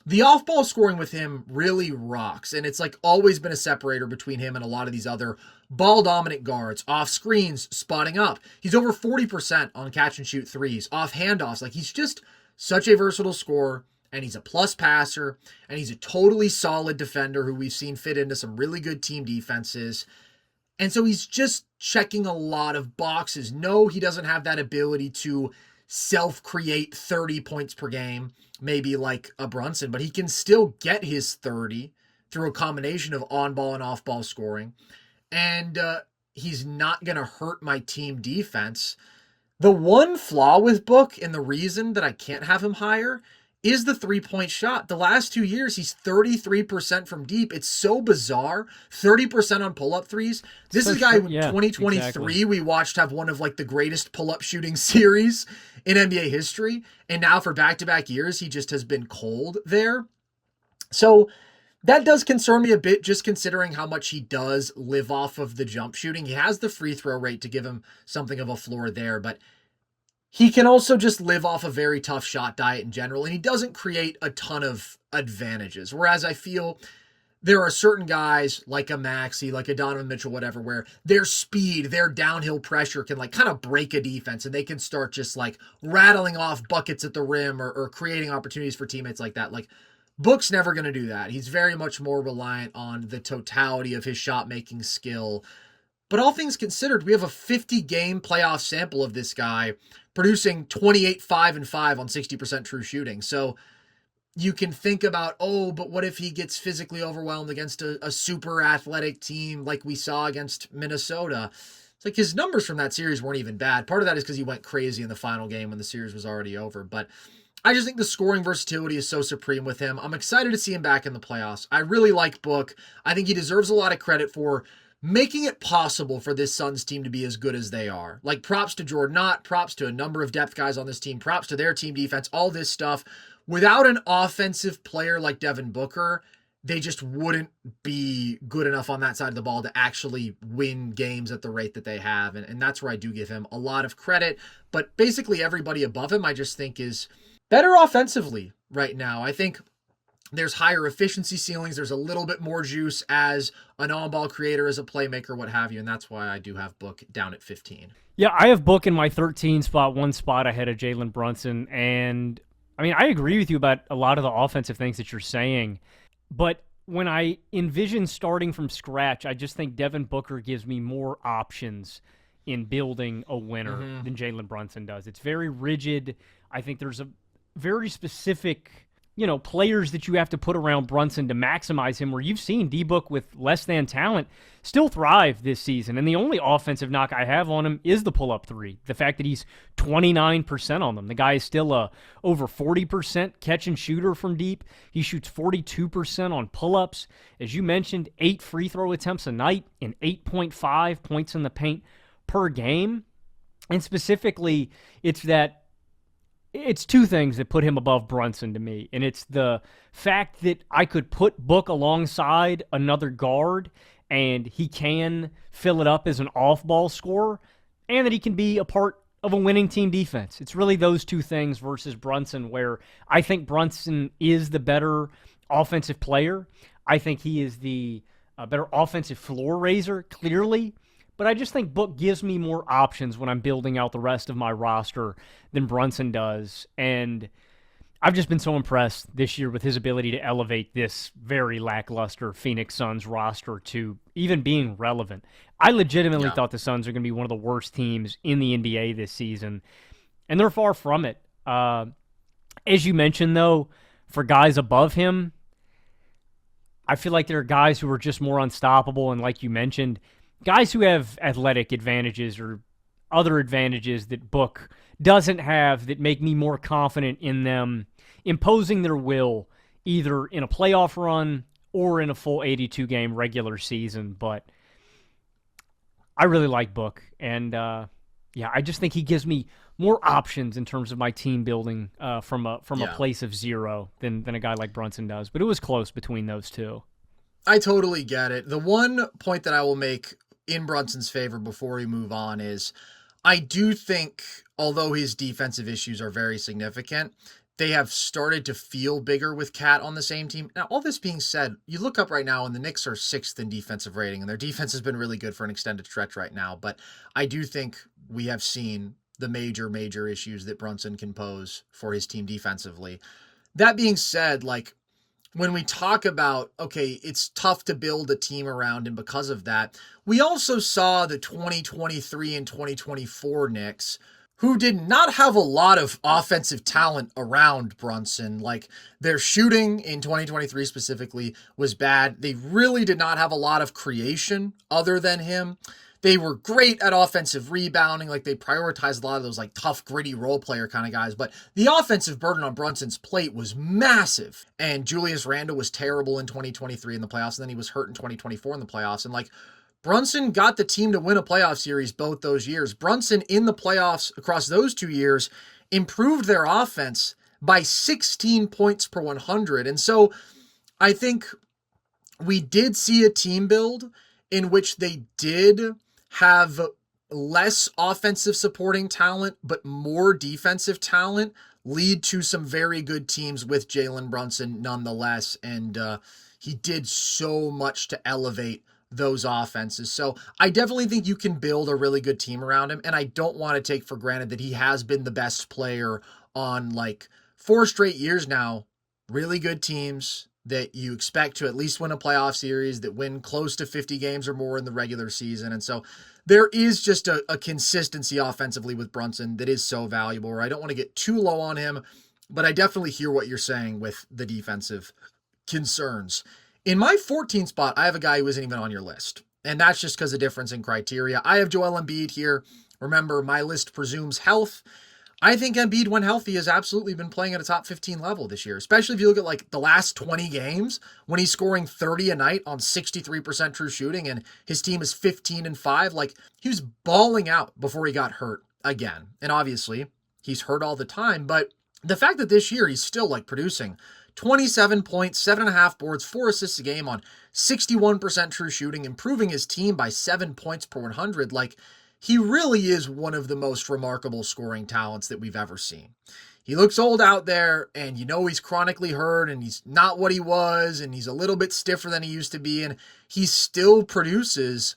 the off-ball scoring with him really rocks, and it's like always been a separator between him and a lot of these other ball-dominant guards. Off screens, spotting up. He's over 40% on catch-and-shoot threes. Off handoffs, like, he's just such a versatile scorer, and he's a plus passer, and he's a totally solid defender who we've seen fit into some really good team defenses. And so he's just checking a lot of boxes. No, he doesn't have that ability to self-create 30 points per game, maybe like a Brunson, but he can still get his 30 through a combination of on-ball and off-ball scoring. And he's not going to hurt my team defense. The one flaw with Book, and the reason that I can't have him higher, is the three-point shot. The last 2 years, he's 33% from deep. It's so bizarre. 30% on pull-up threes. This is a guy in 2023 exactly. We watched have one of like the greatest pull-up shooting series in NBA history. And now for back-to-back years, he just has been cold there. So that does concern me a bit, just considering how much he does live off of the jump shooting. He has the free throw rate to give him something of a floor there, but he can also just live off a very tough shot diet in general, and he doesn't create a ton of advantages. Whereas I feel there are certain guys like a Maxey, like a Donovan Mitchell, whatever, where their speed, their downhill pressure can like kind of break a defense, and they can start just like rattling off buckets at the rim or creating opportunities for teammates like that. Like, Book's never going to do that. He's very much more reliant on the totality of his shot-making skill. But all things considered, we have a 50-game playoff sample of this guy producing 28, 5, and 5 on 60% true shooting. So you can think about, oh, but what if he gets physically overwhelmed against a super athletic team like we saw against Minnesota? It's like his numbers from that series weren't even bad. Part of that is because he went crazy in the final game when the series was already over. But I just think the scoring versatility is so supreme with him. I'm excited to see him back in the playoffs. I really like Book. I think he deserves a lot of credit for making it possible for this Suns team to be as good as they are. Like, props to Jordan Knott, props to a number of depth guys on this team, props to their team defense, all this stuff. Without an offensive player like Devin Booker, they just wouldn't be good enough on that side of the ball to actually win games at the rate that they have. And that's where I do give him a lot of credit. But basically everybody above him, I just think is better offensively right now. I think there's higher efficiency ceilings. There's a little bit more juice as an on-ball creator, as a playmaker, what have you. And that's why I do have Book down at 15. Yeah, I have Book in my 13 spot, one spot ahead of Jalen Brunson. And I mean, I agree with you about a lot of the offensive things that you're saying, but when I envision starting from scratch, I just think Devin Booker gives me more options in building a winner than Jalen Brunson does. It's very rigid. I think there's a very specific, players that you have to put around Brunson to maximize him, where you've seen D-Book with less than talent still thrive this season. And the only offensive knock I have on him is the pull-up three. The fact that he's 29% on them. The guy is still a over 40% catch and shooter from deep. He shoots 42% on pull-ups. As you mentioned, 8 free throw attempts a night and 8.5 points in the paint per game. And specifically, it's two things that put him above Brunson to me, and it's the fact that I could put Book alongside another guard, and he can fill it up as an off-ball scorer, and that he can be a part of a winning team defense. It's really those two things versus Brunson, where I think Brunson is the better offensive player. I think he is the better offensive floor raiser, clearly. But I just think Book gives me more options when I'm building out the rest of my roster than Brunson does. And I've just been so impressed this year with his ability to elevate this very lackluster Phoenix Suns roster to even being relevant. I legitimately thought the Suns are going to be one of the worst teams in the NBA this season, and they're far from it. As you mentioned, though, for guys above him, I feel like there are guys who are just more unstoppable, and like you mentioned, guys who have athletic advantages or other advantages that Book doesn't have that make me more confident in them imposing their will either in a playoff run or in a full 82-game regular season. But I really like Book. And, I just think he gives me more options in terms of my team building from a place of zero than a guy like Brunson does. But it was close between those two. I totally get it. The one point that I will make in Brunson's favor before we move on is I do think, although his defensive issues are very significant, they have started to feel bigger with Cat on the same team. Now, all this being said, you look up right now and the Knicks are 6th in defensive rating, and their defense has been really good for an extended stretch right now. But I do think we have seen the major issues that Brunson can pose for his team defensively. That being said, when we talk about, okay, it's tough to build a team around him because of that, we also saw the 2023 and 2024 Knicks, who did not have a lot of offensive talent around Brunson. Their shooting in 2023 specifically was bad. They really did not have a lot of creation other than him. They were great at offensive rebounding. They prioritized a lot of those tough, gritty role player kind of guys. But the offensive burden on Brunson's plate was massive. And Julius Randle was terrible in 2023 in the playoffs. And then he was hurt in 2024 in the playoffs. And Brunson got the team to win a playoff series both those years. Brunson in the playoffs across those 2 years improved their offense by 16 points per 100. And so I think we did see a team build in which they did have less offensive supporting talent, but more defensive talent lead to some very good teams with Jalen Brunson nonetheless. And he did so much to elevate those offenses. So I definitely think you can build a really good team around him. And I don't want to take for granted that he has been the best player on 4 straight years now. Really good teams that you expect to at least win a playoff series, that win close to 50 games or more in the regular season. And so there is just a consistency offensively with Brunson that is so valuable, where I don't want to get too low on him. but I definitely hear what you're saying with the defensive concerns. In my 14 spot, I have a guy who isn't even on your list, and that's just because of difference in criteria. I have Joel Embiid here. Remember, my list presumes health. I think Embiid, when healthy, has absolutely been playing at a top 15 level this year, especially if you look at like the last 20 games when he's scoring 30 a night on 63% true shooting and his team is 15-5. Like, he was balling out before he got hurt again. And obviously, he's hurt all the time, but the fact that this year he's still like producing 27 points, 7.5 boards, 4 assists a game on 61% true shooting, improving his team by 7 points per 100, like, he really is one of the most remarkable scoring talents that we've ever seen. He looks old out there, and you know he's chronically hurt, and he's not what he was, and he's a little bit stiffer than he used to be, and he still produces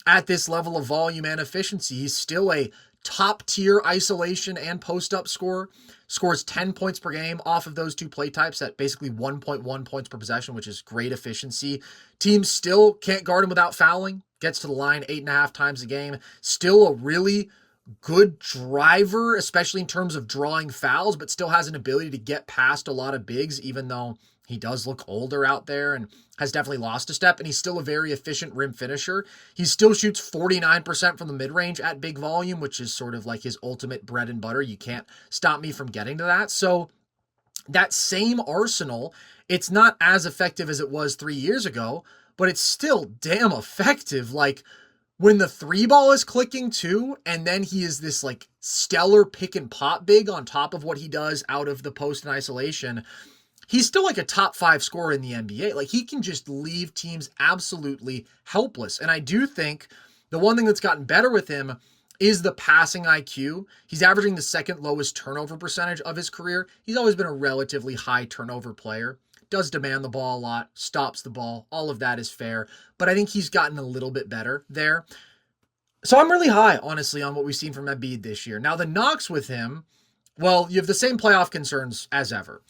at this level of volume and efficiency. He's still a top-tier isolation and post-up scorer, scores 10 points per game off of those two play types at basically 1.1 points per possession, which is great efficiency. Teams still can't guard him without fouling. Gets to the line 8.5 times a game. Still a really good driver, especially in terms of drawing fouls, but still has an ability to get past a lot of bigs, even though he does look older out there and has definitely lost a step, and he's still a very efficient rim finisher. He still shoots 49% from the mid-range at big volume, which is sort of like his ultimate bread and butter. You can't stop me from getting to that. So that same arsenal, it's not as effective as it was 3 years ago, but it's still damn effective. Like, when the three ball is clicking too, and then he is this like stellar pick and pop big on top of what he does out of the post and isolation, he's still like a top 5 scorer in the NBA. Like, he can just leave teams absolutely helpless. And I do think the one thing that's gotten better with him is the passing IQ. He's averaging the second lowest turnover percentage of his career. He's always been a relatively high turnover player. Does demand the ball a lot, stops the ball. All of that is fair. But I think he's gotten a little bit better there. So I'm really high, honestly, on what we've seen from Embiid this year. Now, the knocks with him, well, you have the same playoff concerns as ever.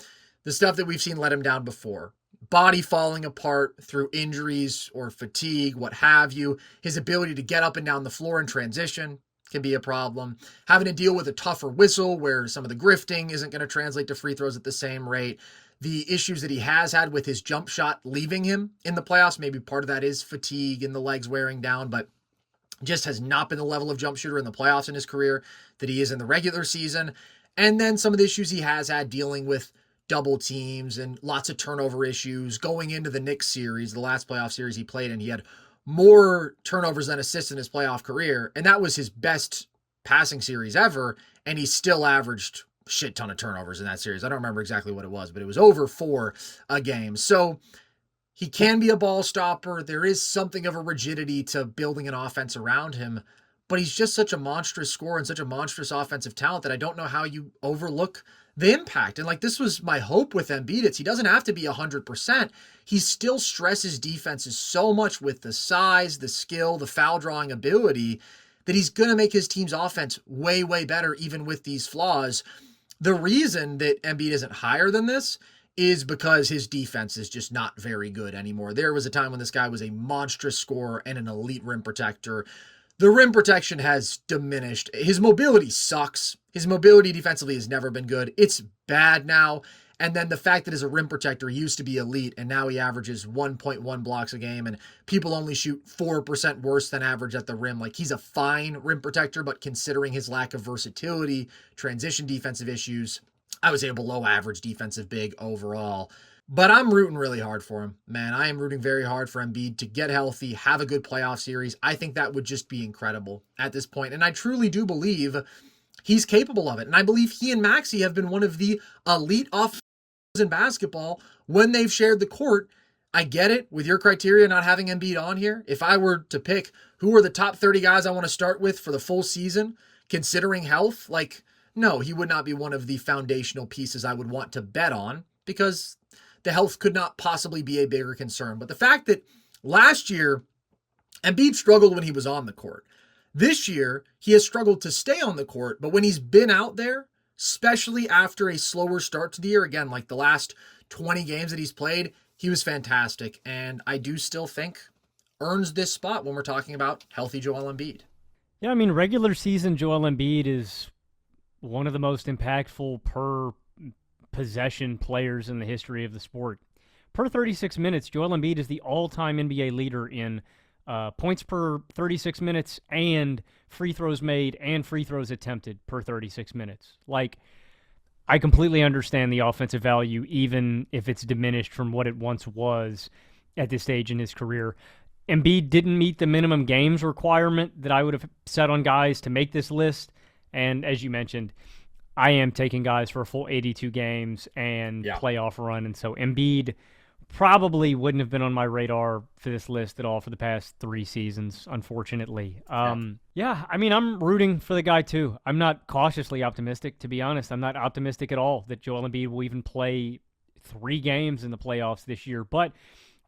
The stuff that we've seen let him down before. Body falling apart through injuries or fatigue, what have you. His ability to get up and down the floor in transition can be a problem. Having to deal with a tougher whistle where some of the grifting isn't going to translate to free throws at the same rate. The issues that he has had with his jump shot leaving him in the playoffs, maybe part of that is fatigue and the legs wearing down, but just has not been the level of jump shooter in the playoffs in his career that he is in the regular season. And then some of the issues he has had dealing with double teams and lots of turnover issues going into the Knicks series, the last playoff series he played in. He had more turnovers than assists in his playoff career, and that was his best passing series ever, and he still averaged shit ton of turnovers in that series. I don't remember exactly what it was, but it was over 4 a game. So he can be a ball stopper. There is something of a rigidity to building an offense around him, but he's just such a monstrous scorer and such a monstrous offensive talent that I don't know how you overlook the impact. And like, this was my hope with Embiid. He doesn't have to be 100%. He still stresses defenses so much with the size, the skill, the foul drawing ability that he's going to make his team's offense way, way better, even with these flaws. The reason that Embiid isn't higher than this is because his defense is just not very good anymore. There was a time when this guy was a monstrous scorer and an elite rim protector. The rim protection has diminished. His mobility sucks. His mobility defensively has never been good. It's bad now. And then the fact that as a rim protector, he used to be elite, and now he averages 1.1 blocks a game, and people only shoot 4% worse than average at the rim. Like, he's a fine rim protector, but considering his lack of versatility, transition defensive issues, I would say a below average defensive big overall. But I'm rooting really hard for him, man. I am rooting very hard for Embiid to get healthy, have a good playoff series. I think that would just be incredible at this point. And I truly do believe he's capable of it. And I believe he and Maxey have been one of the elite offensive in basketball when they've shared the court. I get it with your criteria not having Embiid on here. If I were to pick who are the top 30 guys I want to start with for the full season, considering health, like, no, he would not be one of the foundational pieces I would want to bet on because the health could not possibly be a bigger concern. But the fact that last year Embiid struggled when he was on the court. This year, he has struggled to stay on the court, but when he's been out there, especially after a slower start to the year, again, like the last 20 games that he's played, he was fantastic. And I do still think earns this spot when we're talking about healthy Joel Embiid. Yeah, I mean, regular season Joel Embiid is one of the most impactful per possession players in the history of the sport. Per 36 minutes, Joel Embiid is the all-time NBA leader in points per 36 minutes and free throws made and free throws attempted per 36 minutes. Like, I completely understand the offensive value, even if it's diminished from what it once was at this stage in his career. Embiid didn't meet the minimum games requirement that I would have set on guys to make this list. And as you mentioned, I am taking guys for a full 82 games and playoff run. And so Embiid probably wouldn't have been on my radar for this list at all for the past 3 seasons, unfortunately. I mean, I'm rooting for the guy too. I'm not cautiously optimistic, to be honest. I'm not optimistic at all that Joel Embiid will even play 3 games in the playoffs this year. But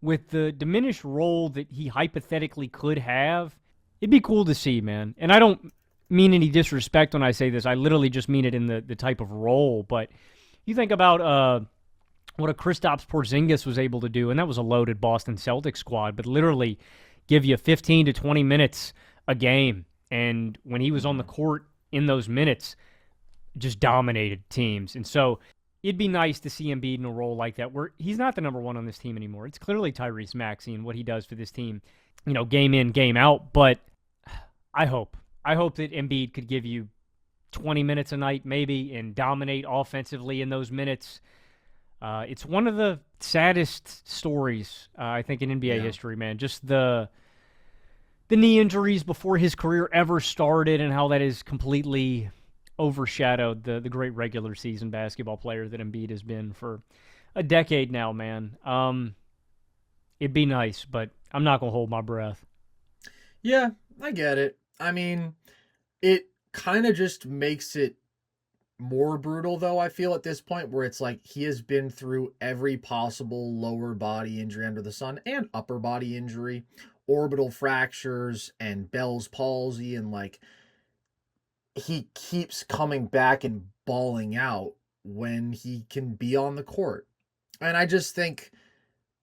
with the diminished role that he hypothetically could have, it'd be cool to see, man. And I don't mean any disrespect when I say this. I literally just mean it in the type of role. But you think about what a Kristaps Porzingis was able to do, and that was a loaded Boston Celtics squad, but literally give you 15 to 20 minutes a game. And when he was on the court in those minutes, just dominated teams. And so it'd be nice to see Embiid in a role like that where he's not the number one on this team anymore. It's clearly Tyrese Maxey and what he does for this team, game in, game out. But I hope that Embiid could give you 20 minutes a night maybe and dominate offensively in those minutes. It's one of the saddest stories, I think, in NBA history, man. Just the knee injuries before his career ever started and how that has completely overshadowed the great regular season basketball player that Embiid has been for a decade now, man. It'd be nice, but I'm not going to hold my breath. Yeah, I get it. I mean, it kind of just makes it more brutal, though, I feel, at this point, where it's like he has been through every possible lower body injury under the sun and upper body injury, orbital fractures and Bell's palsy, and like he keeps coming back and balling out when he can be on the court. And I just think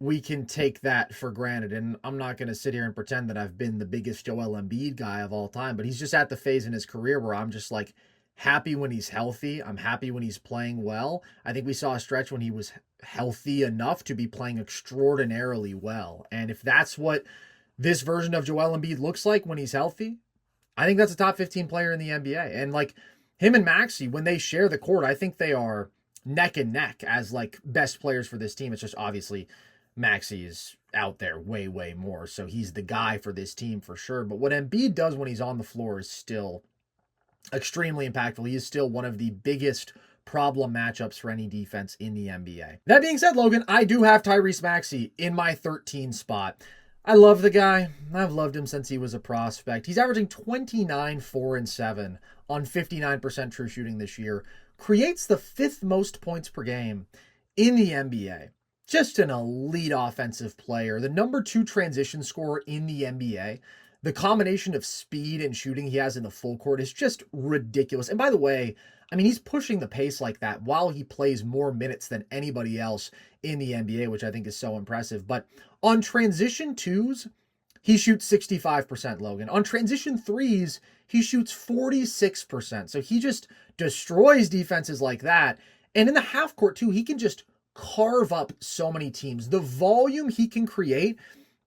we can take that for granted. And I'm not going to sit here and pretend that I've been the biggest Joel Embiid guy of all time, but he's just at the phase in his career where I'm just like, happy when he's healthy. I'm happy when he's playing well. I think we saw a stretch when he was healthy enough to be playing extraordinarily well. And if that's what this version of Joel Embiid looks like when he's healthy, I think that's a top 15 player in the NBA. And like him and Maxey, when they share the court, I think they are neck and neck as like best players for this team. It's just obviously Maxey is out there way, way more. So he's the guy for this team for sure. But what Embiid does when he's on the floor is still extremely impactful. He is still one of the biggest problem matchups for any defense in the NBA. That being said, Logan, I do have Tyrese Maxey in my 13 spot. I love the guy. I've loved him since he was a prospect. He's averaging 29, 4, and 7 on 59% true shooting this year. Creates the 5th most points per game in the NBA. Just an elite offensive player. The number 2 transition scorer in the NBA. The combination of speed and shooting he has in the full court is just ridiculous. And by the way, I mean, he's pushing the pace like that while he plays more minutes than anybody else in the NBA, which I think is so impressive. But on transition 2s, he shoots 65%, Logan. On transition 3s, he shoots 46%. So he just destroys defenses like that. And in the half court too, he can just carve up so many teams. The volume he can create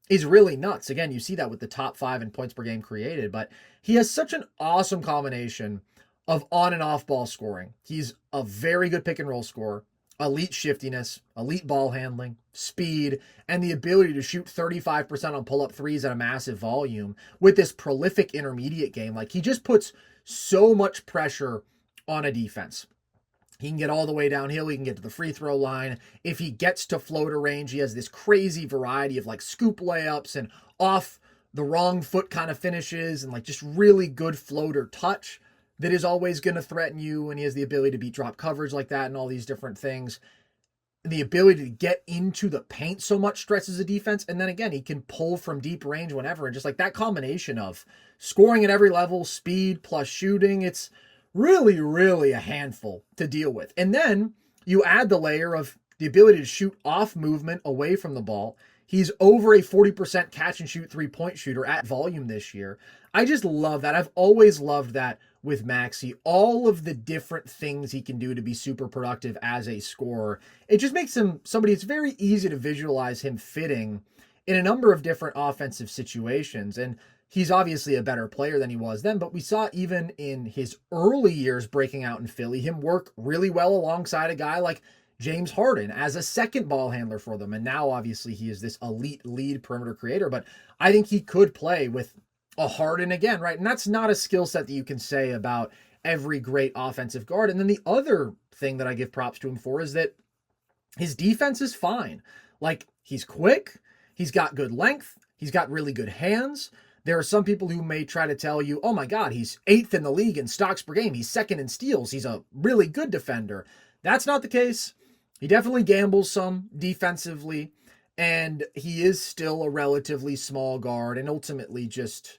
is really nuts. Again, you see that with the top 5 in points per game created, but he has such an awesome combination of on and off ball scoring. He's a very good pick and roll scorer, elite shiftiness, elite ball handling, speed, and the ability to shoot 35% on pull-up threes at a massive volume with this prolific intermediate game. Like, he just puts so much pressure on a defense. He can get all the way downhill. He can get to the free throw line. If he gets to floater range, he has this crazy variety of like scoop layups and off the wrong foot kind of finishes and like just really good floater touch that is always going to threaten you. And he has the ability to beat drop coverage like that and all these different things. The ability to get into the paint so much stresses a defense. And then again, he can pull from deep range whenever. And just like that combination of scoring at every level, speed plus shooting, it's really, really a handful to deal with. And then you add the layer of the ability to shoot off movement away from the ball. He's over a 40% catch and shoot 3-point shooter at volume this year. I just love that. I've always loved that with Maxey, all of the different things he can do to be super productive as a scorer, it just makes him somebody it's very easy to visualize him fitting in a number of different offensive situations. And he's obviously a better player than he was then, but we saw even in his early years breaking out in Philly, him work really well alongside a guy like James Harden as a second ball handler for them. And now obviously he is this elite lead perimeter creator, but I think he could play with a Harden again, right? And that's not a skill set that you can say about every great offensive guard. And then the other thing that I give props to him for is that his defense is fine. Like, he's quick, he's got good length, he's got really good hands. There are some people who may try to tell you, oh my God, he's 8th in the league in stocks per game, he's 2nd in steals, he's a really good defender. That's not the case. He definitely gambles some defensively, and he is still a relatively small guard and ultimately just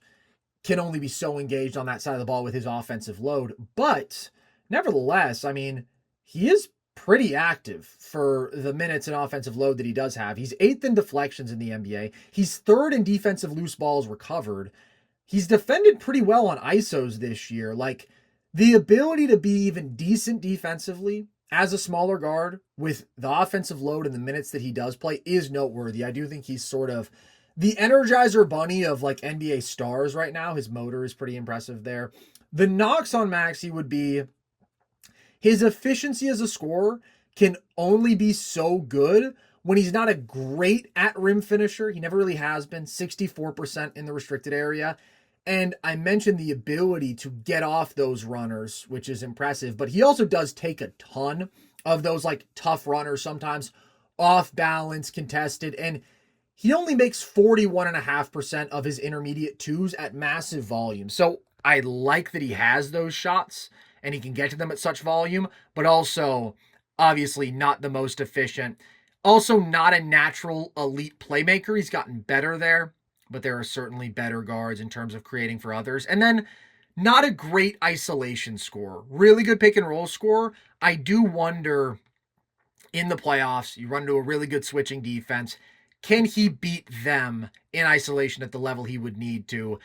can only be so engaged on that side of the ball with his offensive load. But nevertheless, I mean, he is pretty active for the minutes and offensive load that he does have. He's 8th in deflections in the NBA. He's 3rd in defensive loose balls recovered. He's defended pretty well on ISOs this year. Like, the ability to be even decent defensively as a smaller guard with the offensive load and the minutes that he does play is noteworthy. I do think he's sort of the Energizer Bunny of like NBA stars right now. His motor is pretty impressive there. The knocks on Maxey would be his efficiency as a scorer can only be so good when he's not a great at rim finisher. He never really has been. 64% in the restricted area. And I mentioned the ability to get off those runners, which is impressive, but he also does take a ton of those like tough runners, sometimes off balance, contested, and he only makes 41.5% of his intermediate twos at massive volume. So I like that he has those shots and he can get to them at such volume, but also obviously not the most efficient. Also not a natural elite playmaker. He's gotten better there, but there are certainly better guards in terms of creating for others. And then not a great isolation scorer. Really good pick and roll scorer. I do wonder in the playoffs, you run into a really good switching defense. Can he beat them in isolation at the level he would need to?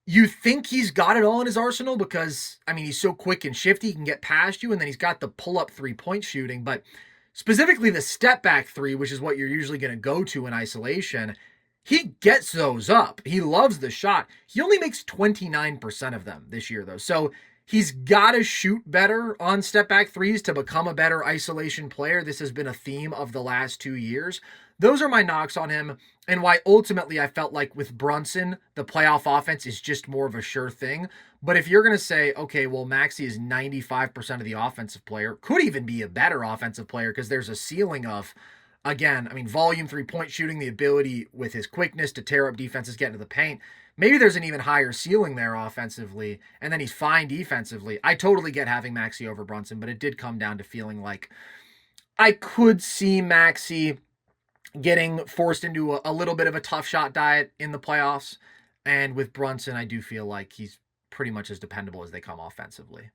You think he's got it all in his arsenal because, I mean, he's so quick and shifty, he can get past you, and then he's got the pull-up three-point shooting, but specifically the step-back three, which is what you're usually going to go to in isolation, he gets those up. He loves the shot. He only makes 29% of them this year, though, so he's got to shoot better on step-back threes to become a better isolation player. This has been a theme of the last 2 years. Those are my knocks on him, and why ultimately I felt like with Brunson, the playoff offense is just more of a sure thing. But if you're going to say, okay, well, Maxey is 95% of the offensive player, could even be a better offensive player because there's a ceiling of, again, I mean, volume three-point shooting, the ability with his quickness to tear up defenses, get into the paint. Maybe there's an even higher ceiling there offensively, and then he's fine defensively. I totally get having Maxey over Brunson, but it did come down to feeling like I could see Maxey getting forced into a little bit of a tough shot diet in the playoffs. And with Brunson, I do feel like he's pretty much as dependable as they come offensively.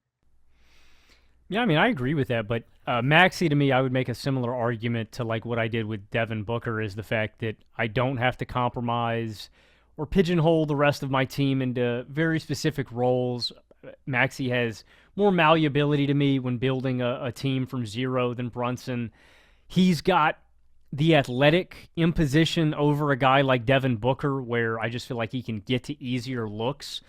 Yeah, I mean, I agree with that, but Maxey, to me, I would make a similar argument to like what I did with Devin Booker, is the fact that I don't have to compromise or pigeonhole the rest of my team into very specific roles. Maxey has more malleability to me when building a team from zero than Brunson. He's got the athletic imposition over a guy like Devin Booker, where I just feel like he can get to easier looks.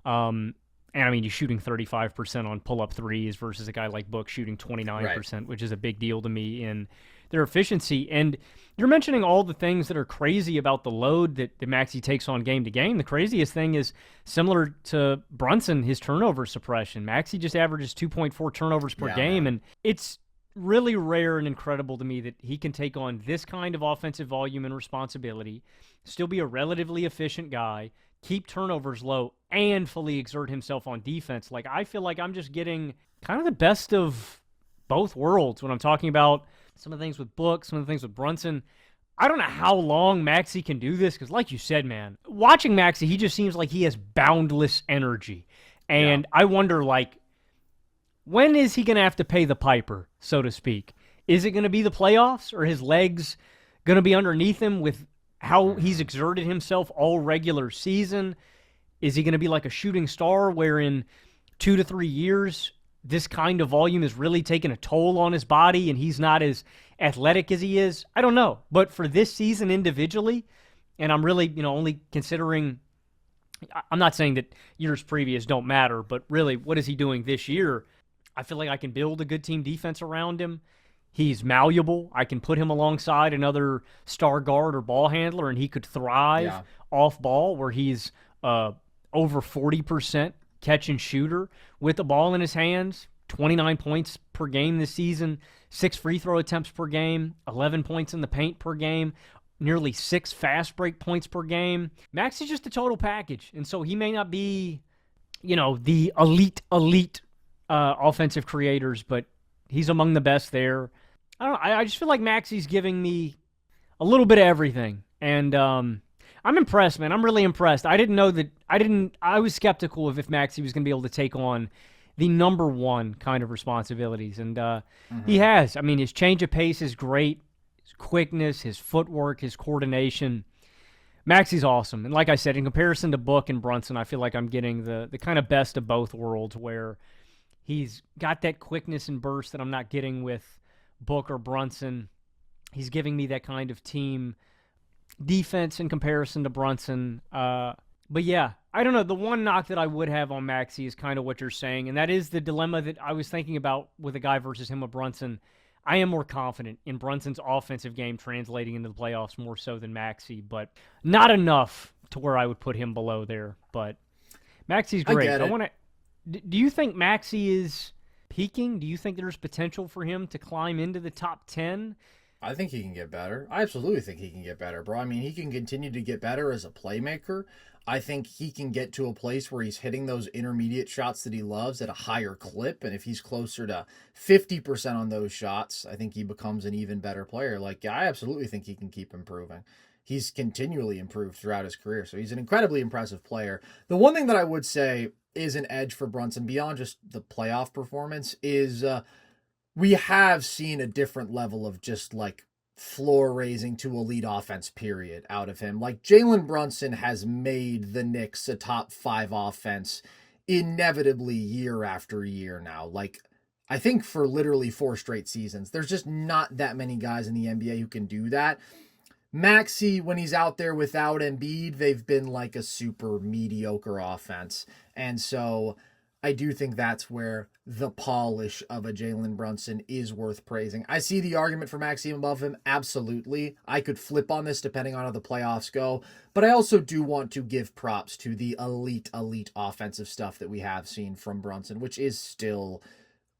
And I mean, he's shooting 35% on pull-up threes versus a guy like Book shooting 29%, right, which is a big deal to me in their efficiency. And you're mentioning all the things that are crazy about the load that Maxey takes on game to game. The craziest thing is similar to Brunson, his turnover suppression. Maxey just averages 2.4 turnovers per game, and it's really rare and incredible to me that he can take on this kind of offensive volume and responsibility, still be a relatively efficient guy, keep turnovers low, and fully exert himself on defense. Like, I feel like I'm just getting kind of the best of both worlds when I'm talking about some of the things with Book, some of the things with Brunson. I don't know how long Maxey can do this, because like you said, man, watching Maxey, he just seems like he has boundless energy. And I wonder, like, when is he going to have to pay the piper, so to speak? Is it going to be the playoffs, or his legs going to be underneath him with how he's exerted himself all regular season? Is he going to be like a shooting star where in 2 to 3 years, this kind of volume is really taking a toll on his body and he's not as athletic as he is? I don't know. But for this season individually, and I'm really, only considering, I'm not saying that years previous don't matter, but really, what is he doing this year? I feel like I can build a good team defense around him. He's malleable. I can put him alongside another star guard or ball handler, and he could thrive off ball where he's over 40% catch and shooter with the ball in his hands, 29 points per game this season, 6 free throw attempts per game, 11 points in the paint per game, nearly 6 fast break points per game. Max is just a total package, and so he may not be, the elite offensive creators, but he's among the best there. I don't know. I just feel like Maxey's giving me a little bit of everything, and I'm impressed, man. I'm really impressed. I was skeptical of if Maxey was going to be able to take on the number one kind of responsibilities, and he has. I mean, his change of pace is great. His quickness, his footwork, his coordination. Maxey's awesome. And like I said, in comparison to Book and Brunson, I feel like I'm getting the kind of best of both worlds where he's got that quickness and burst that I'm not getting with Book or Brunson. He's giving me that kind of team defense in comparison to Brunson. But yeah, I don't know. The one knock that I would have on Maxey is kind of what you're saying, and that is the dilemma that I was thinking about with a guy versus him with Brunson. I am more confident in Brunson's offensive game translating into the playoffs more so than Maxey, but not enough to where I would put him below there. But Maxey's great. Do you think Maxey is peaking? Do you think there's potential for him to climb into the top 10? I think he can get better. I absolutely think he can get better, bro. I mean, he can continue to get better as a playmaker. I think he can get to a place where he's hitting those intermediate shots that he loves at a higher clip. And if he's closer to 50% on those shots, I think he becomes an even better player. Like, I absolutely think he can keep improving. He's continually improved throughout his career. So he's an incredibly impressive player. The one thing that I would say is an edge for Brunson beyond just the playoff performance is we have seen a different level of just like floor raising to elite offense period out of him. Like Jalen Brunson has made the Knicks a top 5 offense inevitably year after year now. Like I think for literally 4 straight seasons, there's just not that many guys in the NBA who can do that. Maxey, when he's out there without Embiid, they've been like a super mediocre offense. And so I do think that's where the polish of a Jalen Brunson is worth praising. I see the argument for Maxey above him. Absolutely. I could flip on this depending on how the playoffs go. But I also do want to give props to the elite offensive stuff that we have seen from Brunson, which is still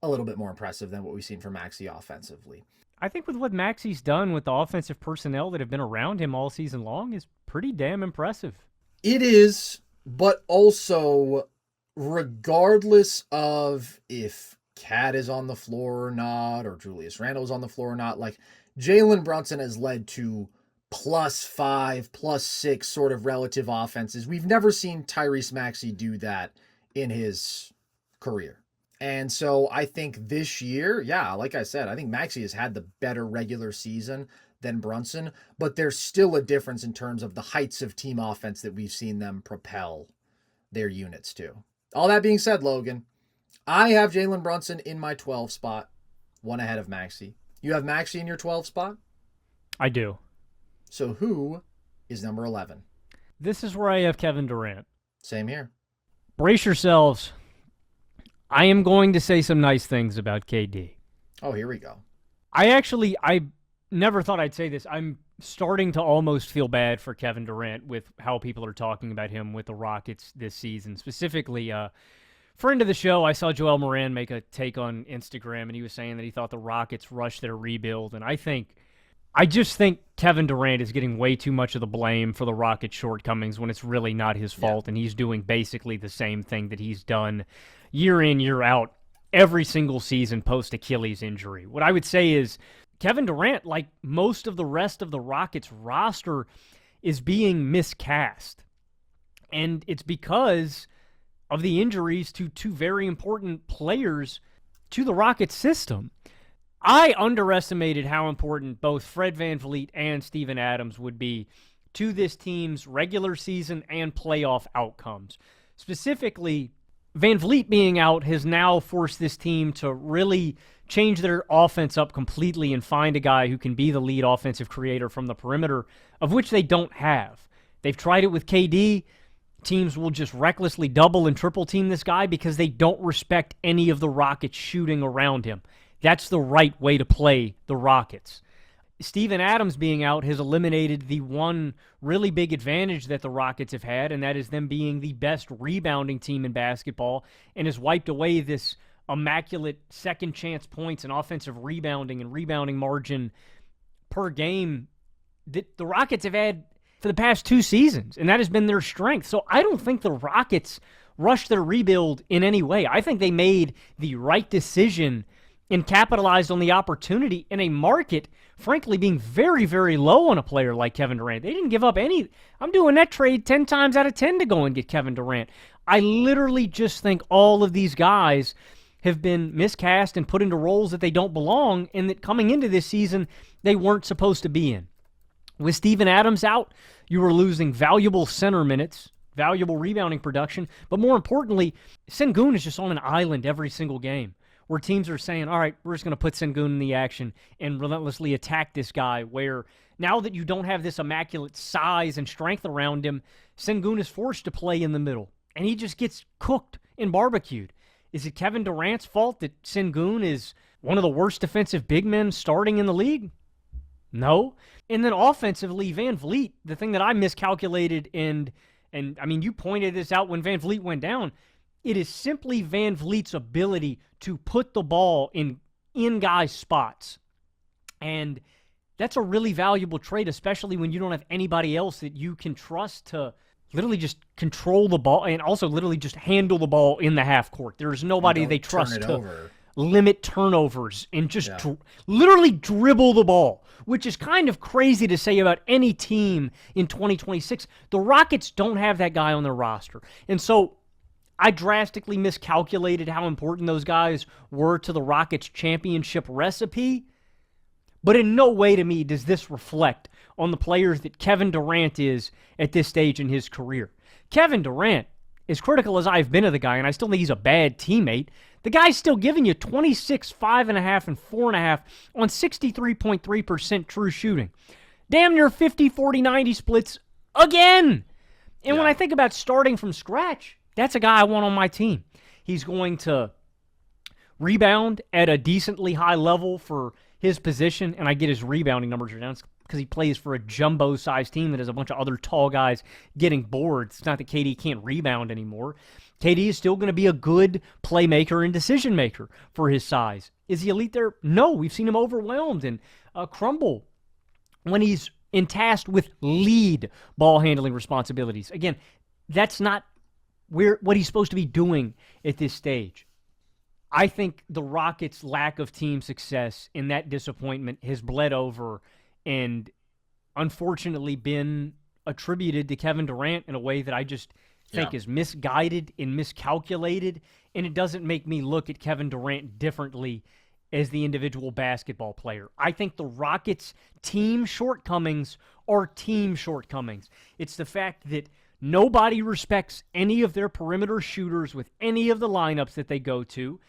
a little bit more impressive than what we've seen from Maxey offensively. I think with what Maxey's done with the offensive personnel that have been around him all season long is pretty damn impressive. It is, but also regardless of if Cat is on the floor or not, or Julius Randle is on the floor or not, like Jalen Brunson has led to +5, +6 sort of relative offenses. We've never seen Tyrese Maxey do that in his career. And so I think this year, yeah, like I said, I think Maxey has had the better regular season than Brunson, but there's still a difference in terms of the heights of team offense that we've seen them propel their units to. All that being said, Logan, I have Jalen Brunson in my 12 spot, one ahead of Maxey. You have Maxey in your 12 spot? I do. So who is number 11? This is where I have Kevin Durant. Same here. Brace yourselves. I am going to say some nice things about KD. Oh, here we go. I never thought I'd say this. I'm starting to almost feel bad for Kevin Durant with how people are talking about him with the Rockets this season. Specifically, friend of the show, I saw Joel Moran make a take on Instagram, and he was saying that he thought the Rockets rushed their rebuild. And I just think Kevin Durant is getting way too much of the blame for the Rockets' shortcomings when it's really not his fault, and he's doing basically the same thing that he's done year in, year out, every single season post-Achilles injury. What I would say is Kevin Durant, like most of the rest of the Rockets roster, is being miscast. And it's because of the injuries to 2 very important players to the Rockets system. I underestimated how important both Fred VanVleet and Steven Adams would be to this team's regular season and playoff outcomes. Specifically, Van Vliet being out has now forced this team to really change their offense up completely and find a guy who can be the lead offensive creator from the perimeter, of which they don't have. They've tried it with KD. Teams will just recklessly double and triple team this guy because they don't respect any of the Rockets shooting around him. That's the right way to play the Rockets. Steven Adams being out has eliminated the one really big advantage that the Rockets have had, and that is them being the best rebounding team in basketball, and has wiped away this immaculate second chance points and offensive rebounding and rebounding margin per game that the Rockets have had for the past 2 seasons, and that has been their strength. So I don't think the Rockets rushed their rebuild in any way. I think they made the right decision and capitalized on the opportunity in a market, frankly, being very, very low on a player like Kevin Durant. They didn't give up any. I'm doing that trade 10 times out of 10 to go and get Kevin Durant. I literally just think all of these guys have been miscast and put into roles that they don't belong and that coming into this season they weren't supposed to be in. With Steven Adams out, you were losing valuable center minutes, valuable rebounding production, but more importantly, Sengun is just on an island every single game where teams are saying, all right, we're just going to put Sengun in the action and relentlessly attack this guy, where now that you don't have this immaculate size and strength around him, Sengun is forced to play in the middle, and he just gets cooked and barbecued. Is it Kevin Durant's fault that Sengun is one of the worst defensive big men starting in the league? No. And then offensively, Van Vliet, the thing that I miscalculated, and I mean, you pointed this out when Van Vliet went down, it is simply Van Vliet's ability to put the ball in guys' spots. And that's a really valuable trait, especially when you don't have anybody else that you can trust to literally just control the ball and also literally just handle the ball in the half court. There's nobody they trust to limit turnovers and just literally dribble the ball, which is kind of crazy to say about any team in 2026. The Rockets don't have that guy on their roster. And so I drastically miscalculated how important those guys were to the Rockets' championship recipe. But in no way to me does this reflect on the players that Kevin Durant is at this stage in his career. Kevin Durant, as critical as I've been of the guy, and I still think he's a bad teammate, the guy's still giving you 26, 5.5, and 4.5 on 63.3% true shooting. Damn near 50, 40, 90 splits again. And when I think about starting from scratch, that's a guy I want on my team. He's going to rebound at a decently high level for his position, and I get his rebounding numbers are down because he plays for a jumbo-sized team that has a bunch of other tall guys getting boards. It's not that KD can't rebound anymore. KD is still going to be a good playmaker and decision-maker for his size. Is he elite there? No. We've seen him overwhelmed and crumble when he's tasked with lead ball-handling responsibilities. Again, that's not what he's supposed to be doing at this stage. I think the Rockets' lack of team success and that disappointment has bled over and unfortunately been attributed to Kevin Durant in a way that I just think is misguided and miscalculated, and it doesn't make me look at Kevin Durant differently as the individual basketball player. I think the Rockets' team shortcomings are team shortcomings. It's the fact that nobody respects any of their perimeter shooters with any of the lineups that they go to.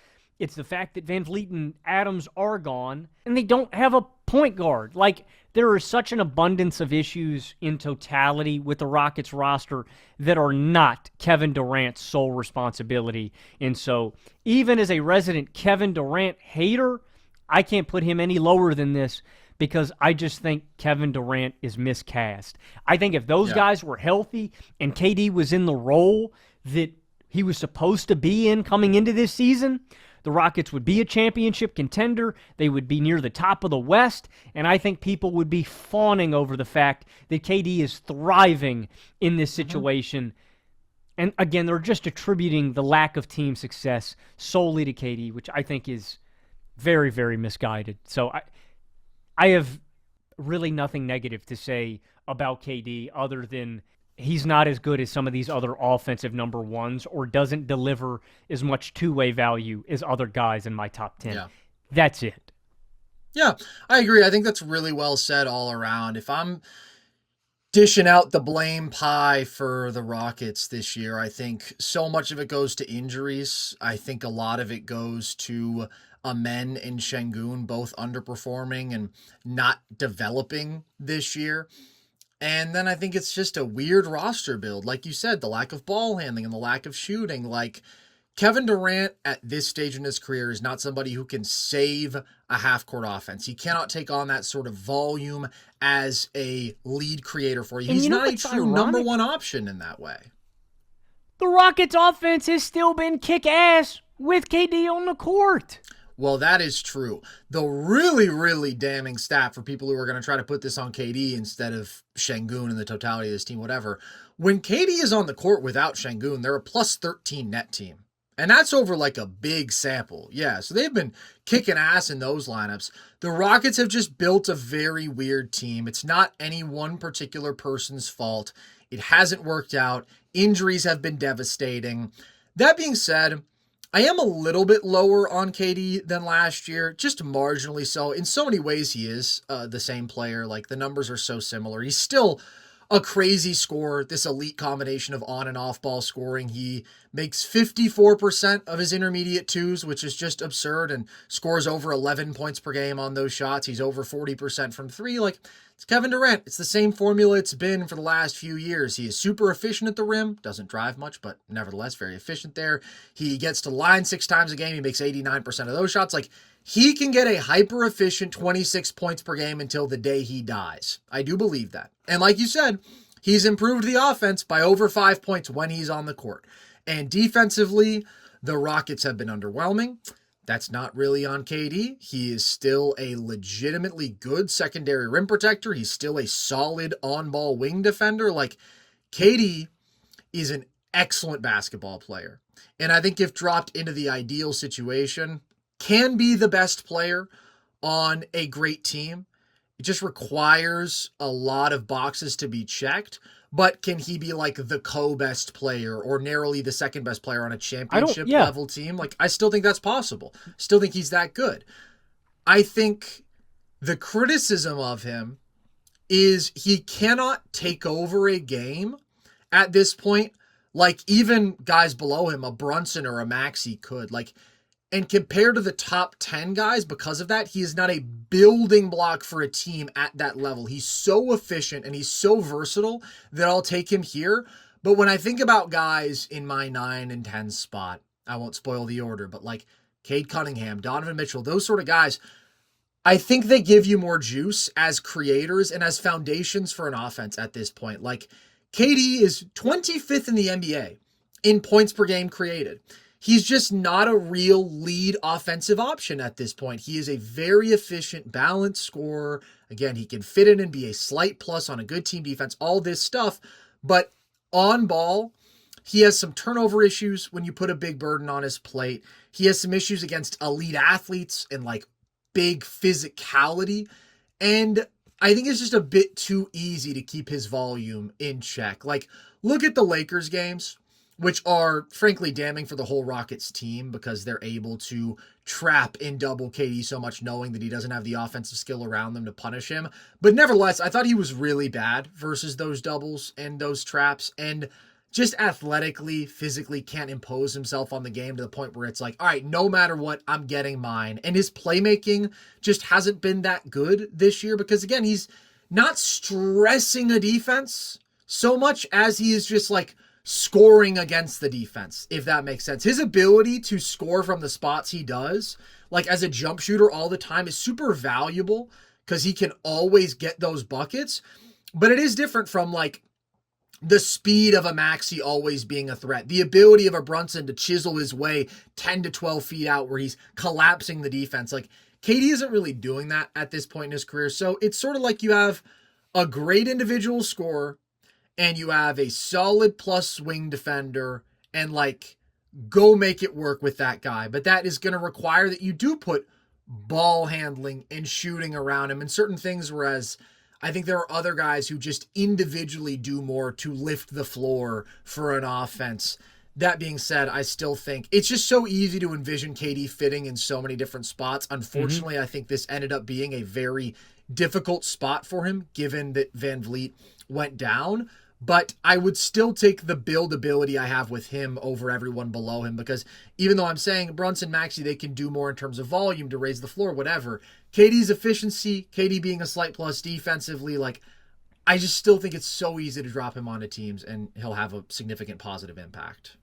It's the fact that Van Vliet and Adams are gone, and they don't have a point guard. Like, there is such an abundance of issues in totality with the Rockets roster that are not Kevin Durant's sole responsibility. And so, even as a resident Kevin Durant hater, I can't put him any lower than this because I just think Kevin Durant is miscast. I think if those guys were healthy and KD was in the role that he was supposed to be in coming into this season, the Rockets would be a championship contender. They would be near the top of the West, and I think people would be fawning over the fact that KD is thriving in this situation. And again, they're just attributing the lack of team success solely to KD, which I think is very, very misguided. So I have really nothing negative to say about KD other than he's not as good as some of these other offensive number ones or doesn't deliver as much two-way value as other guys in my top 10. Yeah. That's it. Yeah, I agree. I think that's really well said all around. If I'm dishing out the blame pie for the Rockets this year. I think so much of it goes to injuries. I think a lot of it goes to Amen and Şengün both underperforming and not developing this year. And then I think it's just a weird roster build. Like you said, the lack of ball handling and the lack of shooting. Like, Kevin Durant at this stage in his career is not somebody who can save a half-court offense. He cannot take on that sort of volume as a lead creator for you. He's not a true number one option in that way. The Rockets' offense has still been kick-ass with KD on the court. Well, that is true. The really, really damning stat for people who are going to try to put this on KD instead of Şengün and the totality of this team, whatever. When KD is on the court without Şengün, they're a plus 13 net team. And that's over like a big sample. Yeah, so they've been kicking ass in those lineups. The Rockets have just built a very weird team. It's not any one particular person's fault. It hasn't worked out. Injuries have been devastating. That being said, I am a little bit lower on KD than last year, just marginally so. In so many ways, he is the same player. Like, the numbers are so similar. He's still a crazy scorer, this elite combination of on and off ball scoring. He makes 54% of his intermediate twos, which is just absurd, and scores over 11 points per game on those shots. He's over 40% from three. Like, it's Kevin Durant. It's the same formula it's been for the last few years. He is super efficient at the rim, doesn't drive much, but nevertheless very efficient there. He gets to line 6 times a game. He makes 89% of those shots. Like, he can get a hyper-efficient 26 points per game until the day he dies. I do believe that. And like you said, he's improved the offense by over 5 points when he's on the court. And defensively, the Rockets have been underwhelming. That's not really on KD. He is still a legitimately good secondary rim protector. He's still a solid on-ball wing defender. Like, KD is an excellent basketball player. And I think if dropped into the ideal situation, can be the best player on a great team. It just requires a lot of boxes to be checked. But can he be like the co-best player or narrowly the second best player on a championship level team? Like, I still think that's possible. Still think he's that good. I think the criticism of him is he cannot take over a game at this point. Like, even guys below him, a Brunson or a Maxey could. Like, and compared to the top 10 guys, because of that, he is not a building block for a team at that level. He's so efficient and he's so versatile that I'll take him here. But when I think about guys in my 9 and 10 spot, I won't spoil the order, but like Cade Cunningham, Donovan Mitchell, those sort of guys, I think they give you more juice as creators and as foundations for an offense at this point. Like, KD is 25th in the NBA in points per game created. He's just not a real lead offensive option at this point. He is a very efficient, balanced scorer. Again, he can fit in and be a slight plus on a good team defense, all this stuff. But on ball, he has some turnover issues when you put a big burden on his plate. He has some issues against elite athletes and like big physicality. And I think it's just a bit too easy to keep his volume in check. Like, look at the Lakers games, which are frankly damning for the whole Rockets team because they're able to trap and double KD so much knowing that he doesn't have the offensive skill around them to punish him. But nevertheless, I thought he was really bad versus those doubles and those traps, and just athletically, physically can't impose himself on the game to the point where it's like, all right, no matter what, I'm getting mine. And his playmaking just hasn't been that good this year because, again, he's not stressing a defense so much as he is just like scoring against the defense, if that makes sense. His ability to score from the spots he does, like as a jump shooter all the time, is super valuable because he can always get those buckets. But it is different from like the speed of a Maxey always being a threat, the ability of a Brunson to chisel his way 10 to 12 feet out where he's collapsing the defense. Like, KD isn't really doing that at this point in his career. So it's sort of like you have a great individual scorer and you have a solid plus swing defender, and like, go make it work with that guy. But that is going to require that you do put ball handling and shooting around him and certain things, whereas I think there are other guys who just individually do more to lift the floor for an offense. That being said, I still think it's just so easy to envision KD fitting in so many different spots. Unfortunately, I think this ended up being a very difficult spot for him given that Van Vliet went down. But I would still take the buildability I have with him over everyone below him, because even though I'm saying Brunson, Maxey, they can do more in terms of volume to raise the floor, whatever. KD's efficiency, KD being a slight plus defensively, like, I just still think it's so easy to drop him onto teams and he'll have a significant positive impact.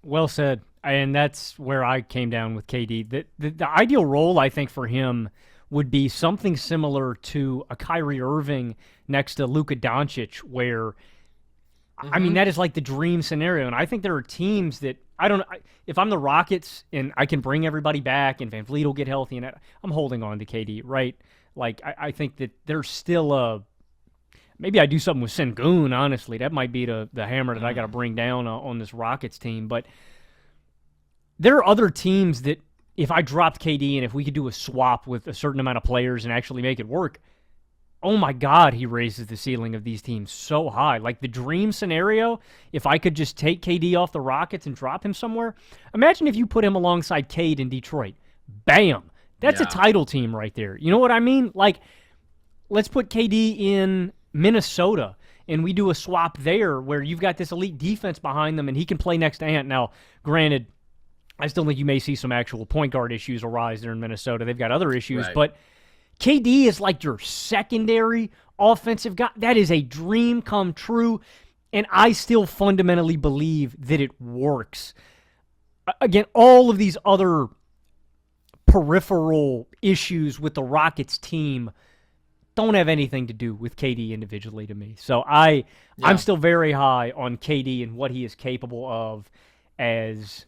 Well said. And that's where I came down with KD. The ideal role, I think, for him would be something similar to a Kyrie Irving next to Luka Doncic, where, I mean, that is like the dream scenario. And I think there are teams that, I don't know, if I'm the Rockets and I can bring everybody back and Van Vliet will get healthy, and I'm holding on to KD, right? Like, I think that there's still maybe I do something with Sengun, honestly. That might be the hammer that I got to bring down on this Rockets team. But there are other teams that, if I dropped KD and if we could do a swap with a certain amount of players and actually make it work, oh my God, he raises the ceiling of these teams so high. Like the dream scenario, if I could just take KD off the Rockets and drop him somewhere, imagine if you put him alongside Cade in Detroit. Bam! That's a title team right there. You know what I mean? Like, let's put KD in Minnesota and we do a swap there where you've got this elite defense behind them and he can play next to Ant. Now, granted, I still think you may see some actual point guard issues arise there in Minnesota. They've got other issues, but KD is like your secondary offensive guy. That is a dream come true, and I still fundamentally believe that it works. Again, all of these other peripheral issues with the Rockets team don't have anything to do with KD individually to me. So I'm still very high on KD and what he is capable of as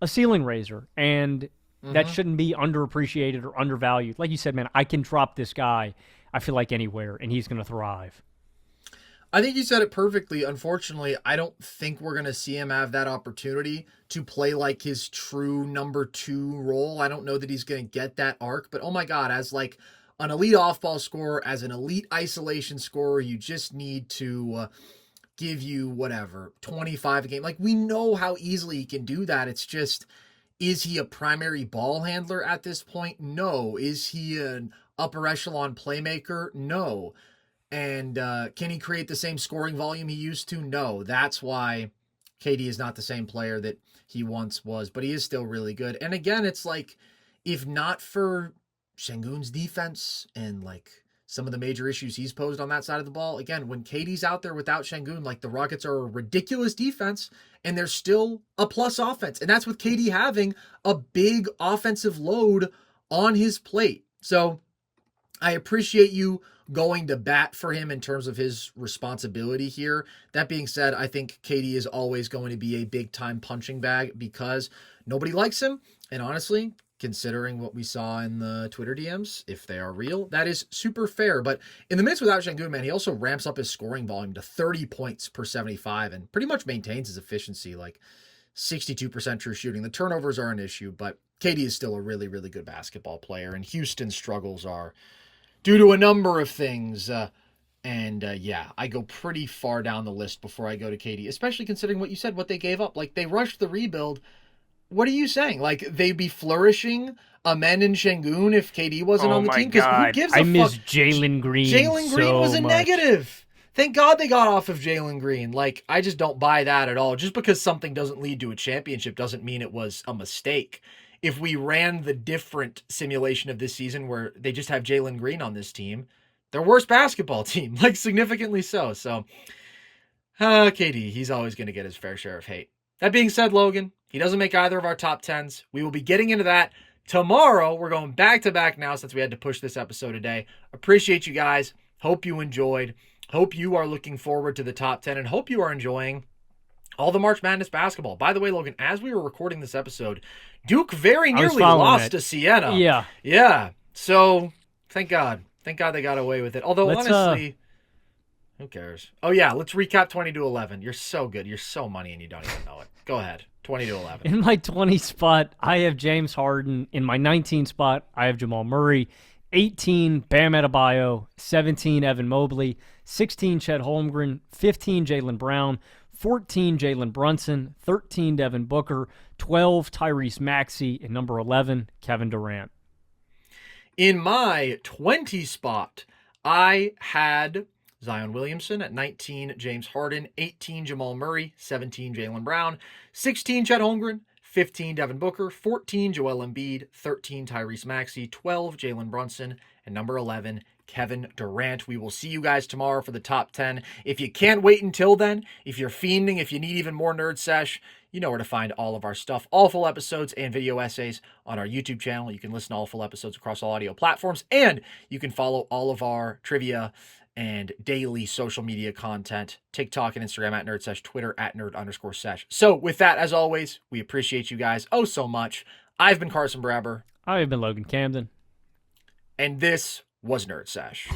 a ceiling raiser, and that shouldn't be underappreciated or undervalued. Like you said, man, I can drop this guy, I feel like, anywhere, and he's going to thrive. I think you said it perfectly. Unfortunately, I don't think we're going to see him have that opportunity to play like his true number 2 role. I don't know that he's going to get that arc, but oh my God, as like an elite off-ball scorer, as an elite isolation scorer, you just need to give you whatever, 25 a game. Like, we know how easily he can do that. It's just, is he a primary ball handler at this point? No. Is he an upper echelon playmaker? No. And can he create the same scoring volume he used to? No. That's why KD is not the same player that he once was, but he is still really good. And again, it's like, if not for Sengun's defense and like some of the major issues he's posed on that side of the ball, again, when KD's out there without Sengun, like, the Rockets are a ridiculous defense and they're still a plus offense. And that's with KD having a big offensive load on his plate. So I appreciate you going to bat for him in terms of his responsibility here. That being said, I think KD is always going to be a big time punching bag because nobody likes him. And honestly, considering what we saw in the Twitter DMs, if they are real, that is super fair. But in the minutes without Sengun, man, he also ramps up his scoring volume to 30 points per 75 and pretty much maintains his efficiency, like 62% true shooting. The turnovers are an issue, but KD is still a really, really good basketball player, and Houston's struggles are due to a number of things. Yeah, I go pretty far down the list before I go to KD, especially considering what you said, what they gave up. Like, they rushed the rebuild. What are you saying? Like, they'd be flourishing Amen and Sengun if KD wasn't on the team? Because who gives a fuck? I miss Jalen Green. Jalen Green so was a much. negative. Thank God they got off of Jalen Green. Like, I just don't buy that at all. Just because something doesn't lead to a championship doesn't mean it was a mistake. If we ran the different simulation of this season where they just have Jalen Green on this team, their worst basketball team, like, significantly so. So, KD, he's always going to get his fair share of hate. That being said, Logan, he doesn't make either of our top 10s. We will be getting into that tomorrow. We're going back-to-back now since we had to push this episode today. Appreciate you guys. Hope you enjoyed. Hope you are looking forward to the top 10 and hope you are enjoying all the March Madness basketball. By the way, Logan, as we were recording this episode, Duke very nearly lost to Siena. Yeah. So, thank God. Thank God they got away with it. Although, honestly, who cares? Oh, yeah, let's recap 20-11. You're so good. You're so money and you don't even know it. Go ahead. 20-11. In my 20 spot, I have James Harden. In my 19 spot, I have Jamal Murray. 18, Bam Adebayo. 17, Evan Mobley. 16, Chet Holmgren. 15, Jaylen Brown. 14, Jalen Brunson. 13, Devin Booker. 12, Tyrese Maxey. And number 11, Kevin Durant. In my 20 spot, I had Zion Williamson at 19, James Harden, 18, Jamal Murray, 17, Jaylen Brown, 16, Chet Holmgren, 15, Devin Booker, 14, Joel Embiid, 13, Tyrese Maxey, 12, Jalen Brunson, and number 11, Kevin Durant. We will see you guys tomorrow for the top 10. If you can't wait until then, if you're fiending, if you need even more Nerd Sesh, you know where to find all of our stuff, all full episodes and video essays on our YouTube channel. You can listen to all full episodes across all audio platforms, and you can follow all of our trivia and daily social media content, TikTok and Instagram at NerdSesh, Twitter at Nerd_Sesh. So with that, as always, we appreciate you guys oh so much. I've been Carson Brabber. I've been Logan Camden. And this was Nerd Sesh.